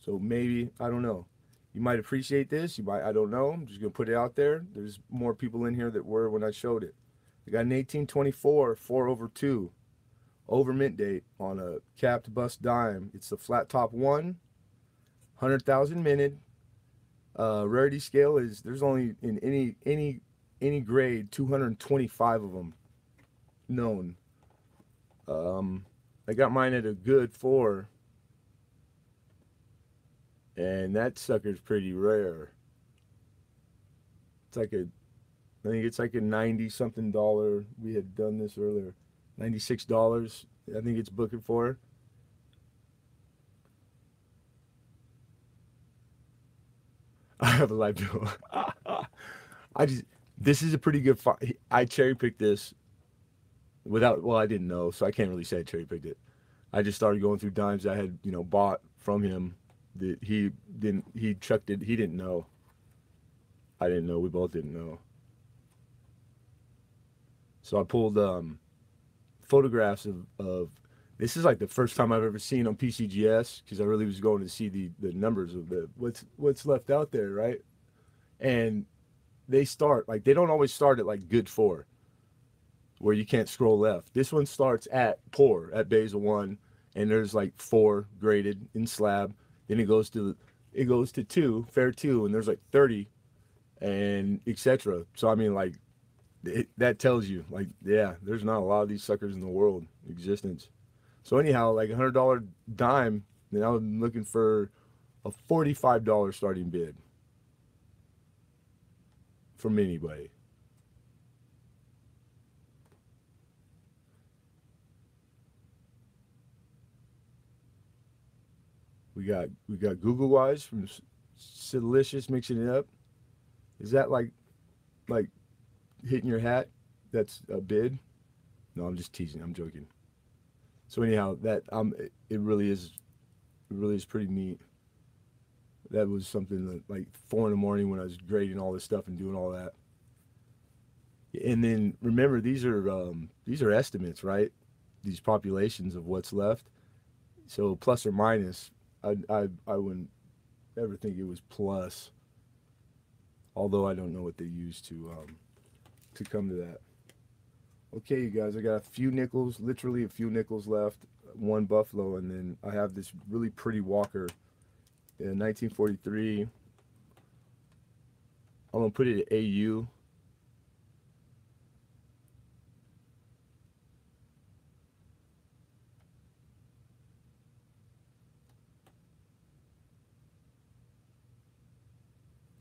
So maybe, I don't know. You might appreciate this. You might, I don't know. I'm just going to put it out there. There's more people in here that were when I showed it. We got an 1824 4/2 over mint date on a capped bust dime. It's the flat top one, 100,000 minted. Rarity scale is there's only in any grade 225 of them known. I got mine at a good 4, and that sucker's pretty rare. It's like a I think it's like a 90 something dollar. We had done this earlier. $96. I think it's booking for. I have a live bill. I just this is a pretty good find. I cherry picked this without well, I didn't know, so I can't really say I cherry picked it. I just started going through dimes I had, bought from him that he chucked it, he didn't know. I didn't know, we both didn't know. So I pulled photographs of this is like the first time I've ever seen on PCGS because I really was going to see the numbers of the what's left out there, right? And they start like they don't always start at like good 4 where you can't scroll left. This one starts at poor at Basel 1 and there's like 4 graded in slab. Then it goes to 2, fair 2 and there's like 30 and etc. So I mean like that tells you like yeah, there's not a lot of these suckers in the world existence. So anyhow, like $100 dime, then I'm looking for a $45 starting bid from anybody. We got Google Wise from Silicious mixing it up. Is that like hitting your hat? That's a bid? No, I'm just teasing. I'm joking. So anyhow, that it really is pretty neat. That was something that like 4 in the morning when I was grading all this stuff and doing all that. And then remember these are estimates, right? These populations of what's left. So plus or minus, I wouldn't ever think it was plus. Although I don't know what they use to come to that. Okay, you guys, I got a few nickels, literally a few nickels left. One Buffalo, and then I have this really pretty Walker in 1943. I'm gonna put it at AU.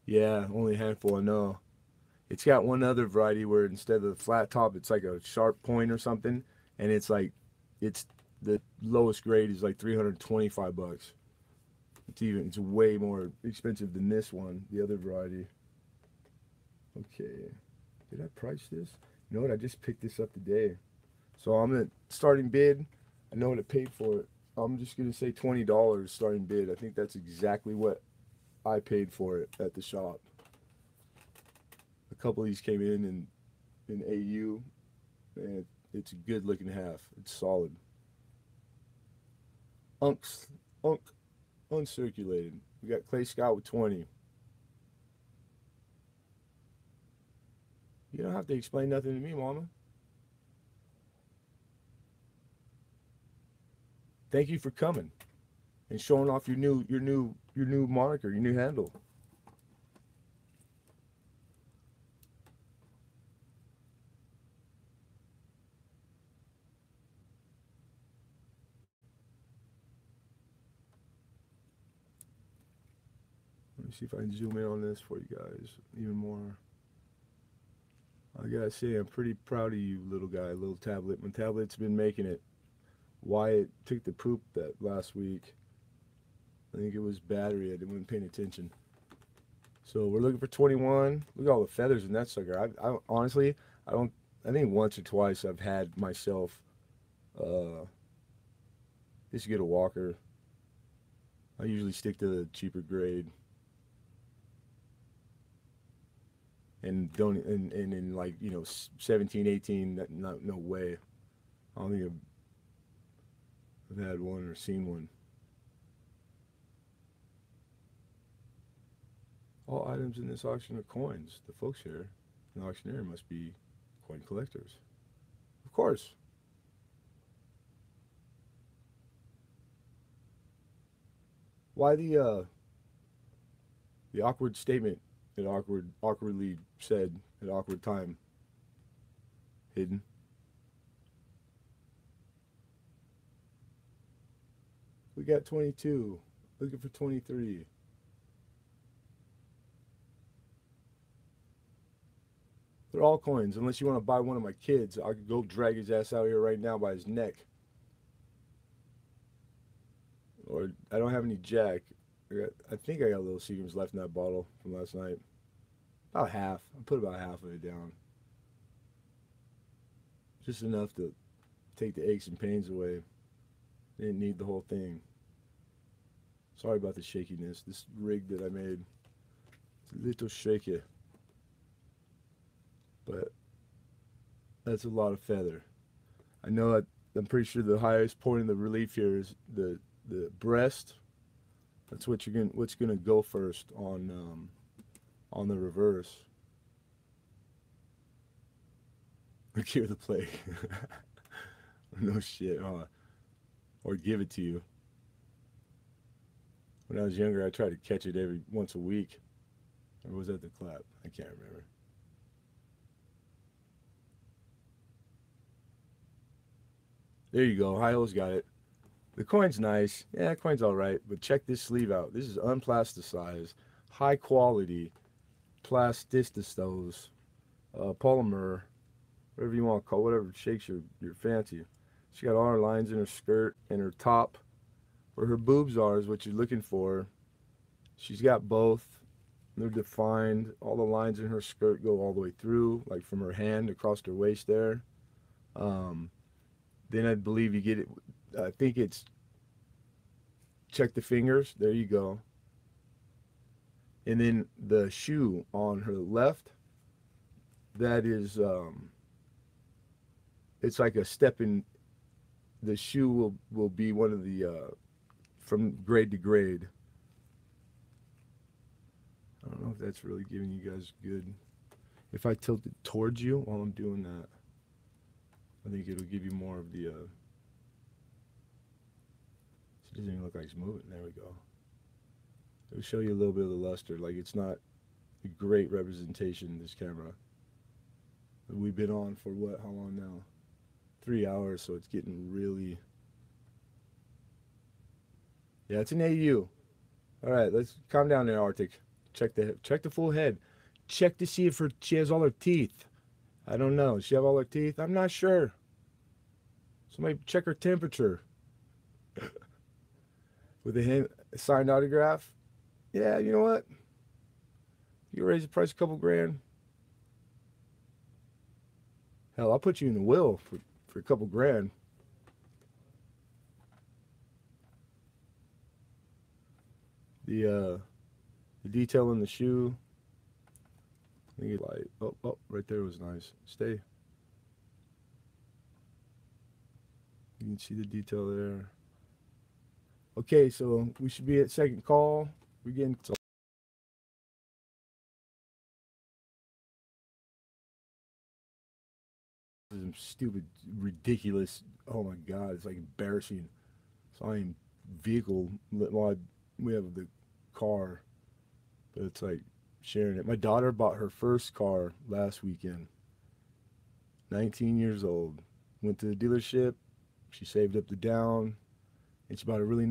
Yeah, only a handful I know. It's got one other variety where instead of the flat top, it's like a sharp point or something, and it's the lowest grade is like 325 bucks. It's way more expensive than this one, the other variety. Okay, did I price this? You know what? I just picked this up today, so I'm gonna starting bid. I know what I paid for it. I'm just gonna say $20 starting bid. I think that's exactly what I paid for it at the shop. A couple of these came in AU, and it's a good looking half. It's solid. Unks, unk, uncirculated. We got Clay Scott with 20. You don't have to explain nothing to me, Mama. Thank you for coming and showing off your new moniker, your new handle. Let me see if I can zoom in on this for you guys even more. I gotta say, I'm pretty proud of you, little guy, little tablet. My tablet's been making it. Wyatt took the poop that last week. I think it was battery. I wasn't paying attention. So we're looking for 21. Look at all the feathers in that sucker. I honestly, I don't. I think once or twice I've had myself just get a walker. I usually stick to the cheaper grade and don't and in like 17, 18. Not no way. I don't think I've had one or seen one. All items in this auction are coins. The folks here, an auctioneer, must be coin collectors. Of course. Why the awkward statement at awkwardly said at awkward time hidden? We got 22. Looking for 23. They're all coins. Unless you want to buy one of my kids, I could go drag his ass out here right now by his neck. Or I don't have any Jack. I think I got little Seagrams left in that bottle from last night. About half. I put about half of it down. Just enough to take the aches and pains away. Didn't need the whole thing. Sorry about the shakiness. This rig that I made, it's a little shaky. But that's a lot of feather. I know that I'm pretty sure the highest point of the relief here is the breast. That's what's gonna go first on the reverse. Cure the plague. No shit, huh? Or give it to you. When I was younger, I tried to catch it every once a week. Or was that the clap? I can't remember. There you go. Hio's got it. The coin's nice. Yeah, coin's all right. But check this sleeve out. This is unplasticized, high quality plastistos, polymer, whatever you want to call it, whatever shakes your fancy. She got all her lines in her skirt and her top. Where her boobs are is what you're looking for. She's got both. They're defined. All the lines in her skirt go all the way through, like from her hand across her waist there. Um, then I believe you get it. I think it's check the fingers. There you go. And then the shoe on her left, that is, it's like a step in. The shoe will be one of the from grade to grade. I don't know if that's really giving you guys good. If I tilt it towards you while I'm doing that, I think it'll give you more of the. It doesn't even look like it's moving. There we go. It'll show you a little bit of the luster. Like it's not a great representation, this camera. But we've been on for what? How long now? 3 hours, so it's getting really. Yeah, it's an AU. All right, let's calm down there, Arctic. Check the full head. Check to see if she has all her teeth. I don't know. Does she have all her teeth? I'm not sure. Somebody check her temperature. With a signed autograph. Yeah, you know what? You raise the price a couple grand. Hell, I'll put you in the will for a couple grand. The detail in the shoe. I think it like right there was nice. Stay. You can see the detail there. Okay, so we should be at second call. We're getting some stupid, ridiculous. Oh my God, it's like embarrassing. So I'm vehicle. Well, we have the car, but it's like sharing it. My daughter bought her first car last weekend. 19 years old. Went to the dealership. She saved up the down, and she bought a very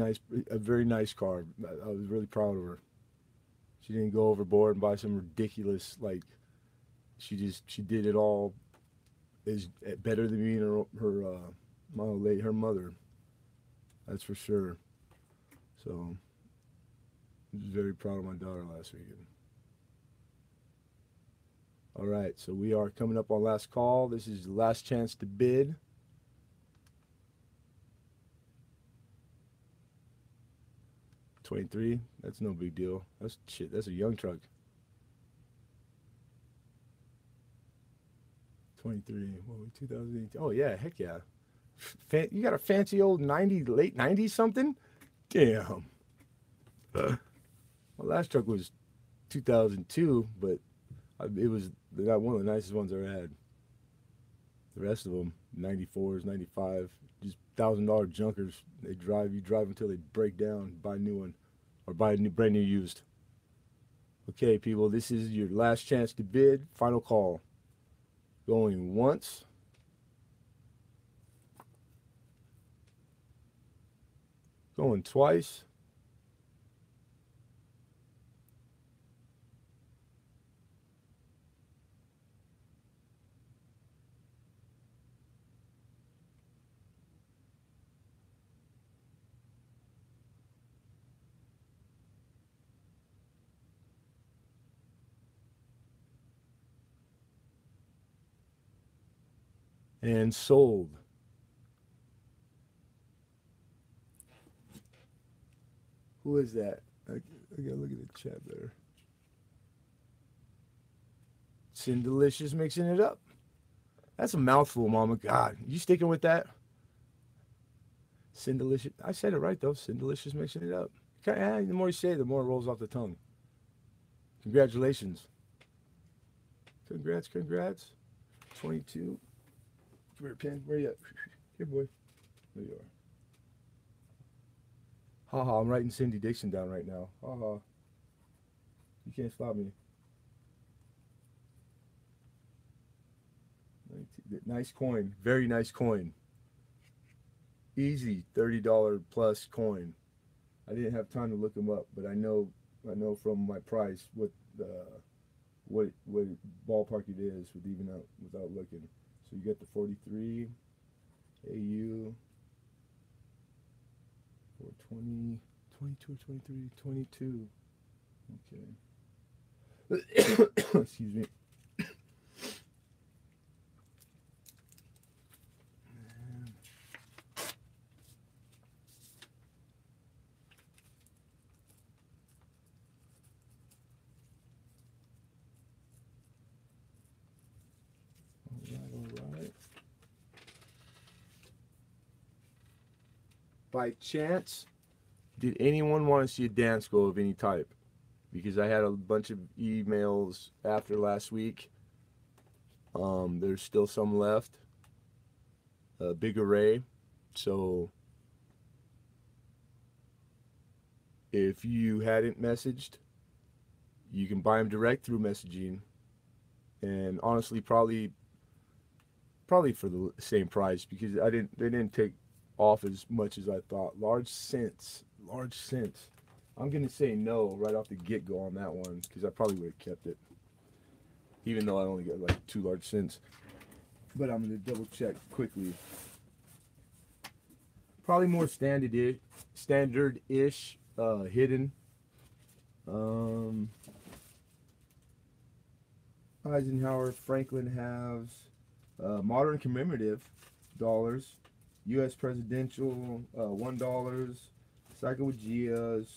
nice car. I was really proud of her. She didn't go overboard and buy some ridiculous like. She did it all is better than me and her mother. That's for sure. So I was very proud of my daughter last weekend. All right, so we are coming up on last call. This is the last chance to bid. 23. That's no big deal. That's shit. That's a young truck. 23. What, 2018? Oh yeah, heck yeah. You got a fancy old 90, late 90s something? Damn. My last truck was 2002, but it was not one of the nicest ones I ever had. The rest of them, 94s, 95, just $1,000 junkers. You drive until they break down, buy a new one, or buy a brand new used. Okay, people, this is your last chance to bid. Final call. Going once. Going twice. And sold. Who is that? I gotta look at the chat there. Sindelicious mixing it up. That's a mouthful, Mama. God, you sticking with that? Sindelicious. I said it right though. Sindelicious mixing it up. The more you say it, the more it rolls off the tongue. Congratulations. Congrats. 22. Come here, pen. Where you at? Here, boy. There you are. Haha, I'm writing Cindy Dixon down right now. Haha. You can't stop me. Nice coin. Very nice coin. Easy $30 plus coin. I didn't have time to look them up, but I know from my price what ballpark it is without looking. So you get the 43 AU 420 22 or 23 22. Okay. Excuse me. All right. By chance, did anyone want to see a dance go of any type? Because I had a bunch of emails after last week. There's still some left. A big array. So if you hadn't messaged, you can buy them direct through messaging. And honestly, probably for the same price because they didn't take off as much as I thought. Large cents. I'm gonna say no right off the get go on that one because I probably would have kept it, even though I only got like 2 large cents. But I'm gonna double check quickly. Probably more standard-ish, hidden. Eisenhower, Franklin halves, modern commemorative dollars, U.S. presidential $1, Sacagaweas,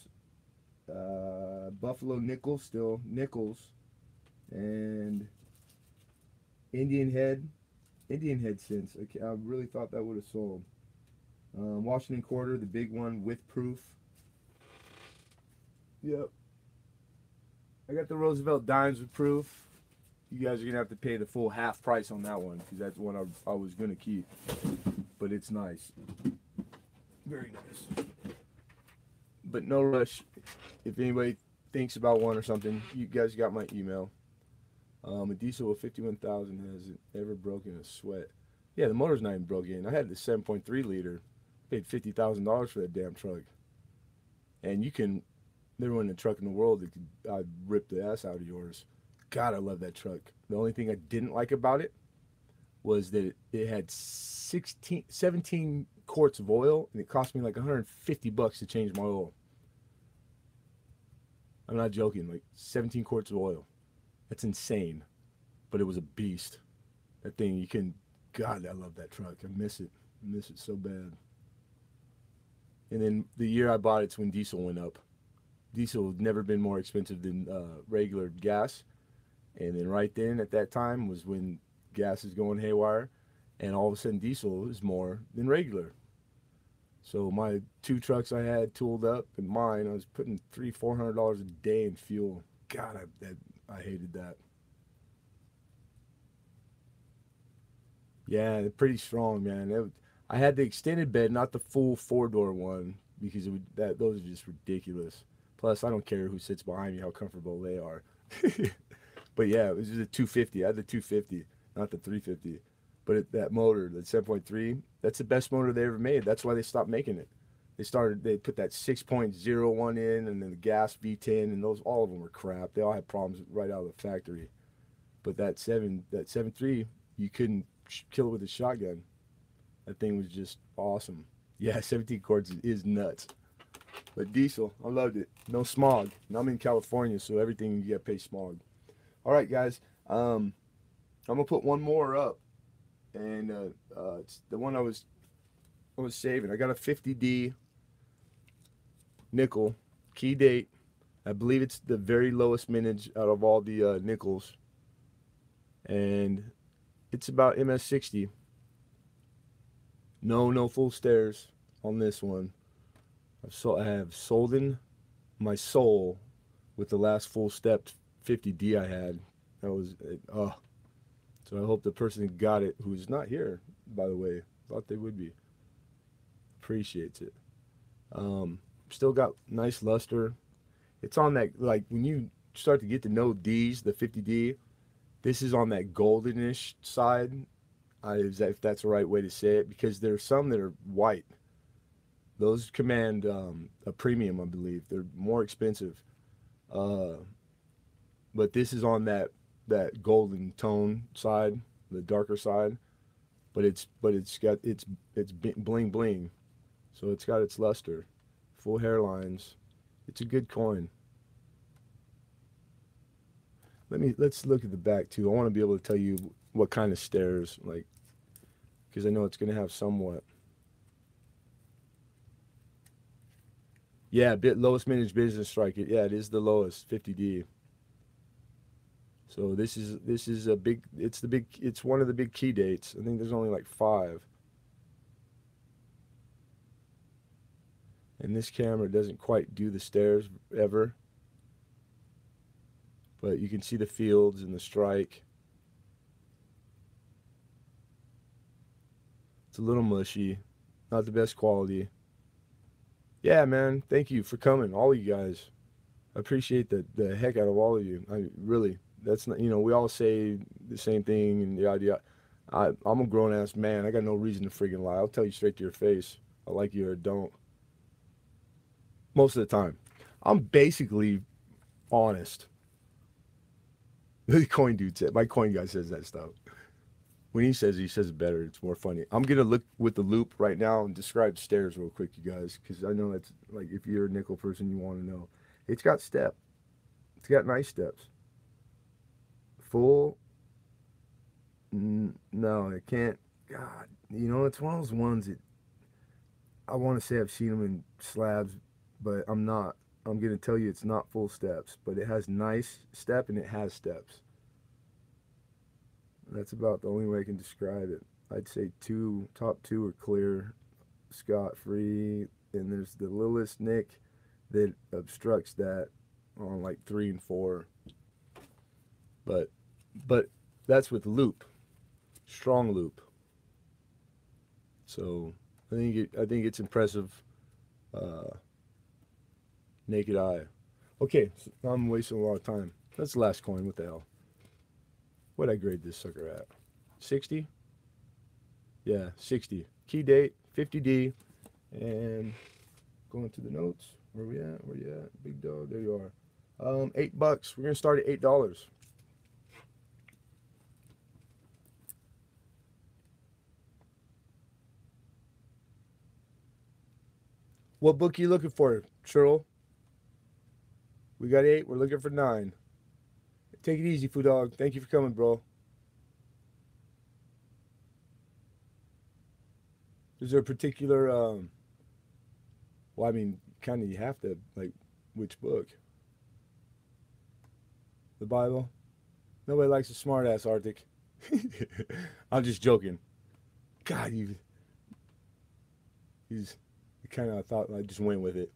Buffalo nickels, still nickels, and Indian head cents. Okay, I really thought that would have sold. Washington quarter, the big one with proof. Yep. I got the Roosevelt dimes with proof. You guys are gonna have to pay the full half price on that one because that's one I was gonna keep. But it's nice, very nice. But no rush. If anybody thinks about one or something, you guys got my email. A diesel with 51,000 hasn't ever broken a sweat. Yeah, the motor's not even broken. I had the 7.3 liter. Paid $50,000 for that damn truck. And you can, there wasn't a truck in the world that could rip the ass out of yours. God, I love that truck. The only thing I didn't like about it was that it had 17 quarts of oil, and it cost me like $150 to change my oil. I'm not joking, like 17 quarts of oil. That's insane. But it was a beast. That thing, you can, God, I love that truck. I miss it. I miss it so bad. And then the year I bought it's when diesel went up. Diesel had never been more expensive than regular gas. And then right then at that time was when gas is going haywire. And all of a sudden diesel is more than regular. So my two trucks I had tooled up and mine, I was putting $300-400 a day in fuel. God, I hated that. Yeah, they're pretty strong, man. I had the extended bed, not the full four-door one, because those are just ridiculous. Plus, I don't care who sits behind me, how comfortable they are. But yeah, it was just a 250. I had the 250, not the 350. But that motor, that 7.3, that's the best motor they ever made. That's why they stopped making it. They put that 6.01 in, and then the gas V10, and all of them were crap. They all had problems right out of the factory. But that 7.3, you couldn't kill it with a shotgun. That thing was just awesome. Yeah, 17 quarts is nuts. But diesel, I loved it. No smog. And I'm in California, so everything you get pay smog. All right, guys. I'm gonna put one more up, and it's the one I was saving. I got a 50D nickel key date. I believe it's the very lowest mintage out of all the nickels, and it's about MS60. No full stairs on this one. I have sold in my soul with the last full step 50D I had. That was so I hope the person who got it, who's not here, by the way, thought they would be, appreciates it. Still got nice luster. It's on that, like when you start to get to know D's, the 50D, this is on that goldenish side. If that's the right way to say it, because there's some that are white. Those command a premium, I believe. They're more expensive. Uh, but this is on that golden tone side, the darker side. But it's bling bling, so it's got its luster, full hairlines. It's a good coin. Let's look at the back too. I want to be able to tell you what kind of stairs, like, because I know it's going to have somewhat. Yeah, bit lowest mintage business strike. Yeah, it is the lowest 50D. So this is a big. It's one of the big key dates. I think there's only like 5. And this camera doesn't quite do the stairs ever, but you can see the fields and the strike. It's a little mushy, not the best quality. Yeah, man, thank you for coming, all you guys. I appreciate the heck out of all of you. I really, that's not, we all say the same thing and the idea. I'm a grown ass man. I got no reason to friggin' lie. I'll tell you straight to your face. I like you or don't. Most of the time, I'm basically honest. The coin dude said, my coin guy says that stuff. When he says it better, it's more funny. I'm gonna look with the loop right now and describe stairs real quick, you guys, because I know that's like if you're a nickel person, you want to know. It's got step. It's got nice steps. Full. No, I can't. God, it's one of those ones that I want to say I've seen them in slabs, but I'm not. I'm gonna tell you it's not full steps, but it has nice step and it has steps. That's about the only way I can describe it. I'd say top two are clear. scot-free, and there's the littlest nick that obstructs that on like 3 and 4. But but that's with loop, strong loop. So I think it's impressive, uh, naked eye. Okay, so I'm wasting a lot of time. That's the last coin. What the hell? What'd I grade this sucker at? 60? Yeah, 60. Key date 50D, and going to the notes. Where we at? Where you at? Big dog. There you are. $8. We're gonna start at $8. What book you looking for, Cheryl? We got 8. We're looking for 9. Take it easy, Foo Dog. Thank you for coming, bro. Is there a particular well, I mean, kind of you have to like which book? The Bible? Nobody likes a smart ass, Arctic. I'm just joking. God, he's kind of thought I just went with it.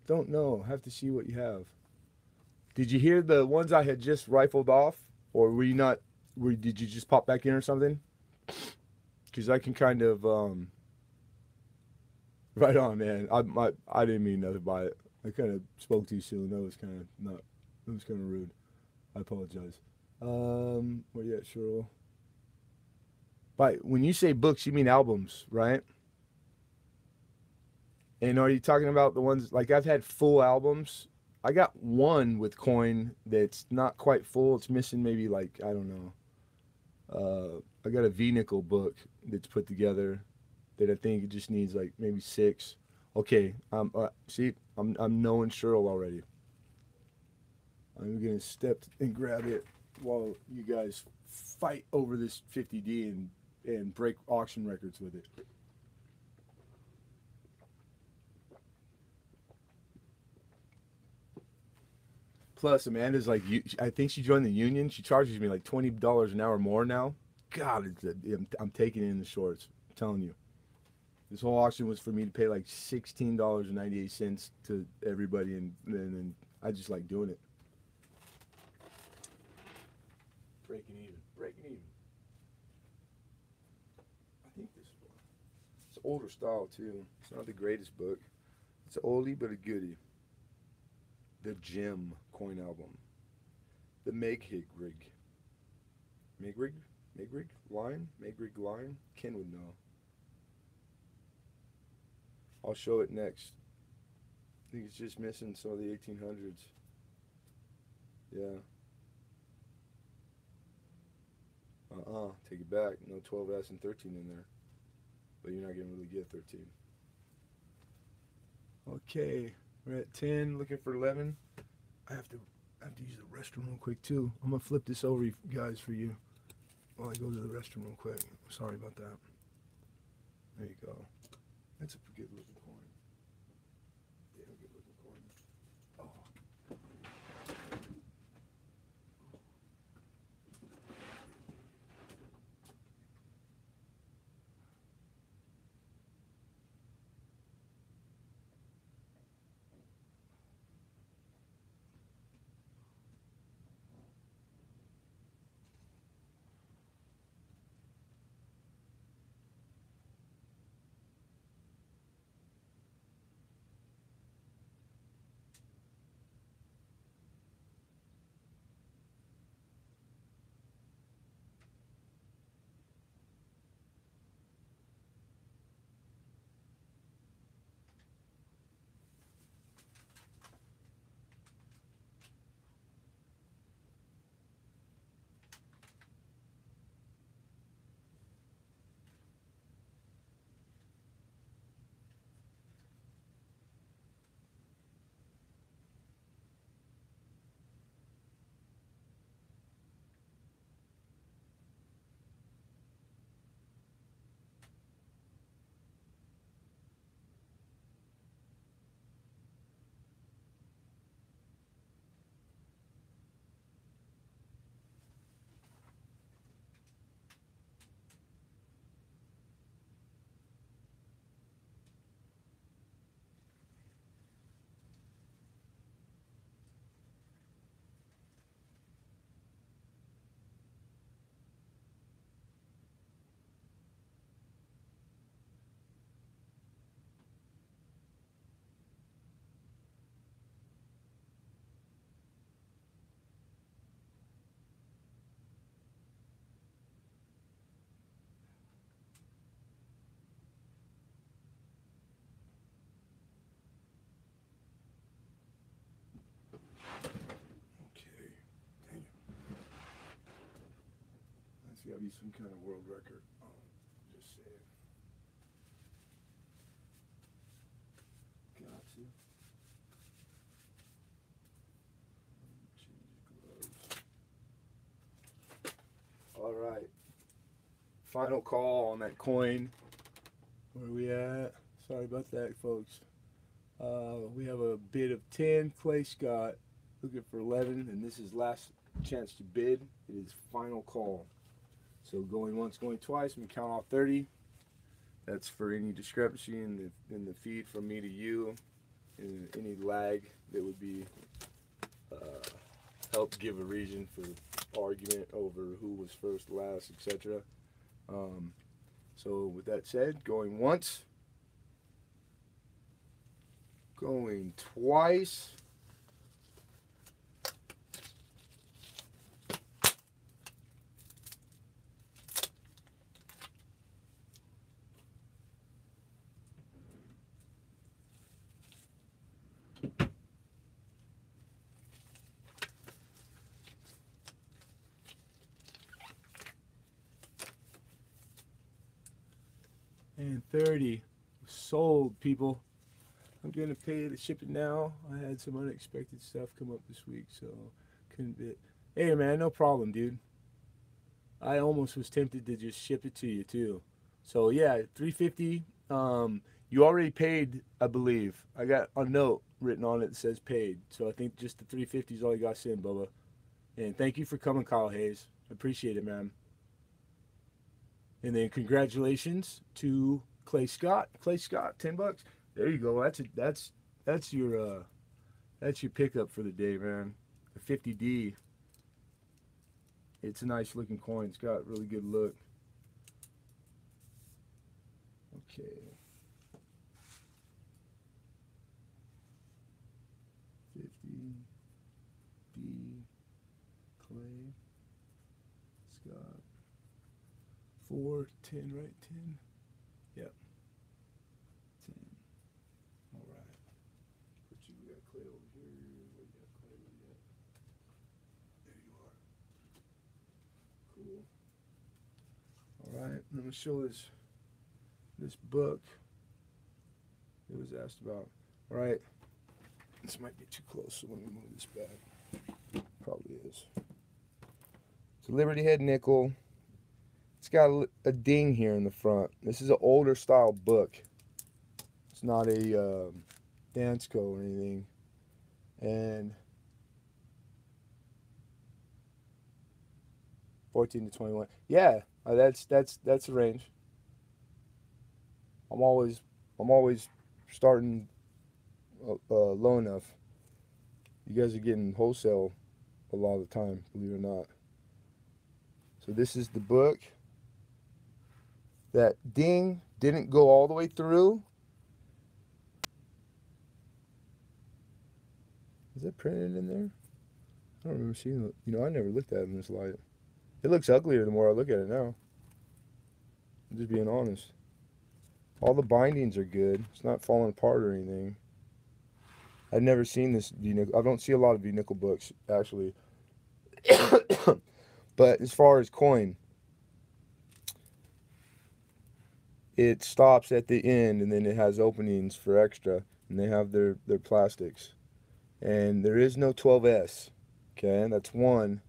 Don't know. Have to see what you have. Did you hear the ones I had just rifled off, or were you not? Did you just pop back in or something? Because I can kind of right on, man. I didn't mean nothing by it. I kind of spoke too soon. That was kind of not. That was kind of rude. I apologize. Where you at, Cheryl? By when you say books, you mean albums, right? And are you talking about the ones like I've had full albums? I got one with coin that's not quite full. It's missing maybe like I don't know. I got a V nickel book that's put together that I think it just needs like maybe 6. Okay, see, I'm knowing Cheryl already. I'm gonna step and grab it while you guys fight over this 50D and break auction records with it. Plus, Amanda's like, I think she joined the union. She charges me like $20 an hour more now. God, I'm taking it in the shorts. I'm telling you. This whole auction was for me to pay like $16.98 to everybody, and I just like doing it. Breaking even. Breaking even. I think this one. It's older style too. It's not the greatest book. It's an oldie but a goodie. The Gem coin album. The Megrig. Megrig? Megrig line? Megrig line? Ken would know. I'll show it next. I think it's just missing some of the 1800s. Yeah. Take it back. No 12S and 13 in there. But you're not going to really get 13. Okay. We're at 10, looking for 11. I have to use the restroom real quick too. I'm gonna flip this over, guys, for you while I go to the restroom real quick. Sorry about that. There you go. That's a good looking coin. Yeah, good looking coin. Oh. be some kind of world record. Just saying. Got to. All right. Final call on that coin. Where are we at? Sorry about that, folks. We have a bid of 10. Clay Scott looking for 11, and this is last chance to bid. It is final call. So going once, going twice. I'm gonna count off 30. That's for any discrepancy in the feed from me to you, and any lag that would be help give a reason for argument over who was first, last, etc. So with that said, going once, going twice. And 30 sold, people. I'm gonna pay to ship it now. I had some unexpected stuff come up this week, so couldn't bid. Hey man, no problem, dude. I almost was tempted to just ship it to you too. So yeah, 350. You already paid, I believe. I got a note written on it that says paid. So I think just the 350 is all you got to send, Bubba. And thank you for coming, Kyle Hayes. I appreciate it, man. And then congratulations to Clay Scott. Clay Scott, $10. There you go. That's your pickup for the day, man. The 50D. It's a nice looking coin. It's got really good look. Okay. D Clay Scott 4 10, right? 10. Yep. 10. All right. Put you. We got Clay over here. We got Clay. There you are. Cool. All right. I'm gonna show this book. It was asked about. All right. This might be too close, so let me move this back. Probably is. It's a Liberty Head nickel. It's got a ding here in the front. This is an older style book. It's not a Dansko or anything. And 14 to 21. Yeah, that's the range. I'm always starting low enough. You guys are getting wholesale a lot of the time, believe it or not. So this is the book. That ding didn't go all the way through. Is that printed in there? I don't remember seeing it. You know, I never looked at it in this light. It looks uglier the more I look at it now. I'm just being honest. All the bindings are good. It's not falling apart or anything. I've never seen this V-nickel. I don't see a lot of V-nickel books, actually. But as far as coin, it stops at the end, and then it has openings for extra, and they have their plastics. And there is no 12S. Okay, that's one.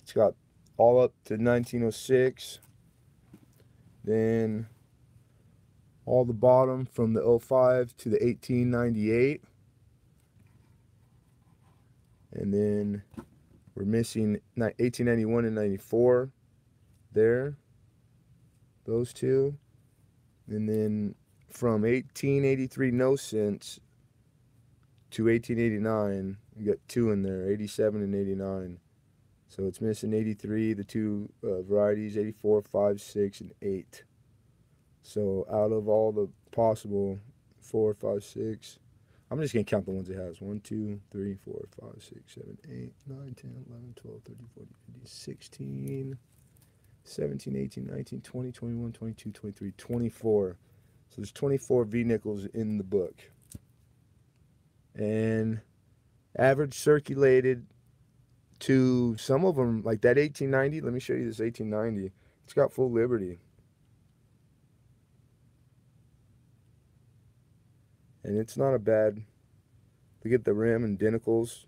It's got all up to 1906. Then all the bottom from the 05 to the 1898. And then we're missing 1891 and 94 there. Those two. And then from 1883 no cents to 1889, we got two in there, 87 and 89. So it's missing 83, the two varieties, 84, 5, 6, and 8. So out of all the possible 4, 5, 6, I'm just going to count the ones it has. 1, 2, 3, 4, 5, 6, 7, 8, 9, 10, 11, 12, 13, 14, 15, 16, 17, 18, 19, 20, 21, 22, 23, 24. So there's 24 V-nickels in the book. And average circulated to some of them, like that 1890. Let me show you this 1890. It's got full Liberty. And it's not a bad, look at the rim and denticles.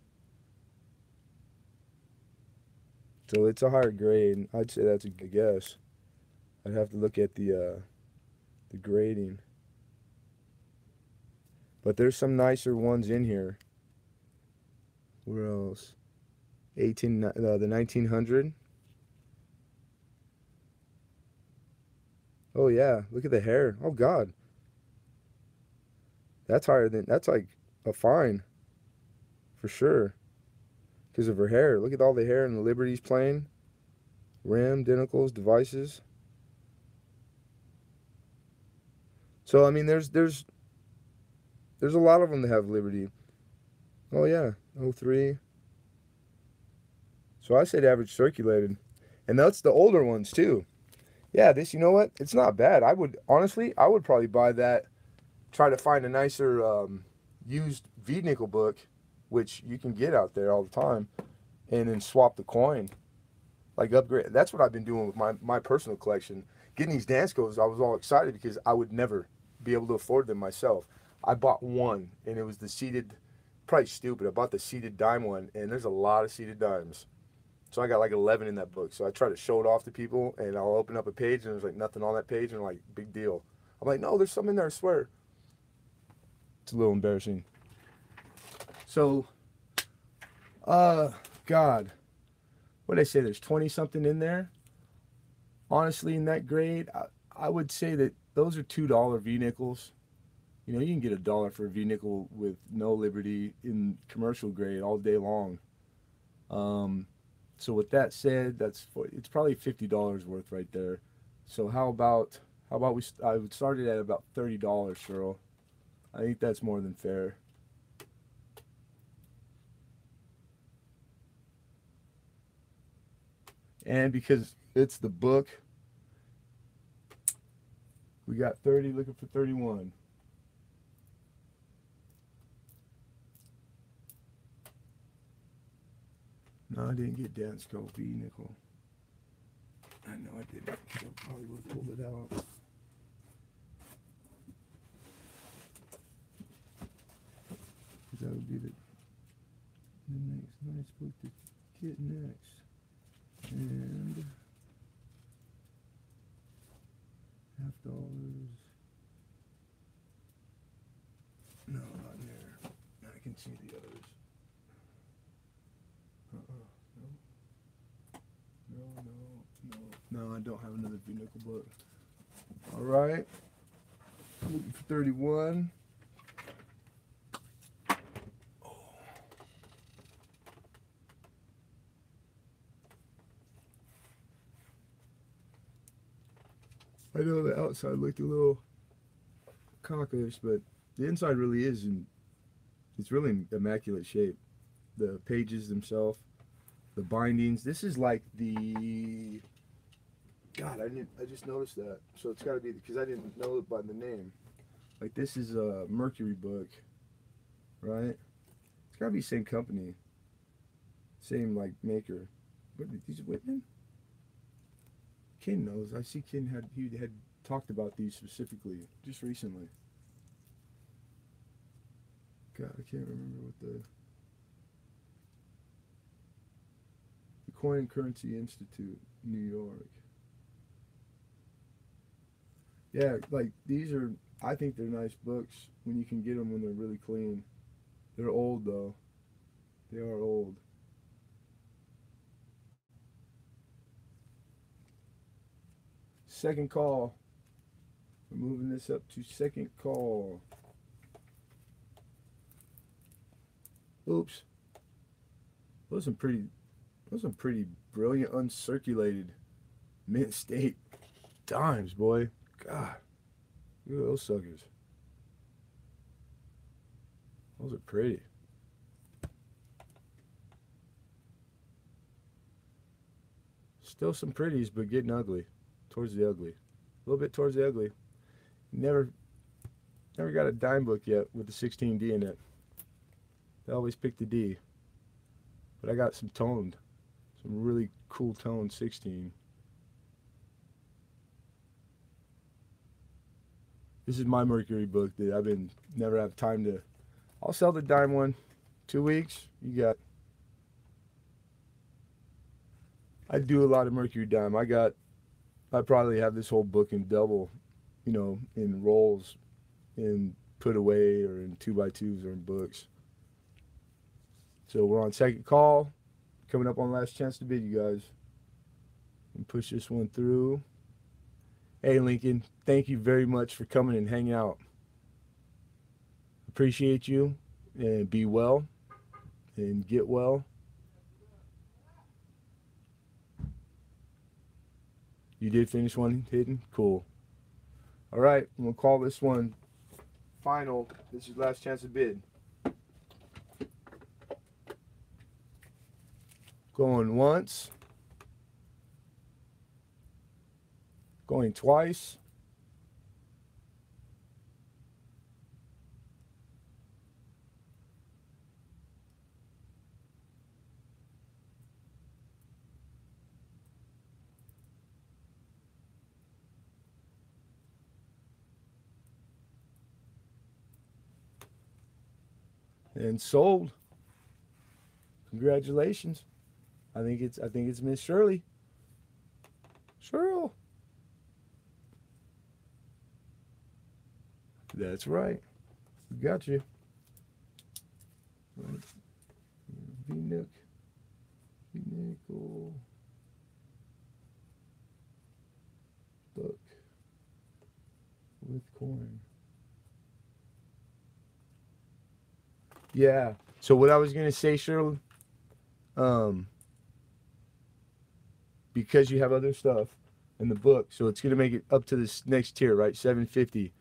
So it's a higher grade. I'd say that's a good guess. I'd have to look at the grading. But there's some nicer ones in here. Where else? The 1900. Oh yeah, look at the hair. Oh God, that's higher than, that's like a fine for sure because of her hair. Look at all the hair in the Liberty's playing. Rim, denticles, devices. So I mean, there's a lot of them that have Liberty. Oh yeah, 03. So I said average circulated, and that's the older ones too. Yeah, this, you know what? It's not bad. I would, honestly, I would probably buy that. Try to find a nicer used V nickel book, which you can get out there all the time, and then swap the coin. Like upgrade. That's what I've been doing with my personal collection. Getting these Danskos, I was all excited because I would never be able to afford them myself. I bought one, and it was the seated, probably stupid. I bought the seated dime one, and there's a lot of seated dimes. So I got like 11 in that book. So I try to show it off to people, and I'll open up a page, and there's like nothing on that page, and I'm like, big deal. I'm like, no, there's some in there, I swear. It's a little embarrassing. So, God, what did I say? There's 20 something in there. Honestly, in that grade, I would say that those are $2 V nickels. You know, you can get $1 for a V nickel with no Liberty in commercial grade all day long. So with that said, it's probably $50 worth right there. So how about I would start it at about $30, Cheryl. I think that's more than fair. And because it's the book, we got 30 looking for 31. No, I didn't get Dansko V nickel. I know I didn't. I probably would have pulled it out. That would be the next nice book to get next. And $50. No, not there. I can see the others. No, I don't have another V nickel book. All right. Looking for 31. I know the outside looked a little cockish, but the inside really is it's really in immaculate shape. The pages themselves, the bindings. This is like the, God, I just noticed that. So it's got to be, because I didn't know it by the name. Like this is a Mercury book, right? It's got to be same company, same like maker. What are these, Whitman? Ken knows. I see Ken had talked about these specifically just recently. God, I can't remember what the Coin and Currency Institute, New York. Yeah, like these are, I think they're nice books when you can get them when they're really clean. They're old though. They are old. Second call. We're moving this up to second call. Oops. Those are some pretty brilliant uncirculated mint state dimes, boy. God. Look at those suckers. Those are pretty. Still some pretties, but getting ugly. Towards the ugly. A little bit towards the ugly. Never got a dime book yet with the 16D in it. They always pick the D. But I got some toned, some really cool toned 16. This is my Mercury book that I've been never have time to. I'll sell the dime one. 2 weeks. You got. I do a lot of Mercury dime. I probably have this whole book in double, in rolls, in put away or in 2x2s or in books. So we're on second call. Coming up on last chance to bid, you guys. And push this one through. Hey, Lincoln, thank you very much for coming and hanging out. Appreciate you, and be well and get well. You did finish one hidden? Cool. All right, I'm going to call this one final. This is last chance to bid. Going once. Going twice. And sold. Congratulations. I think it's Miss Shirley. Cheryl. That's right. We got you. Right. V-Nook. V-Nickel. Book. With coin. Yeah. So what I was gonna say, Shirley, because you have other stuff in the book, so it's gonna make it up to this next tier, right? 750.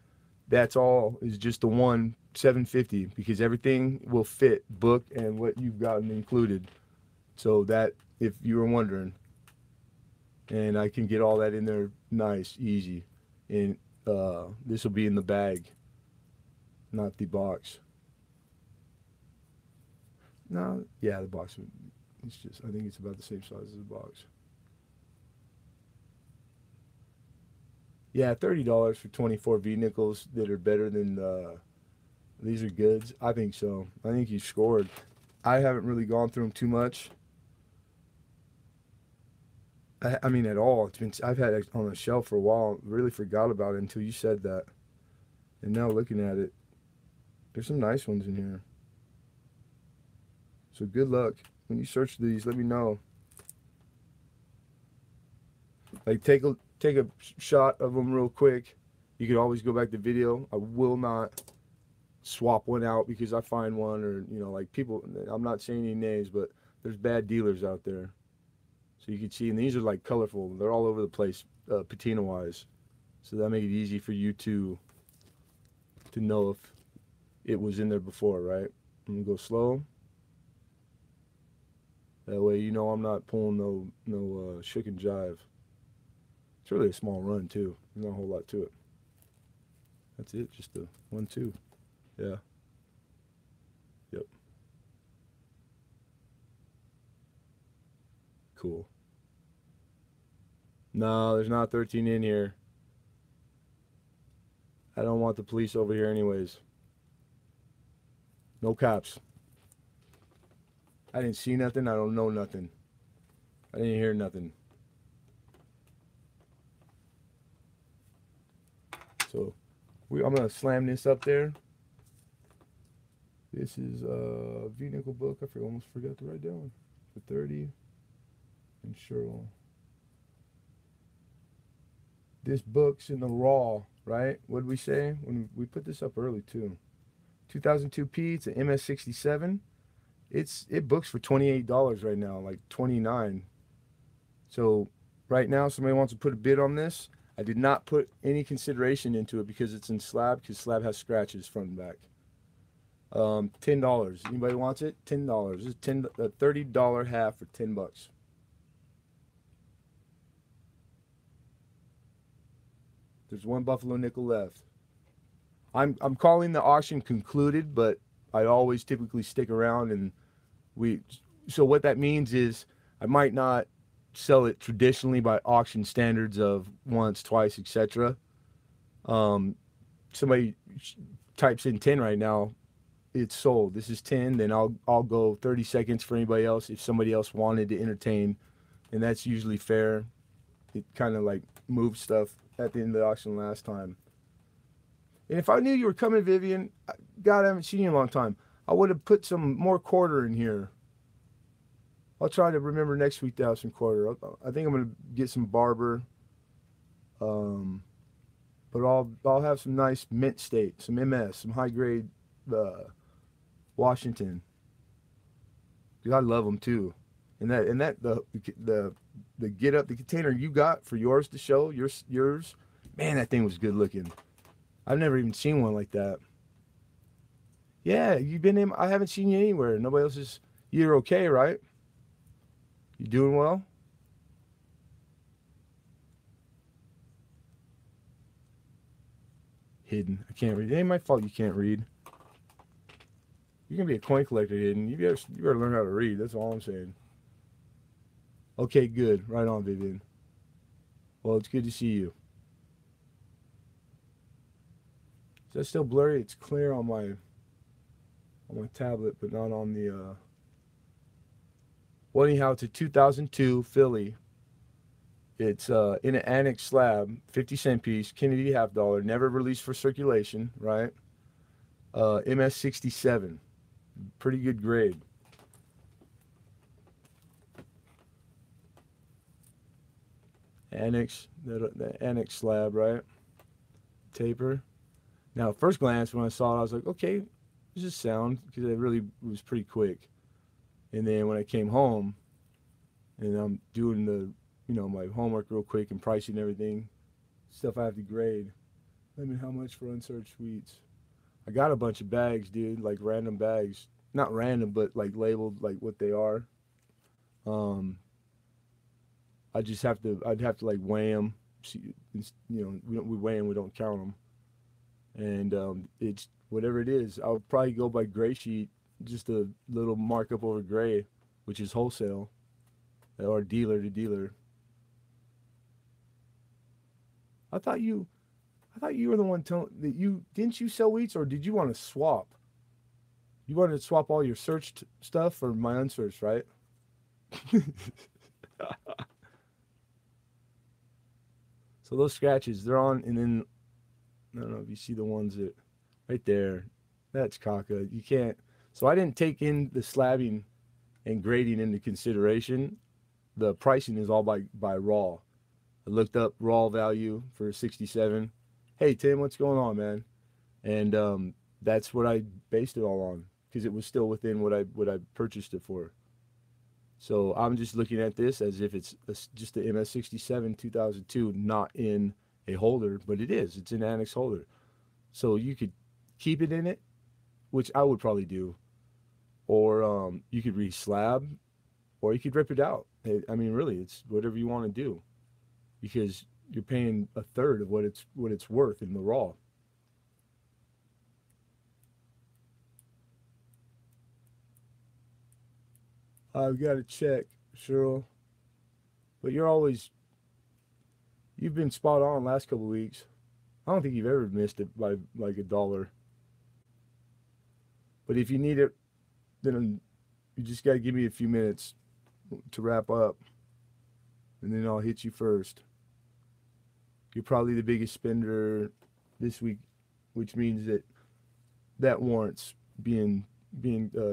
That's all is just the one 750 because everything will fit book and what you've gotten included. So that if you were wondering, and I can get all that in there nice, easy, and this will be in the bag, not the box. No, yeah, the box. It's just I think it's about the same size as the box. Yeah, $30 for 24 V-Nickels that are better than these are goods. I think so. I think you scored. I haven't really gone through them too much. I mean, at all. I've had it on the shelf for a while. Really forgot about it until you said that. And now looking at it, there's some nice ones in here. So good luck. When you search these, let me know. Like take a shot of them real quick. You could always go back to video. I will not swap one out because I find one or like people. I'm not saying any names, but there's bad dealers out there. So you can see, and these are like colorful. They're all over the place, patina wise. So that make it easy for you to know if it was in there before, right? I'm gonna go slow. That way I'm not pulling no shook and jive. It's really a small run too. There's not a whole lot to it. That's it, just the 1-2. Yeah. Yep. Cool. No, there's not 13 in here. I don't want the police over here anyways. No cops. I didn't see nothing. I don't know nothing. I didn't hear nothing. So I'm going to slam this up there. This is a V-Nickel book. I almost forgot to write down. For 30. And Cheryl. This book's in the raw, right? What did we say? When we put this up early too. 2002P, it's an MS67. It books for $28 right now, like $29. So right now, somebody wants to put a bid on this. I did not put any consideration into it because it's in slab, because slab has scratches front and back. $10. Anybody wants it? $10. This is a $30 half for $10. There's one Buffalo nickel left. I'm calling the auction concluded, but I always typically stick around and So what that means is I might not sell it traditionally by auction standards of once, twice, etc. Um, somebody types in 10 right now, it's sold. This is 10, then I'll go 30 seconds for anybody else if somebody else wanted to entertain, and that's usually fair. It kind of like moved stuff at the end of the auction last time. And if I knew you were coming, Vivian, God, I haven't seen you in a long time. I would have put some more quarter in here. I'll try to remember next week to have some quarter. I think I'm gonna get some Barber, um, but I'll have some nice mint state, some MS, some high grade uh, Washington. Because I love them too. And that the get up the container you got for yours to show yours, man, that thing was good looking. I've never even seen one like that. Yeah, you've been in. I haven't seen you anywhere. Nobody else is. You're okay, right? You doing well? Hidden. I can't read. It ain't my fault you can't read. You can be a coin collector, Hidden. You better learn how to read. That's all I'm saying. Okay, good. Right on, Vivian. Well, it's good to see you. Is that still blurry? It's clear on my tablet, but not on the. Well, anyhow, it's a 2002 Philly. It's in an annex slab, 50-cent piece, Kennedy half dollar, never released for circulation, right? MS 67, pretty good grade. Annex, the annex slab, right? Taper. Now, at first glance, when I saw it, I was like, okay, this is sound, because it really was pretty quick. And then when I came home, and I'm doing my homework real quick and pricing everything, stuff I have to grade. I mean, how much for unsearched sweets? I got a bunch of bags, dude, like random bags. Not random, but like labeled like what they are. Um, I'd have to like weigh them. See, we weigh them, we don't count them. And it's whatever it is. I'll probably go by gray sheet, just a little markup over gray, which is wholesale or dealer to dealer. I thought you, I thought you were the one telling that you didn't you sell wheats or did you want to swap? You wanted to swap all your searched stuff for my unsearched, right? So those scratches, they're on, and then I don't know if you see the ones that right there. That's caca. You can't. So I didn't take in the slabbing and grading into consideration. The pricing is all by raw. I looked up raw value for 67. Hey Tim, what's going on, man? And that's what I based it all on because it was still within what I purchased it for. So I'm just looking at this as if it's just the MS67 2002, not in a holder, but it is. It's an annex holder. So you could keep it in it, which I would probably do, or you could re-slab, or you could rip it out. I mean, really, it's whatever you want to do because you're paying a third of what it's worth in the raw. I've got to check, Cheryl. But you've been spot on last couple of weeks. I don't think you've ever missed it by like a dollar. But if you need it, then you just got to give me a few minutes to wrap up, and then I'll hit you first. You're probably the biggest spender this week, which means that warrants being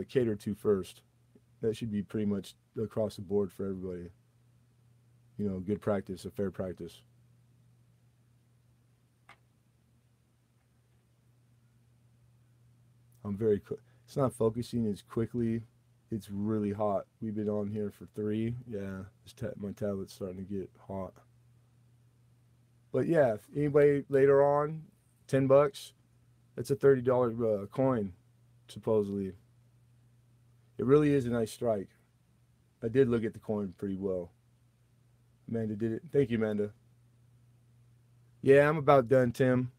catered to first. That should be pretty much across the board for everybody. Good practice, a fair practice. It's not focusing as quickly. It's really hot. We've been on here for 3. Yeah, my tablet's starting to get hot. But yeah, if anybody later on, $10, that's a $30 coin, supposedly. It really is a nice strike. I did look at the coin pretty well. Amanda did it. Thank you, Amanda. Yeah, I'm about done, Tim.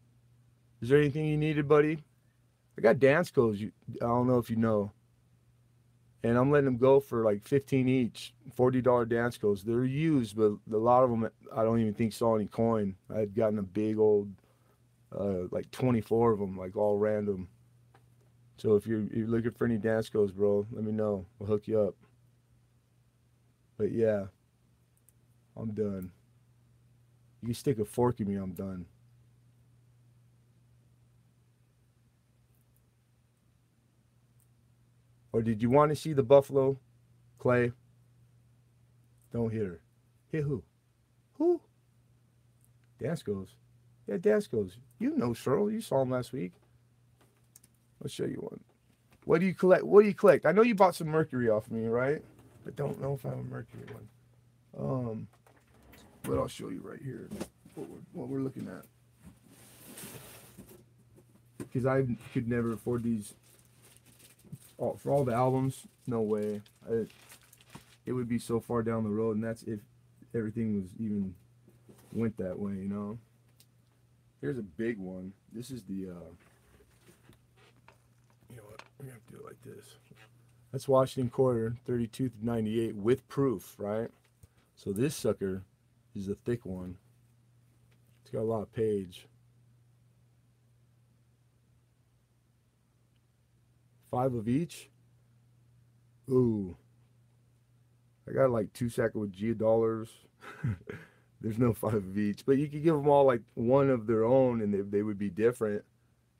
Is there anything you needed, buddy? I got dance clothes. I don't know if you know. and I'm letting them go for like 15 each, $40 Danskos. They're used, but a lot of them I don't even think saw any coin. I had gotten a big old, like 24 of them, like all random. So if you're looking for any Danskos, bro, let me know. I'll hook you up. But yeah, I'm done. You can stick a fork in me, I'm done. Or did you want to see the Buffalo, Clay? Don't hit her. Hit who? Who? Danskos. Yeah, Danskos. You know Cheryl. You saw him last week. I'll show you one. What do you collect? What do you collect? I know you bought some Mercury off me, right? I don't know if I have a Mercury one. But I'll show you right here what we're looking at. Because I could never afford these. For all the albums, no way. It would be so far down the road, and that's if everything was even went that way, you know. Here's a big one. This is the, you know what, we're gonna have to do it like this. That's Washington Quarter, 32 through 98 with proof, right? So this sucker is a thick one. It's got a lot of page. 5 of each. Ooh. I got like 2 Sacagawea dollars. There's no 5 of each, but you could give them all like one of their own, and they would be different.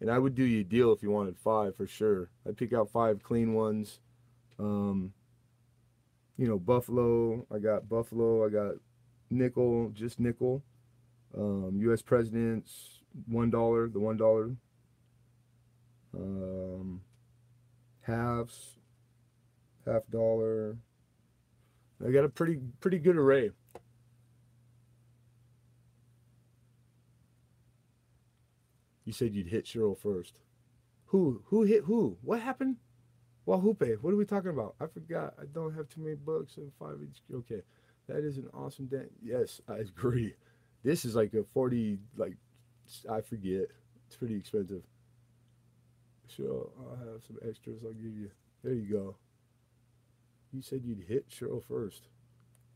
And I would do you a deal if you wanted 5 for sure. I'd pick out 5 clean ones. You know, Buffalo. I got Buffalo. I got nickel, just nickel. U.S. presidents, $1, the $1. Halves, $half. I got a pretty good array. You said you'd hit Cheryl first. Who hit who? What happened? Wahupe. What are we talking about? I forgot. I don't have too many books and 5 each. Okay, that is an awesome day. Yes, I agree. This is like a 40. Like I forget. It's pretty expensive. So I'll have some extras. I'll give you. There you go. You said you'd hit Cheryl first.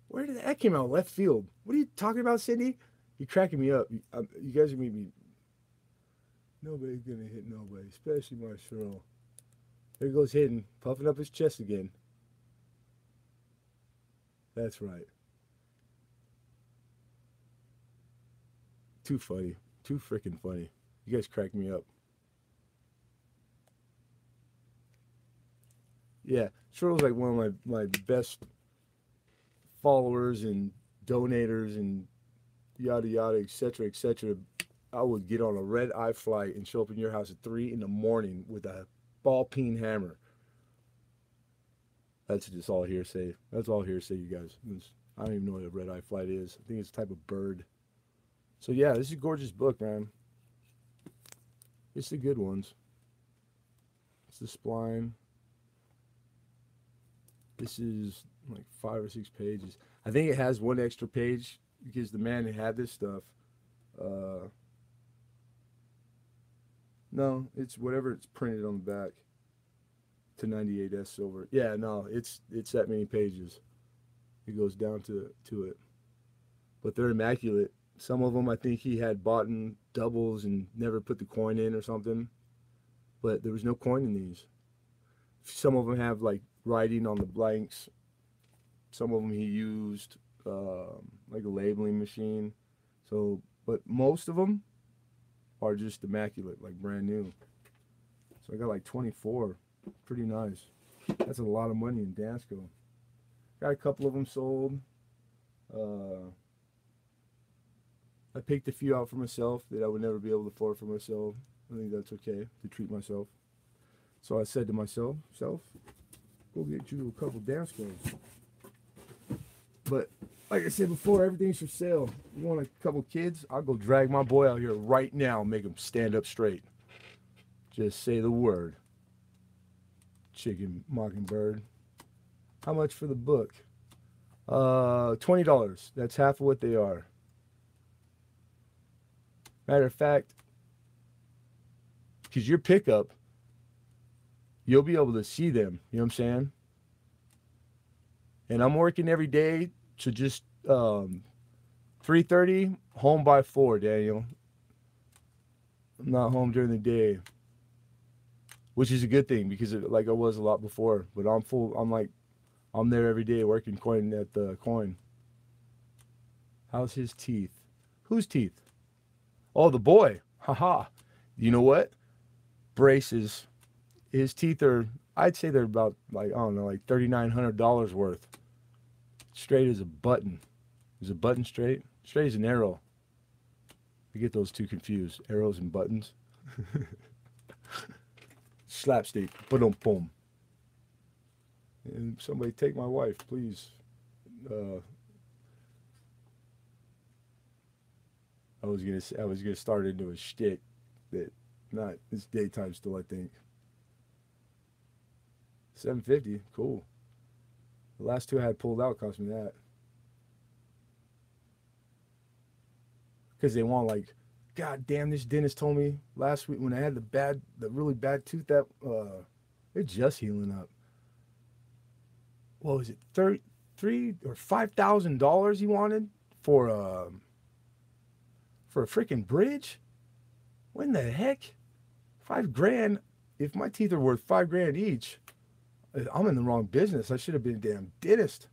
Where did that came out? Left field. What are you talking about, Cindy? You're cracking me up. You guys are making me. Nobody's gonna hit nobody, especially my Cheryl. There goes Hidden, puffing up his chest again. That's right. Too funny. Too freaking funny. You guys crack me up. Yeah, Cheryl's like one of my best followers and donators and yada yada, etc., etc. I would get on a red eye flight and show up in your house at 3 in the morning with a ball peen hammer. That's just all hearsay. That's all hearsay, you guys. I don't even know what a red eye flight is. I think it's a type of bird. So yeah, this is a gorgeous book, man. It's the good ones. It's the spline. This is like 5 or 6 pages. I think it has one extra page because the man who had this stuff, no, it's whatever it's printed on the back to 98S silver. Yeah, no, it's that many pages. It goes down to it. But they're immaculate. Some of them I think he had bought in doubles and never put the coin in or something. But there was no coin in these. Some of them have like writing on the blanks. Some of them he used like a labeling machine. So, but most of them are just immaculate, like brand new. So I got like 24. Pretty nice. That's a lot of money in Dansko. Got a couple of them sold. I picked a few out for myself that I would never be able to afford for myself. I think that's okay to treat myself. So I said to myself, go get you a couple Danskos. But like I said before, everything's for sale. You want a couple kids? I'll go drag my boy out here right now and make him stand up straight. Just say the word. Chicken Mockingbird. How much for the book? $20. That's half of what they are. Matter of fact, because your pickup, you'll be able to see them. You know what I'm saying? and I'm working every day to just 3:30, home by 4, Daniel. I'm not home during the day, which is a good thing because like I was a lot before. But I'm full. I'm there every day working coin at the coin. How's his teeth? Whose teeth? Oh, the boy. Haha. You know what? Braces. His teeth are. I'd say they're about like I don't know, like $3,900 worth. Straight as a button. Is a button straight? Straight as an arrow. I get those two confused. Arrows and buttons. Slapstick. Boom, boom. And somebody take my wife, please. I was gonna start into a shtick that not. It's daytime still, I think. 750, cool. The last two I had pulled out cost me that because they want like, God damn, this dentist told me last week when I had the really bad tooth that they're just healing up. What was it, 33 or $5,000 he wanted for a freaking bridge? What in the heck? 5 grand. If my teeth are worth 5 grand each, I'm in the wrong business. I should have been a damn dentist.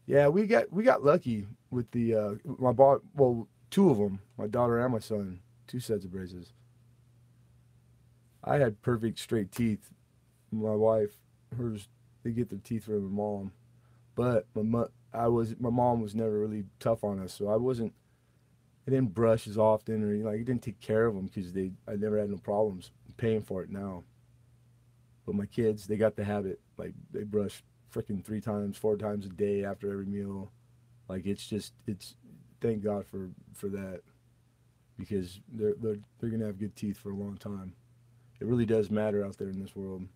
Yeah, we got lucky with the well, two of them, my daughter and my son, two sets of braces. I had perfect straight teeth. My wife, hers, they get their teeth from my mom, but my mom was never really tough on us, so I didn't brush as often, or I didn't take care of them because I never had no problems. I'm paying for it now. But my kids, they got the habit. Like they brush freaking 3 times, 4 times a day after every meal. Like it's thank God for that because they're gonna have good teeth for a long time. It really does matter out there in this world.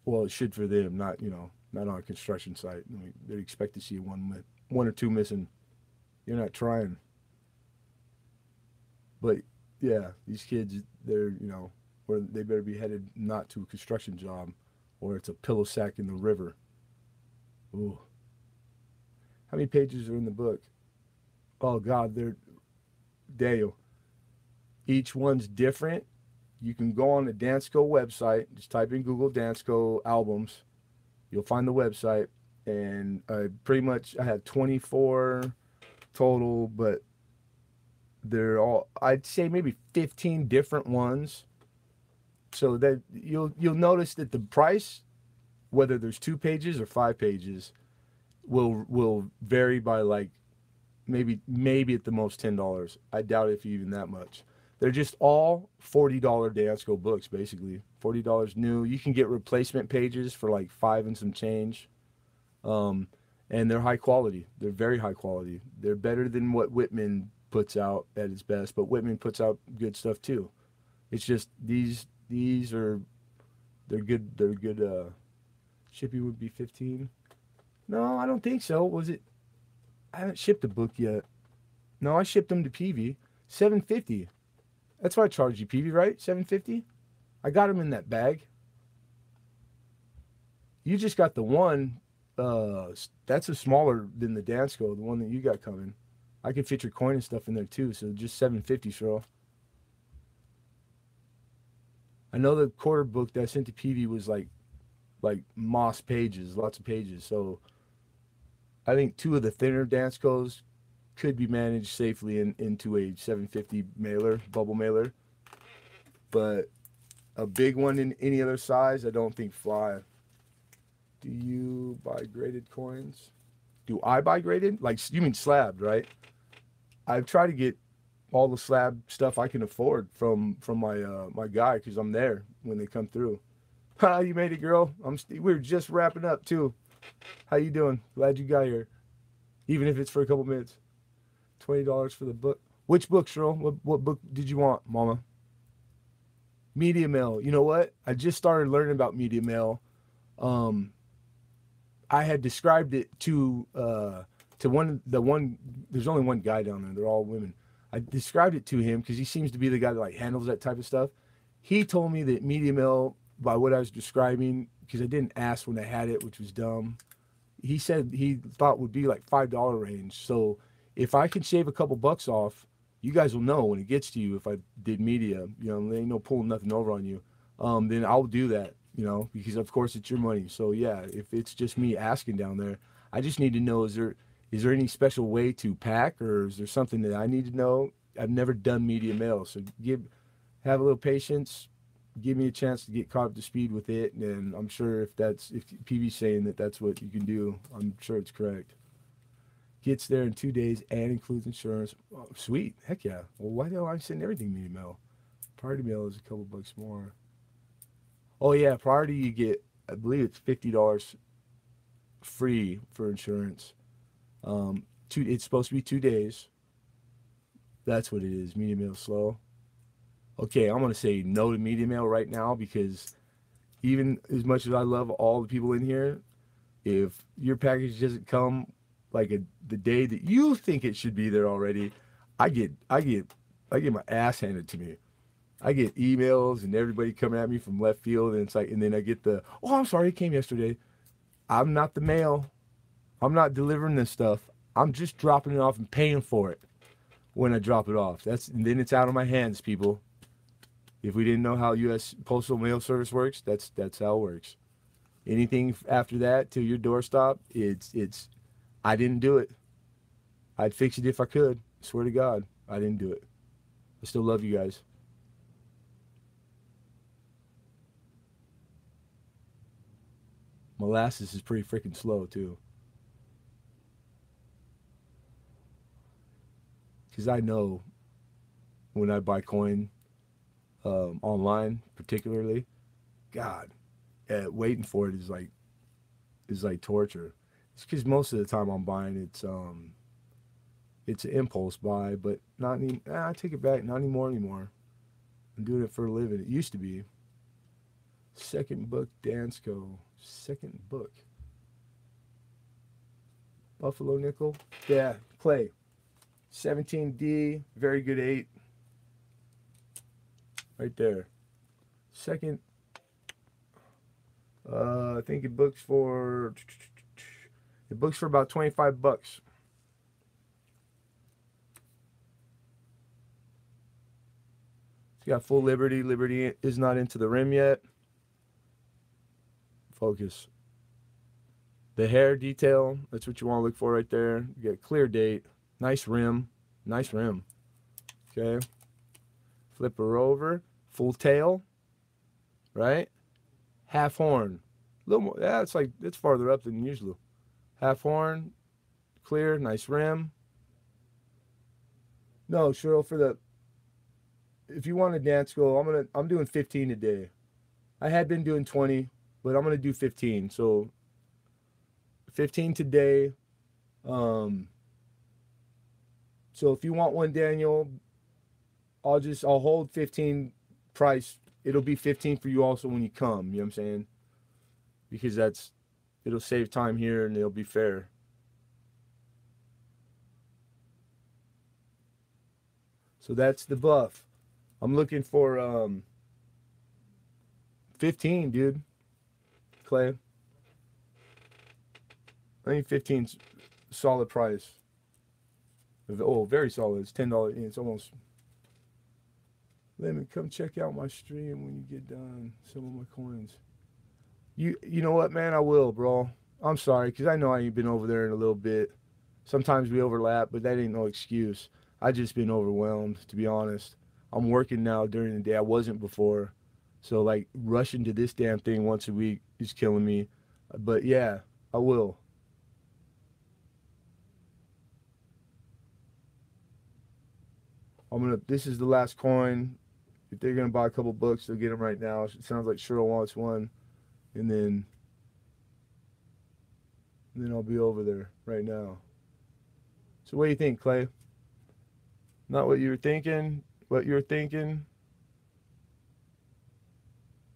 Well, it should for them, not on a construction site. They'd expect to see one or two missing. You're not trying. But yeah, these kids, where they better be headed not to a construction job, or it's a pillow sack in the river. Ooh. How many pages are in the book? Oh God, they're Dale. Each one's different. You can go on the Dansko website. Just type in Google Dansko albums. You'll find the website, and I had 24 total, but they're all, I'd say maybe 15 different ones. So that you'll notice that the price, whether there's 2 pages or 5 pages, will vary by like maybe at the most $10. I doubt if even that much. They're just all $40 Dansko books, basically. $40 new. You can get replacement pages for like 5 and some change. And they're high quality. They're very high quality. They're better than what Whitman puts out at its best, but Whitman puts out good stuff too. It's just these are they're good. They're good. Shipping would be 15. No, I don't think so. Was it? I haven't shipped a book yet. No, I shipped them to Peavey. 750. That's what I charged you, Peavey, right? 750. I got them in that bag. You just got the one. That's a smaller than the Dansko, the one that you got coming. I could fit your coin and stuff in there too, so just 750, Cheryl. I know the quarter book that I sent to Peavey was like moss pages, lots of pages. So I think 2 of the thinner Danskos could be managed safely into a 750 mailer, bubble mailer. But a big one in any other size, I don't think fly. Do you buy graded coins? Do I buy graded? Like, you mean slabbed, right? I've tried to get all the slab stuff I can afford from my guy because I'm there when they come through. Ha, you made it, girl. We're just wrapping up too. How you doing? Glad you got here, even if it's for a couple minutes. $20 for the book. Which book, Cheryl? What book did you want, Mama? Media mail. You know what? I just started learning about media mail. I had described it to one. There's only one guy down there. They're all women. I described it to him because he seems to be the guy that like handles that type of stuff. He told me that media mail by what I was describing because I didn't ask when I had it, which was dumb. He said he thought would be like $5 range. So if I can shave a couple bucks off, you guys will know when it gets to you if I did media. You know, there ain't no pulling nothing over on you. Then I'll do that. You know, because of course it's your money. So yeah, if it's just me asking down there, I just need to know is there any special way to pack or is there something that I need to know? I've never done media mail, so have a little patience. Give me a chance to get caught up to speed with it, and I'm sure if PV's saying that that's what you can do, I'm sure it's correct. Gets there in 2 days and includes insurance. Oh, sweet, heck yeah. Well, why don't I send everything media mail? Priority mail is a couple bucks more. Oh yeah, priority you get, I believe it's $50 free for insurance. It's supposed to be 2 days. That's what it is. Media mail slow. Okay, I'm gonna say no to media mail right now because even as much as I love all the people in here, if your package doesn't come like the day that you think it should be there already, I get my ass handed to me. I get emails and everybody coming at me from left field, and it's like, and then I get oh, I'm sorry, it came yesterday. I'm not the mail. I'm not delivering this stuff. I'm just dropping it off and paying for it when I drop it off. And then it's out of my hands, people. If we didn't know how U.S. Postal Mail Service works, that's how it works. Anything after that to your doorstop, it's I didn't do it. I'd fix it if I could. Swear to God, I didn't do it. I still love you guys. Molasses is pretty freaking slow too. Because I know when I buy coin online, particularly, God, waiting for it is like torture. It's because most of the time I'm buying it's an impulse buy, but not any. I take it back, not anymore. I'm doing it for a living. It used to be. Second book, Dansko. Second book. Buffalo nickel. Yeah, Clay. 17D, very good 8. Right there. Second, I think it books for about 25 bucks. It's got full Liberty. Liberty is not into the rim yet. Focus. The hair detail, that's what you want to look for right there. You get clear date. Nice rim. Nice rim. Okay. Flip her over. Full tail. Right? Half horn. A little more. Yeah, it's farther up than usual. Half horn. Clear. Nice rim. No, Cheryl, if you want a dance goal, I'm doing 15 today. I had been doing 20, but I'm gonna do 15. So 15 today. So if you want one, Daniel, I'll hold 15 price. It'll be 15 for you also when you come. You know what I'm saying? Because it'll save time here and it'll be fair. So that's the buff. I'm looking for 15, dude. Clay. I think 15's solid price. Oh, very solid. It's $10. It's almost. Let me come check out my stream when you get done. Some of my coins. You know what, man? I will, bro. I'm sorry, because I know I ain't been over there in a little bit. Sometimes we overlap, but that ain't no excuse. I just been overwhelmed, to be honest. I'm working now during the day. I wasn't before. So, like, rushing to this damn thing once a week is killing me. But, yeah, I will. This is the last coin. If they're gonna buy a couple books, they'll get them right now. It sounds like Cheryl wants one, and then I'll be over there right now. So what do you think, Clay? Not what you were thinking. What you were thinking?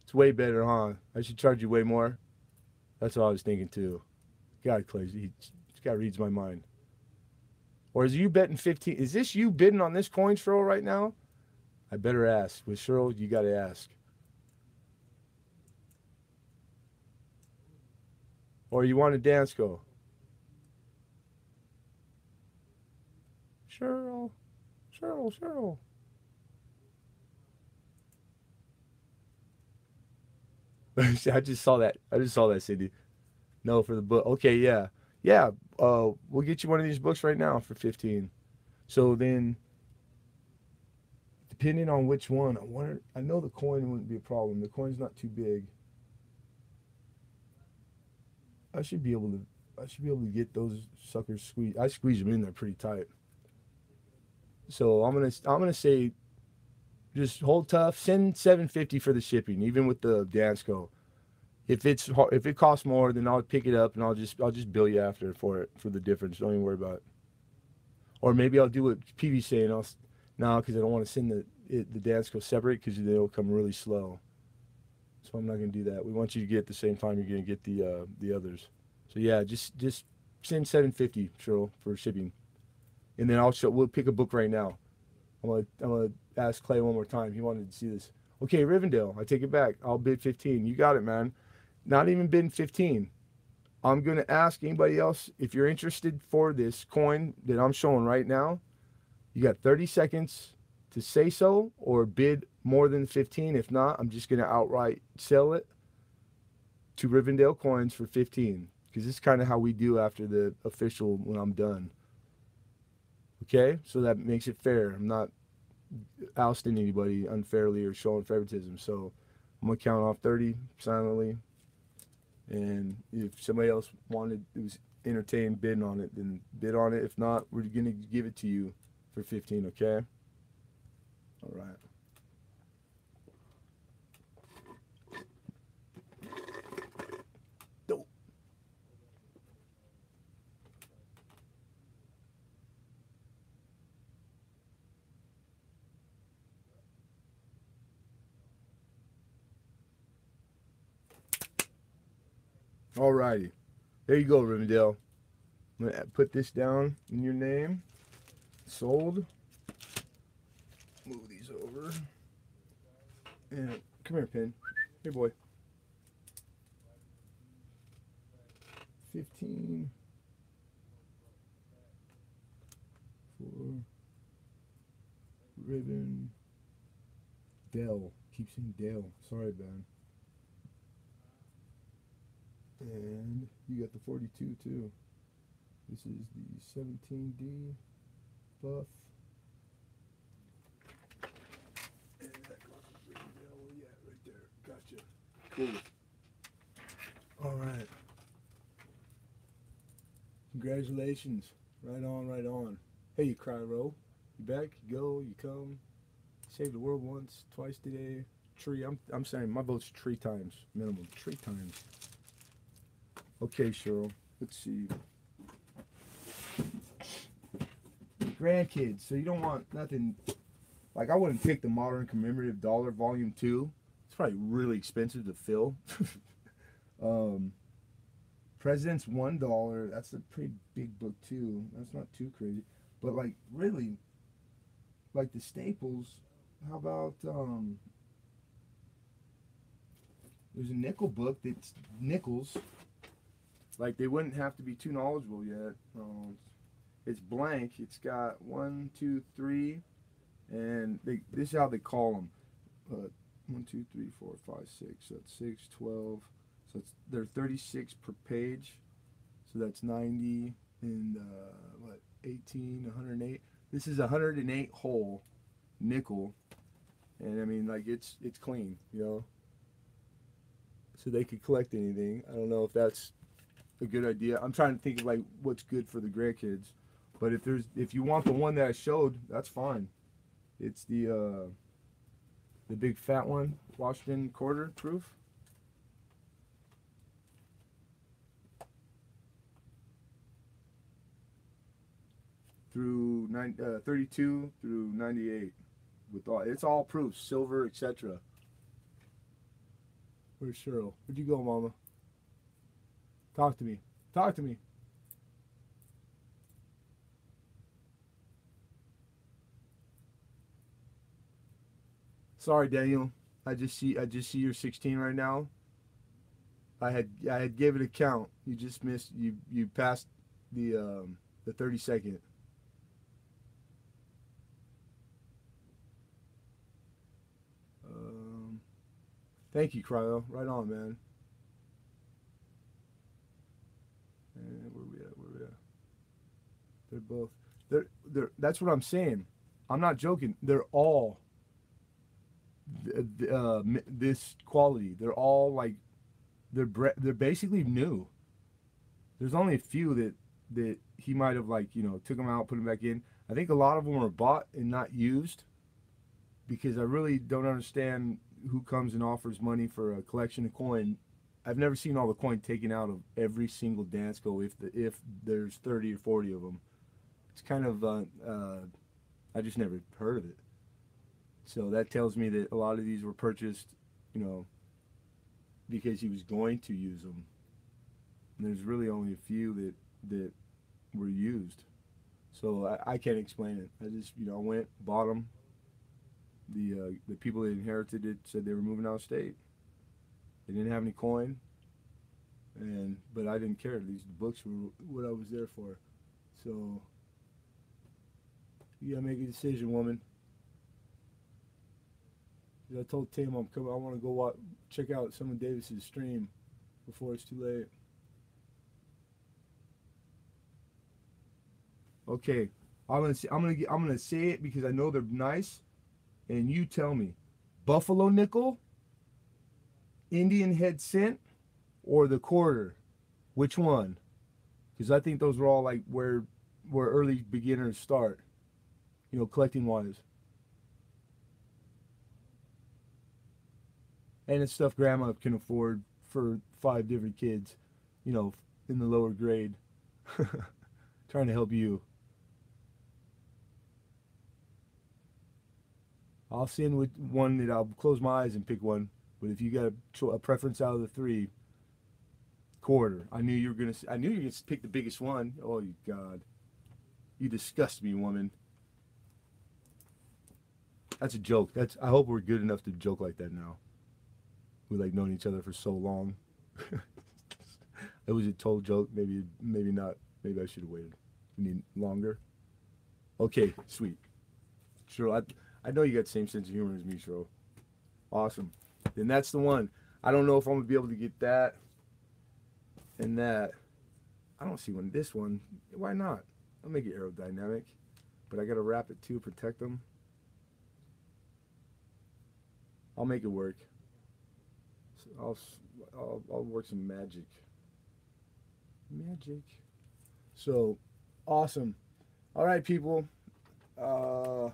It's way better, huh? I should charge you way more. That's what I was thinking too. God, Clay, this guy reads my mind. Or is you betting 15? Is this you bidding on this coin, Cheryl, right now? I better ask. With Cheryl, you got to ask. Or you want a Dansko? Cheryl, Cheryl. I just saw that. I just saw that, Cindy. No, for the book. Okay, yeah, yeah. We'll get you one of these books right now for 15. So then, depending on which one, I wonder. I know the coin wouldn't be a problem. The coin's not too big. I should be able to. I should be able to get those suckers squeezed. I squeeze them in there pretty tight. So I'm gonna say just hold tough. Send 750 for the shipping, even with the Dansco. If it costs more, then I'll pick it up and I'll just bill you after for it for the difference. Don't even worry about it. Or maybe I'll do what PV saying. No, because I don't want to send the Dansco separate because they'll come really slow. So I'm not gonna do that. We want you to get at the same time you're gonna get the others. So yeah, just send 750 Cheryl for shipping, and then we'll pick a book right now. I'm gonna ask Clay one more time. He wanted to see this. Okay, Rivendell. I take it back. I'll bid 15. You got it, man. Not even bidding 15. I'm gonna ask anybody else if you're interested for this coin that I'm showing right now. You got 30 seconds to say so or bid more than 15. If not, I'm just gonna outright sell it to Rivendell Coins for 15 because this is kind of how we do after the official when I'm done. Okay, so that makes it fair. I'm not ousting anybody unfairly or showing favoritism. So I'm gonna count off 30 silently, and if somebody else wanted was entertained bidding on it, then bid on it. If not, we're gonna give it to you for 15. Okay. All right. Dope. All righty. There you go, Rivendell. I'm gonna put this down in your name. Sold. Move these over. And come here, Pin. Hey, boy. 15 for Ribbon Dell. Keep saying Dell. Sorry, Ben. And you got the 42 too. This is the 17D buff. And that goes with Rivendell. Yeah, right there. Gotcha. Cool. All right. Congratulations. Right on, right on. Hey, you Cryro. You back? You go, you come. Save the world once, twice today. Tree. I'm saying my vote's 3 times minimum. 3 times. Okay, Cheryl. Let's see. Grandkids. So you don't want nothing. Like I wouldn't pick the modern commemorative dollar volume 2. It's probably really expensive to fill. um, President's $1. That's a pretty big book too. That's not too crazy. But like really, like the staples. How about there's a nickel book that's nickels. Like they wouldn't have to be too knowledgeable yet. It's blank. It's got 1, 2, 3, and this is how they call them. 1, 2, 3, 4, 5, 6. So that's 6, 12. So they're 36 per page. So that's 90 and 18, 108. This is 108 whole nickel, and I mean like it's clean, you know. So they could collect anything. I don't know if that's a good idea. I'm trying to think of like what's good for the grandkids. But if you want the one that I showed, that's fine. It's the big fat one, Washington quarter proof. Through 32 through 98, with it's all proof, silver, etc. Where's Cheryl? Where'd you go, Mama? Talk to me. Talk to me. Sorry, Daniel. I just see you're 16 right now. I had gave it a count. You just missed. You passed the 30-second. Um, Thank you, Cryo. Right on, man. And where we at? Where we at? They're both. They're. That's what I'm saying. I'm not joking. They're all this quality. They're all like they're basically new. There's only a few that he might have like took them out, put them back in. I think a lot of them are bought and not used because I really don't understand who comes and offers money for a collection of coin. I've never seen all the coin taken out of every single Dansko if there's 30 or 40 of them. It's kind of I just never heard of it. So that tells me that a lot of these were purchased, you know, because he was going to use them. And there's really only a few that were used. So I can't explain it. I just went, bought them. The people that inherited it said they were moving out of state. They didn't have any coin, but I didn't care. These books were what I was there for. So you gotta make a decision, woman. I told Tim I'm coming. I want to go check out some of Davis's stream before it's too late. Okay, I'm gonna say it because I know they're nice, and you tell me, Buffalo nickel, Indian head cent, or the quarter, which one? Because I think those are all like where early beginners start, collecting wise. And it's stuff grandma can afford for 5 different kids, in the lower grade. Trying to help you. I'll send with one that I'll close my eyes and pick one. But if you got a preference out of the three, quarter. I knew you were gonna. I knew you were gonna pick the biggest one. Oh God, you disgust me, woman. That's a joke. I hope we're good enough to joke like that now. We like known each other for so long. It was a total joke. Maybe not. Maybe I should have waited. We need longer. Okay, sweet. Sure. I know you got the same sense of humor as me, Shro. Awesome. Then that's the one. I don't know if I'm gonna be able to get that and that. I don't see one. This one. Why not? I'll make it aerodynamic, but I gotta wrap it too, protect them. I'll make it work. So I'll work some magic. Magic. So awesome. All right, people. A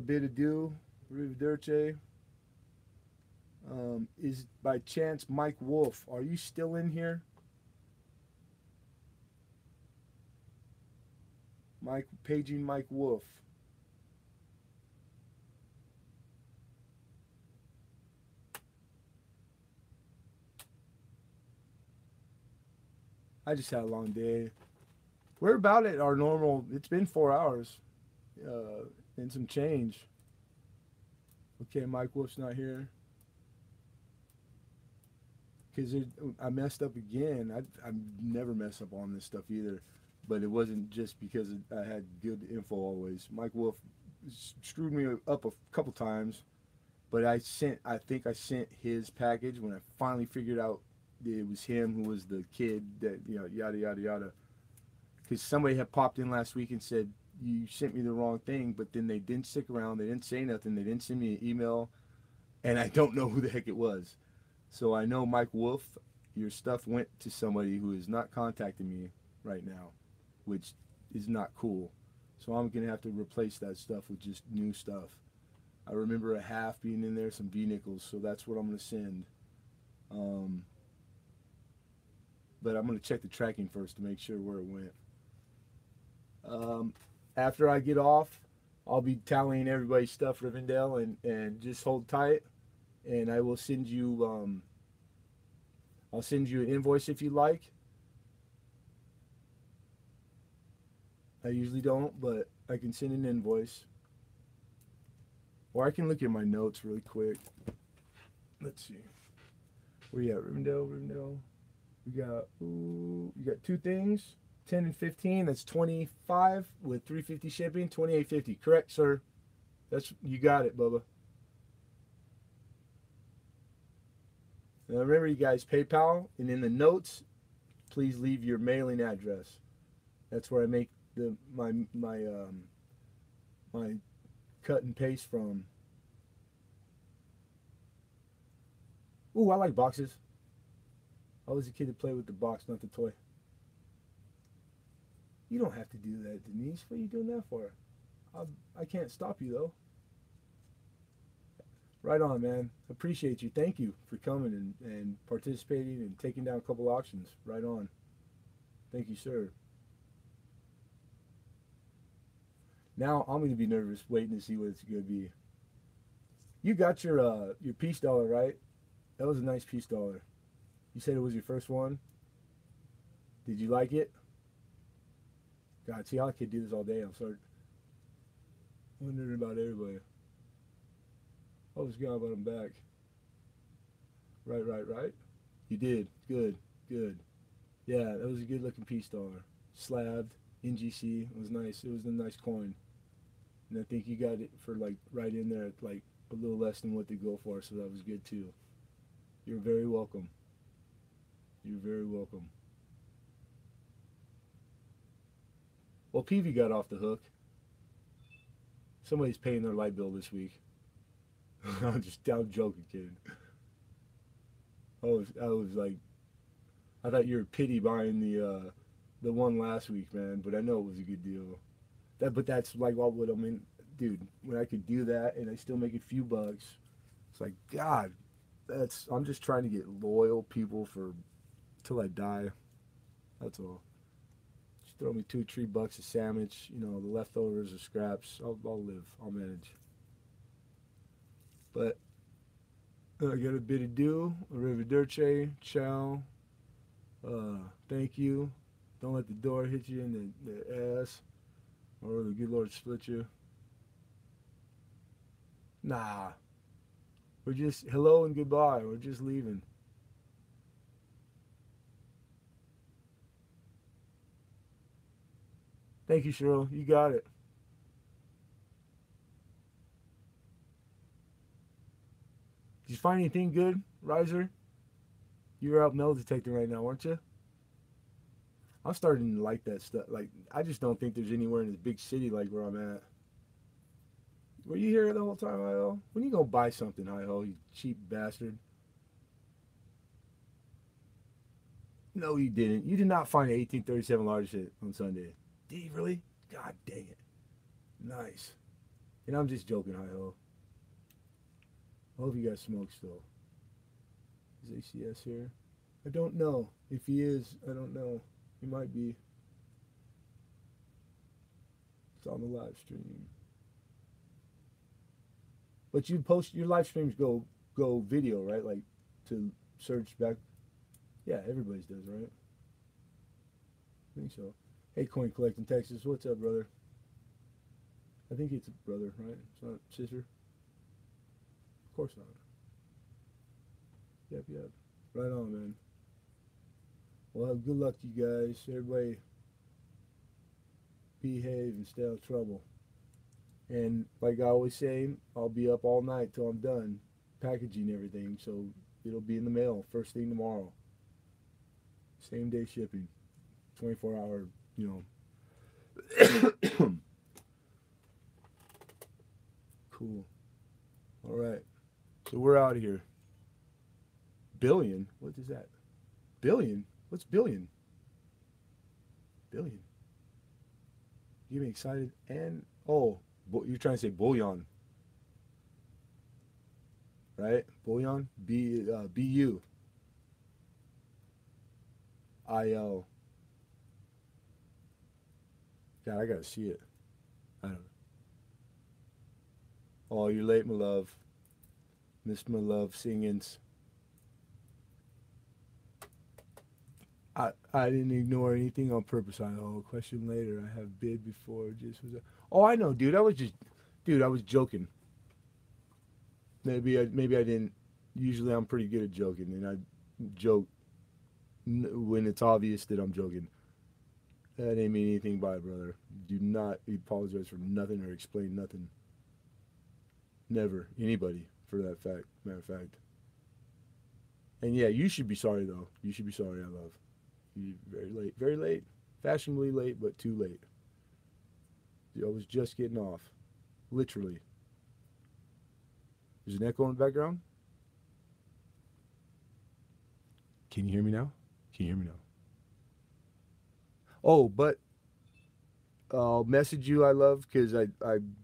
bit ado. Rividerce. Is by chance Mike Wolf? Are you still in here? Paging Mike Wolf. I just had a long day. We're about at our normal. It's been 4 hours, and some change. Okay, Mike Wolf's not here because I messed up again. I never mess up on this stuff either, but it wasn't just because I had good info always. Mike Wolf screwed me up a couple times, but I think I sent his package when I finally figured out it was him who was the kid that yada yada yada. Because somebody had popped in last week and said you sent me the wrong thing, but then they didn't stick around. They didn't say nothing. They didn't send me an email, and I don't know who the heck it was. So I know Mike Wolf, your stuff went to somebody who is not contacting me right now, which is not cool. So I'm gonna have to replace that stuff with just new stuff. I remember a half being in there, some V nickels, so that's what I'm gonna send. But I'm gonna check the tracking first to make sure where it went. After I get off, I'll be tallying everybody's stuff, Rivendell, and just hold tight, and I will send you. I'll send you an invoice if you like. I usually don't, but I can send an invoice, or I can look at my notes really quick. Let's see. Where you at? Rivendell, Rivendell. We got, ooh, you got two things, 10 and 15. That's 25 with 350 shipping, 28.50. Correct, sir. That's, you got it, Bubba. Now remember, you guys, PayPal, and in the notes, please leave your mailing address. That's where I make my cut and paste from. Ooh, I like boxes. I was a kid that played with the box, not the toy. You don't have to do that, Denise. What are you doing that for? I can't stop you, though. Right on, man. Appreciate you. Thank you for coming and participating and taking down a couple auctions. Right on. Thank you, sir. Now I'm going to be nervous waiting to see what it's going to be. You got your peace dollar, right? That was a nice peace dollar. You said it was your first one. Did you like it? God, see, I could do this all day. I'm sorry. Wondering about everybody. Oh, it's God, but I'm back. Right. You did. Good. Yeah, that was a good looking piece dollar. Slabbed, NGC. It was nice. It was a nice coin. And I think you got it for like right in there at like a little less than what they go for, so that was good too. You're very welcome. You're very welcome. Well, Peavy got off the hook. Somebody's paying their light bill this week. I'm joking, kid. I was like, I thought you were pity buying the one last week, man. But I know it was a good deal. But that's like what would I mean, dude? When I could do that and I still make a few bucks, it's like God. I'm just trying to get loyal people for till I die. That's all. Just throw me $2-3 a sandwich. You know, the leftovers or scraps. I'll live. I'll manage. But I got a bit of do. Arrivederci. Ciao. Thank you. Don't let the door hit you in the ass, or the good Lord split you. Nah. We're just hello and goodbye. We're just leaving. Thank you, Cheryl. You got it. Did you find anything good, Riser? You were out metal detecting right now, weren't you? I'm starting to like that stuff. Like, I just don't think there's anywhere in this big city like where I'm at. Were you here the whole time, I.O.? When you gonna buy something, I.O., you cheap bastard? No, you didn't. You did not find an 1837 large hit on Sunday. Did you really? God dang it. Nice. And I'm just joking, I.O. I hope you guys smoke still. Is ACS here? I don't know. If he is, I don't know. He might be. It's on the live stream. But you post your live streams go video, right? Like to search back. Yeah, everybody's does, right? I think so. Hey, Coin Collecting Texas, what's up, brother? I think it's a brother, right? It's not sister. Of course not. Yep. Right on, man. Well, good luck to you guys. Everybody behave and stay out of trouble. And like I always say, I'll be up all night till I'm done packaging everything. So it'll be in the mail first thing tomorrow. Same day shipping. 24-hour, you know. Cool. All right. So we're out of here. Billion? What is that? Billion? What's billion? Billion. You get me excited. And, oh, you're trying to say bullion. Right? Bullion? B-U. I-O. God, I gotta see it. I don't know. Oh, you're late, my love. Miss my love singings. I didn't ignore anything on purpose. Question later. I have bid before. Just was. Oh, I know, dude. I was joking. Maybe I didn't. Usually, I'm pretty good at joking, and joke when it's obvious that I'm joking. That ain't mean anything by it, brother. Do not apologize for nothing or explain nothing. Never. Anybody, for that fact. Matter of fact. And yeah, you should be sorry, though. You should be sorry, I love. You very late. Very late. Fashionably late, but too late. I was just getting off. Literally. There's an echo in the background. Can you hear me now? Can you hear me now? Oh, but I'll message you, I love, because I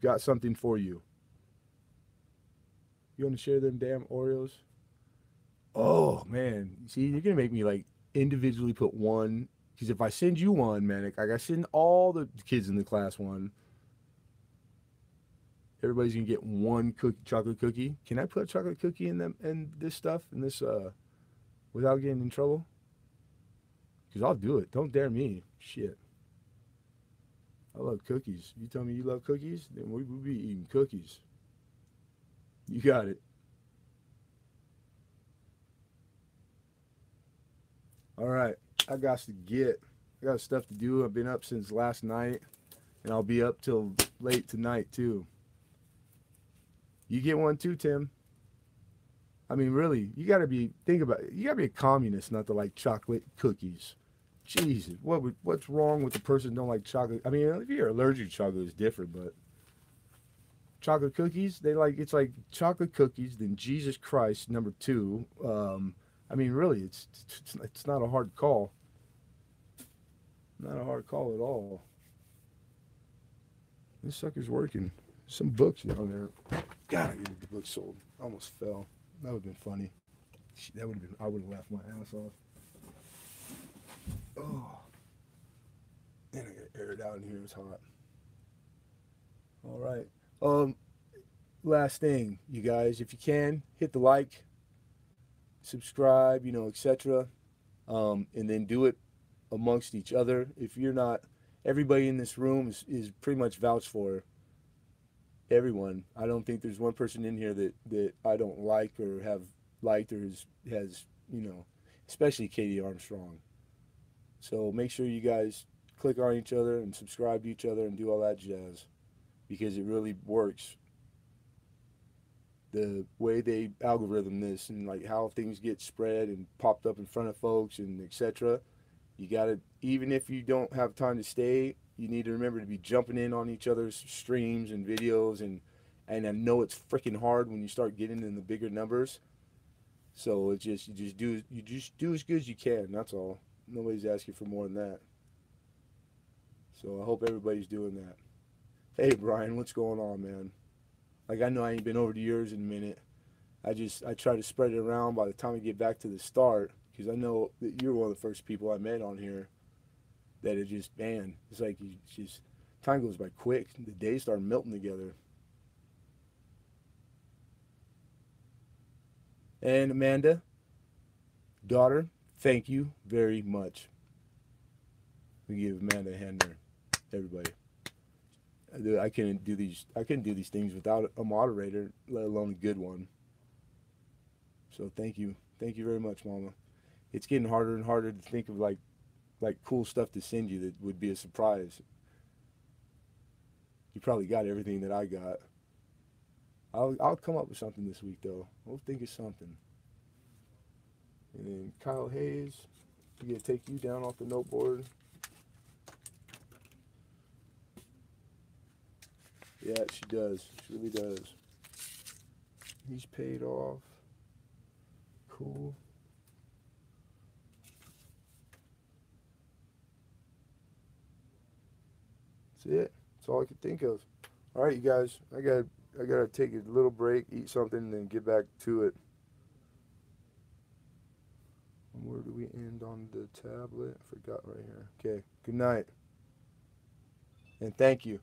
got something for you. You want to share them damn Oreos? Oh, man. See, you're going to make me like individually put one. Because if I send you one, man, like I send all the kids in the class one, everybody's going to get one chocolate cookie. Can I put a chocolate cookie in them and this stuff and this without getting in trouble? Because I'll do it. Don't dare me. Shit. I love cookies. You tell me you love cookies, then we'll be eating cookies. You got it. All right. I got to get. I got stuff to do. I've been up since last night, and I'll be up till late tonight too. You get one too, Tim. I mean, really, you got to be think about it. You got to be a communist not to like chocolate cookies. Jesus, what's wrong with the person who don't like chocolate? I mean, if you're allergic to chocolate, it's different, but chocolate cookies, they like it's like chocolate cookies, then Jesus Christ number two. I mean, really, it's not a hard call. Not a hard call at all. This sucker's working. Some books down there. God, I get the book sold. I almost fell. That would have been funny. That would have been. I would have laughed my ass off. Oh, and I gotta air it out in here. It's hot. All right. Um, Last thing, you guys, if you can, hit the like, subscribe, etc. And then do it amongst each other. If you're not, everybody in this room is pretty much vouched for everyone. I don't think there's one person in here that I don't like or have liked or has especially Katie Armstrong. So make sure you guys click on each other and subscribe to each other and do all that jazz because it really works. The way they algorithm this and like how things get spread and popped up in front of folks and etc. You gotta, even if you don't have time to stay, you need to remember to be jumping in on each other's streams and videos and I know it's freaking hard when you start getting in the bigger numbers. So it's just you just do as good as you can. That's all. Nobody's asking for more than that. So I hope everybody's doing that. Hey Brian, what's going on, man? Like I know I ain't been over to yours in a minute. I try to spread it around by the time we get back to the start because I know that you're one of the first people I met on here that it just man, it's like it's just time goes by quick. The days start melting together. And Amanda, daughter, thank you very much. We give Amanda a hand there, everybody. I couldn't do these. I couldn't do these things without a moderator, let alone a good one. So thank you very much, Mama. It's getting harder and harder to think of like cool stuff to send you that would be a surprise. You probably got everything that I got. I'll come up with something this week though. We'll think of something. And then Kyle Hayes, we gonna take you down off the note board. Yeah, she does. She really does. He's paid off. Cool. That's it. That's all I could think of. All right, you guys. I gotta take a little break, eat something, and then get back to it. Where do we end on the tablet? I forgot right here. Okay. Good night. And thank you.